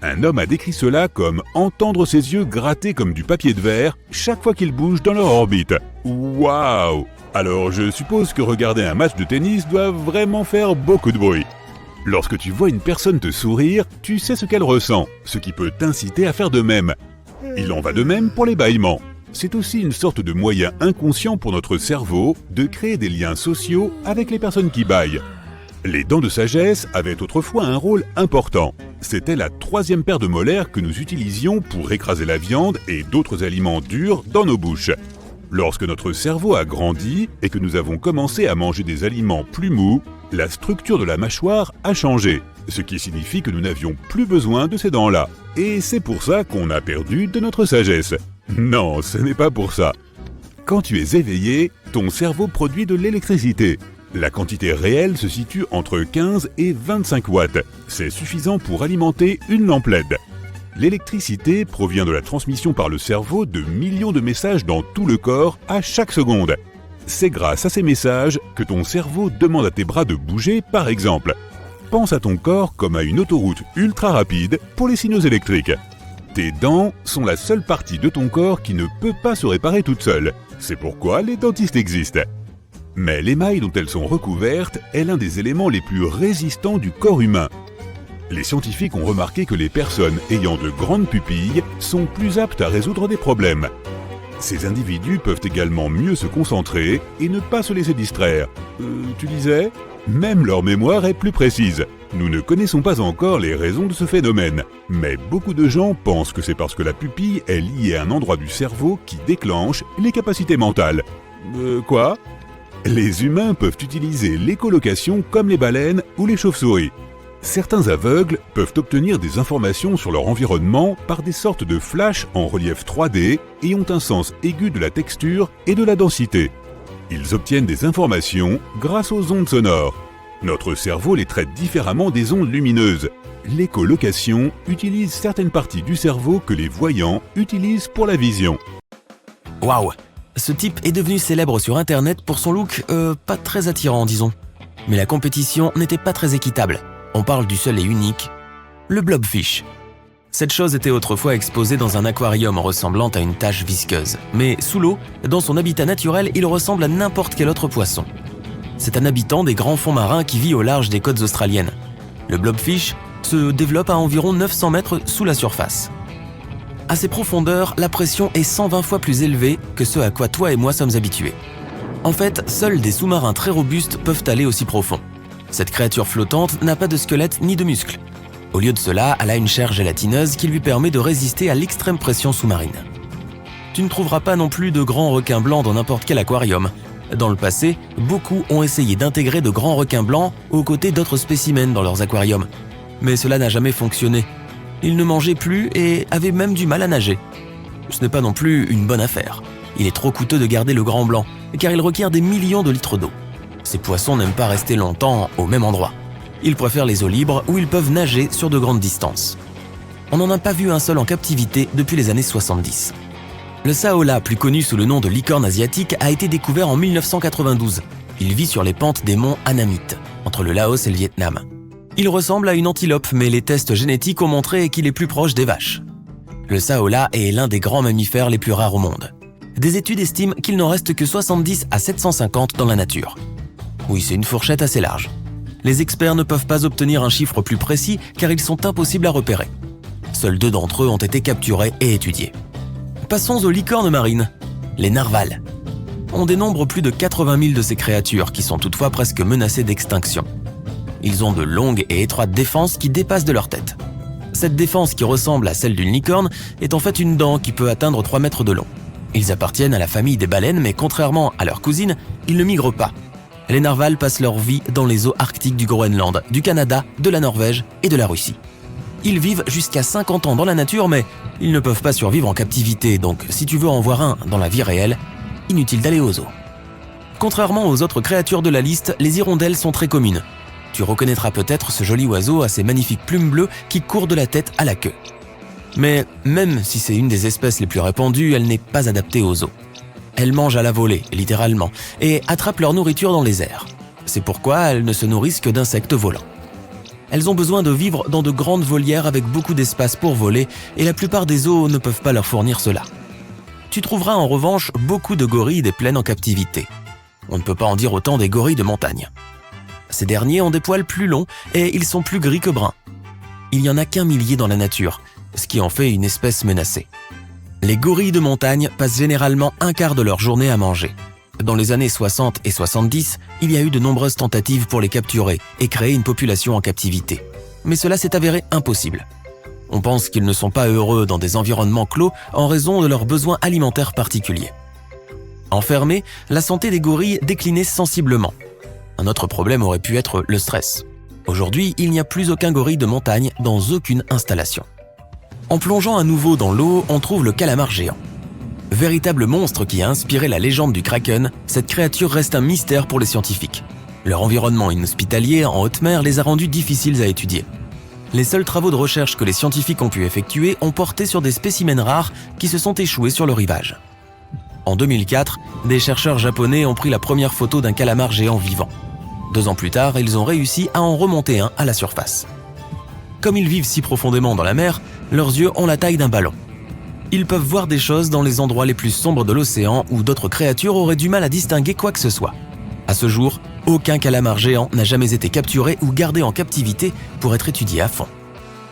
Un homme a décrit cela comme entendre ses yeux gratter comme du papier de verre chaque fois qu'ils bougent dans leur orbite. Waouh! Alors je suppose que regarder un match de tennis doit vraiment faire beaucoup de bruit. Lorsque tu vois une personne te sourire, tu sais ce qu'elle ressent, ce qui peut t'inciter à faire de même. Il en va de même pour les bâillements. C'est aussi une sorte de moyen inconscient pour notre cerveau de créer des liens sociaux avec les personnes qui bâillent. Les dents de sagesse avaient autrefois un rôle important. C'était la 3e paire de molaires que nous utilisions pour écraser la viande et d'autres aliments durs dans nos bouches. Lorsque notre cerveau a grandi et que nous avons commencé à manger des aliments plus mous, la structure de la mâchoire a changé, ce qui signifie que nous n'avions plus besoin de ces dents-là. Et c'est pour ça qu'on a perdu de notre sagesse. Non, ce n'est pas pour ça. Quand tu es éveillé, ton cerveau produit de l'électricité. La quantité réelle se situe entre 15 et 25 watts. C'est suffisant pour alimenter une lampe LED. L'électricité provient de la transmission par le cerveau de millions de messages dans tout le corps à chaque seconde. C'est grâce à ces messages que ton cerveau demande à tes bras de bouger, par exemple. Pense à ton corps comme à une autoroute ultra rapide pour les signaux électriques. Tes dents sont la seule partie de ton corps qui ne peut pas se réparer toute seule. C'est pourquoi les dentistes existent. Mais l'émail dont elles sont recouvertes est l'un des éléments les plus résistants du corps humain. Les scientifiques ont remarqué que les personnes ayant de grandes pupilles sont plus aptes à résoudre des problèmes. Ces individus peuvent également mieux se concentrer et ne pas se laisser distraire. Tu disais ? Même leur mémoire est plus précise. Nous ne connaissons pas encore les raisons de ce phénomène, mais beaucoup de gens pensent que c'est parce que la pupille est liée à un endroit du cerveau qui déclenche les capacités mentales. Quoi ? Les humains peuvent utiliser l'écholocation comme les baleines ou les chauves-souris. Certains aveugles peuvent obtenir des informations sur leur environnement par des sortes de flashs en relief 3D et ont un sens aigu de la texture et de la densité. Ils obtiennent des informations grâce aux ondes sonores. Notre cerveau les traite différemment des ondes lumineuses. L'écholocation utilise certaines parties du cerveau que les voyants utilisent pour la vision. Waouh! Ce type est devenu célèbre sur Internet pour son look pas très attirant, disons. Mais la compétition n'était pas très équitable. On parle du seul et unique, le blobfish. Cette chose était autrefois exposée dans un aquarium ressemblant à une tache visqueuse. Mais sous l'eau, dans son habitat naturel, il ressemble à n'importe quel autre poisson. C'est un habitant des grands fonds marins qui vit au large des côtes australiennes. Le blobfish se développe à environ 900 mètres sous la surface. À ces profondeurs, la pression est 120 fois plus élevée que ce à quoi toi et moi sommes habitués. En fait, seuls des sous-marins très robustes peuvent aller aussi profond. Cette créature flottante n'a pas de squelette ni de muscles. Au lieu de cela, elle a une chair gélatineuse qui lui permet de résister à l'extrême pression sous-marine. Tu ne trouveras pas non plus de grands requins blancs dans n'importe quel aquarium. Dans le passé, beaucoup ont essayé d'intégrer de grands requins blancs aux côtés d'autres spécimens dans leurs aquariums. Mais cela n'a jamais fonctionné. Ils ne mangeaient plus et avaient même du mal à nager. Ce n'est pas non plus une bonne affaire. Il est trop coûteux de garder le grand blanc, car il requiert des millions de litres d'eau. Ces poissons n'aiment pas rester longtemps au même endroit. Ils préfèrent les eaux libres où ils peuvent nager sur de grandes distances. On n'en a pas vu un seul en captivité depuis les années 70. Le saola, plus connu sous le nom de licorne asiatique, a été découvert en 1992. Il vit sur les pentes des monts Annamit, entre le Laos et le Vietnam. Il ressemble à une antilope, mais les tests génétiques ont montré qu'il est plus proche des vaches. Le saola est l'un des grands mammifères les plus rares au monde. Des études estiment qu'il n'en reste que 70 à 750 dans la nature. Oui, c'est une fourchette assez large. Les experts ne peuvent pas obtenir un chiffre plus précis car ils sont impossibles à repérer. Seuls 2 d'entre eux ont été capturés et étudiés. Passons aux licornes marines, les narvals. On dénombre plus de 80 000 de ces créatures qui sont toutefois presque menacées d'extinction. Ils ont de longues et étroites défenses qui dépassent de leur tête. Cette défense qui ressemble à celle d'une licorne est en fait une dent qui peut atteindre 3 mètres de long. Ils appartiennent à la famille des baleines, mais contrairement à leurs cousines, ils ne migrent pas. Les narvals passent leur vie dans les eaux arctiques du Groenland, du Canada, de la Norvège et de la Russie. Ils vivent jusqu'à 50 ans dans la nature, mais ils ne peuvent pas survivre en captivité, donc si tu veux en voir un dans la vie réelle, inutile d'aller au zoo. Contrairement aux autres créatures de la liste, les hirondelles sont très communes. Tu reconnaîtras peut-être ce joli oiseau à ses magnifiques plumes bleues qui courent de la tête à la queue. Mais même si c'est une des espèces les plus répandues, elle n'est pas adaptée aux zoos. Elles mangent à la volée, littéralement, et attrapent leur nourriture dans les airs. C'est pourquoi elles ne se nourrissent que d'insectes volants. Elles ont besoin de vivre dans de grandes volières avec beaucoup d'espace pour voler, et la plupart des zoos ne peuvent pas leur fournir cela. Tu trouveras en revanche beaucoup de gorilles des plaines en captivité. On ne peut pas en dire autant des gorilles de montagne. Ces derniers ont des poils plus longs et ils sont plus gris que bruns. Il n'y en a qu'un millier dans la nature, ce qui en fait une espèce menacée. Les gorilles de montagne passent généralement un quart de leur journée à manger. Dans les années 60 et 70, il y a eu de nombreuses tentatives pour les capturer et créer une population en captivité. Mais cela s'est avéré impossible. On pense qu'ils ne sont pas heureux dans des environnements clos en raison de leurs besoins alimentaires particuliers. Enfermés, la santé des gorilles déclinait sensiblement. Un autre problème aurait pu être le stress. Aujourd'hui, il n'y a plus aucun gorille de montagne dans aucune installation. En plongeant à nouveau dans l'eau, on trouve le calamar géant. Véritable monstre qui a inspiré la légende du Kraken, cette créature reste un mystère pour les scientifiques. Leur environnement inhospitalier en haute mer les a rendus difficiles à étudier. Les seuls travaux de recherche que les scientifiques ont pu effectuer ont porté sur des spécimens rares qui se sont échoués sur le rivage. En 2004, des chercheurs japonais ont pris la première photo d'un calamar géant vivant. 2 ans plus tard, ils ont réussi à en remonter un à la surface. Comme ils vivent si profondément dans la mer, leurs yeux ont la taille d'un ballon. Ils peuvent voir des choses dans les endroits les plus sombres de l'océan où d'autres créatures auraient du mal à distinguer quoi que ce soit. À ce jour, aucun calamar géant n'a jamais été capturé ou gardé en captivité pour être étudié à fond.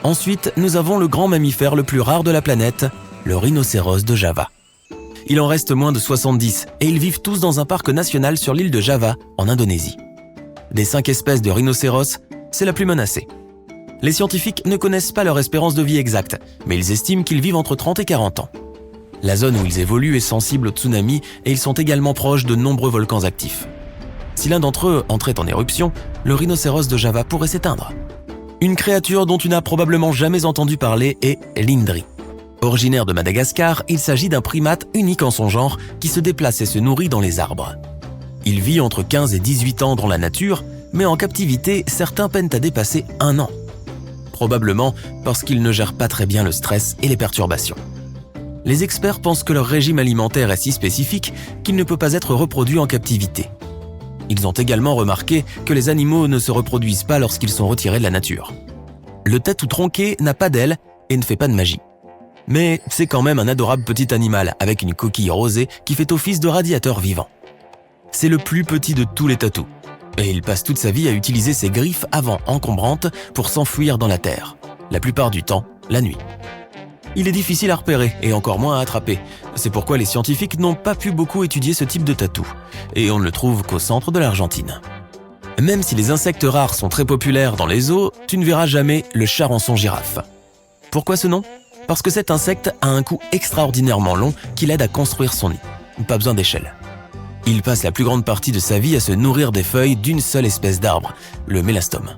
Ensuite, nous avons le grand mammifère le plus rare de la planète, le rhinocéros de Java. Il en reste moins de 70 et ils vivent tous dans un parc national sur l'île de Java, en Indonésie. Des 5 espèces de rhinocéros, c'est la plus menacée. Les scientifiques ne connaissent pas leur espérance de vie exacte, mais ils estiment qu'ils vivent entre 30 et 40 ans. La zone où ils évoluent est sensible aux tsunamis et ils sont également proches de nombreux volcans actifs. Si l'un d'entre eux entrait en éruption, le rhinocéros de Java pourrait s'éteindre. Une créature dont tu n'as probablement jamais entendu parler est l'Indri. Originaire de Madagascar, il s'agit d'un primate unique en son genre qui se déplace et se nourrit dans les arbres. Il vit entre 15 et 18 ans dans la nature, mais en captivité, certains peinent à dépasser 1 an. Probablement parce qu'ils ne gèrent pas très bien le stress et les perturbations. Les experts pensent que leur régime alimentaire est si spécifique qu'il ne peut pas être reproduit en captivité. Ils ont également remarqué que les animaux ne se reproduisent pas lorsqu'ils sont retirés de la nature. Le tatou tronqué n'a pas d'ailes et ne fait pas de magie. Mais c'est quand même un adorable petit animal avec une coquille rosée qui fait office de radiateur vivant. C'est le plus petit de tous les tatous. Et il passe toute sa vie à utiliser ses griffes avant encombrantes pour s'enfouir dans la terre, la plupart du temps, la nuit. Il est difficile à repérer et encore moins à attraper. C'est pourquoi les scientifiques n'ont pas pu beaucoup étudier ce type de tatou, et on ne le trouve qu'au centre de l'Argentine. Même si les insectes rares sont très populaires dans les zoos, tu ne verras jamais le charançon girafe. Pourquoi ce nom ? Parce que cet insecte a un cou extraordinairement long qui l'aide à construire son nid. Pas besoin d'échelle. Il passe la plus grande partie de sa vie à se nourrir des feuilles d'une seule espèce d'arbre, le mélastome.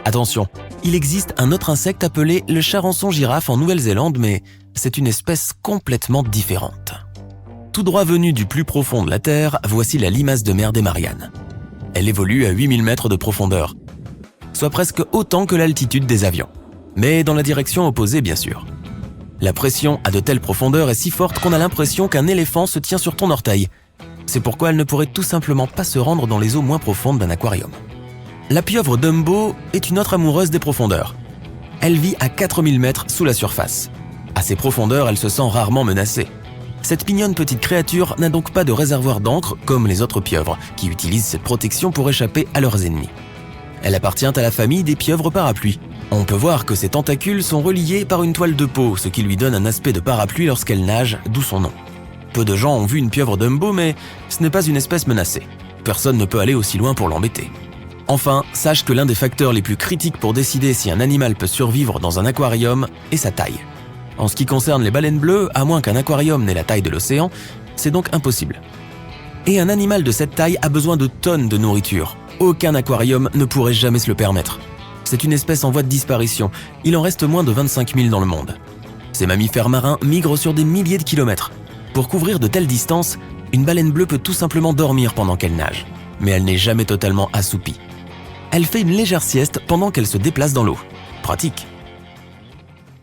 Attention, il existe un autre insecte appelé le charançon girafe en Nouvelle-Zélande, mais c'est une espèce complètement différente. Tout droit venu du plus profond de la Terre, voici la limace de mer des Mariannes. Elle évolue à 8000 mètres de profondeur, soit presque autant que l'altitude des avions, mais dans la direction opposée bien sûr. La pression à de telles profondeurs est si forte qu'on a l'impression qu'un éléphant se tient sur ton orteil. C'est pourquoi elle ne pourrait tout simplement pas se rendre dans les eaux moins profondes d'un aquarium. La pieuvre Dumbo est une autre amoureuse des profondeurs. Elle vit à 4000 mètres sous la surface. À ces profondeurs, elle se sent rarement menacée. Cette mignonne petite créature n'a donc pas de réservoir d'encre comme les autres pieuvres, qui utilisent cette protection pour échapper à leurs ennemis. Elle appartient à la famille des pieuvres parapluies. On peut voir que ses tentacules sont reliés par une toile de peau, ce qui lui donne un aspect de parapluie lorsqu'elle nage, d'où son nom. Peu de gens ont vu une pieuvre Dumbo, mais ce n'est pas une espèce menacée. Personne ne peut aller aussi loin pour l'embêter. Enfin, sache que l'un des facteurs les plus critiques pour décider si un animal peut survivre dans un aquarium est sa taille. En ce qui concerne les baleines bleues, à moins qu'un aquarium n'ait la taille de l'océan, c'est donc impossible. Et un animal de cette taille a besoin de tonnes de nourriture. Aucun aquarium ne pourrait jamais se le permettre. C'est une espèce en voie de disparition. Il en reste moins de 25 000 dans le monde. Ces mammifères marins migrent sur des milliers de kilomètres. Pour couvrir de telles distances, une baleine bleue peut tout simplement dormir pendant qu'elle nage. Mais elle n'est jamais totalement assoupie. Elle fait une légère sieste pendant qu'elle se déplace dans l'eau. Pratique.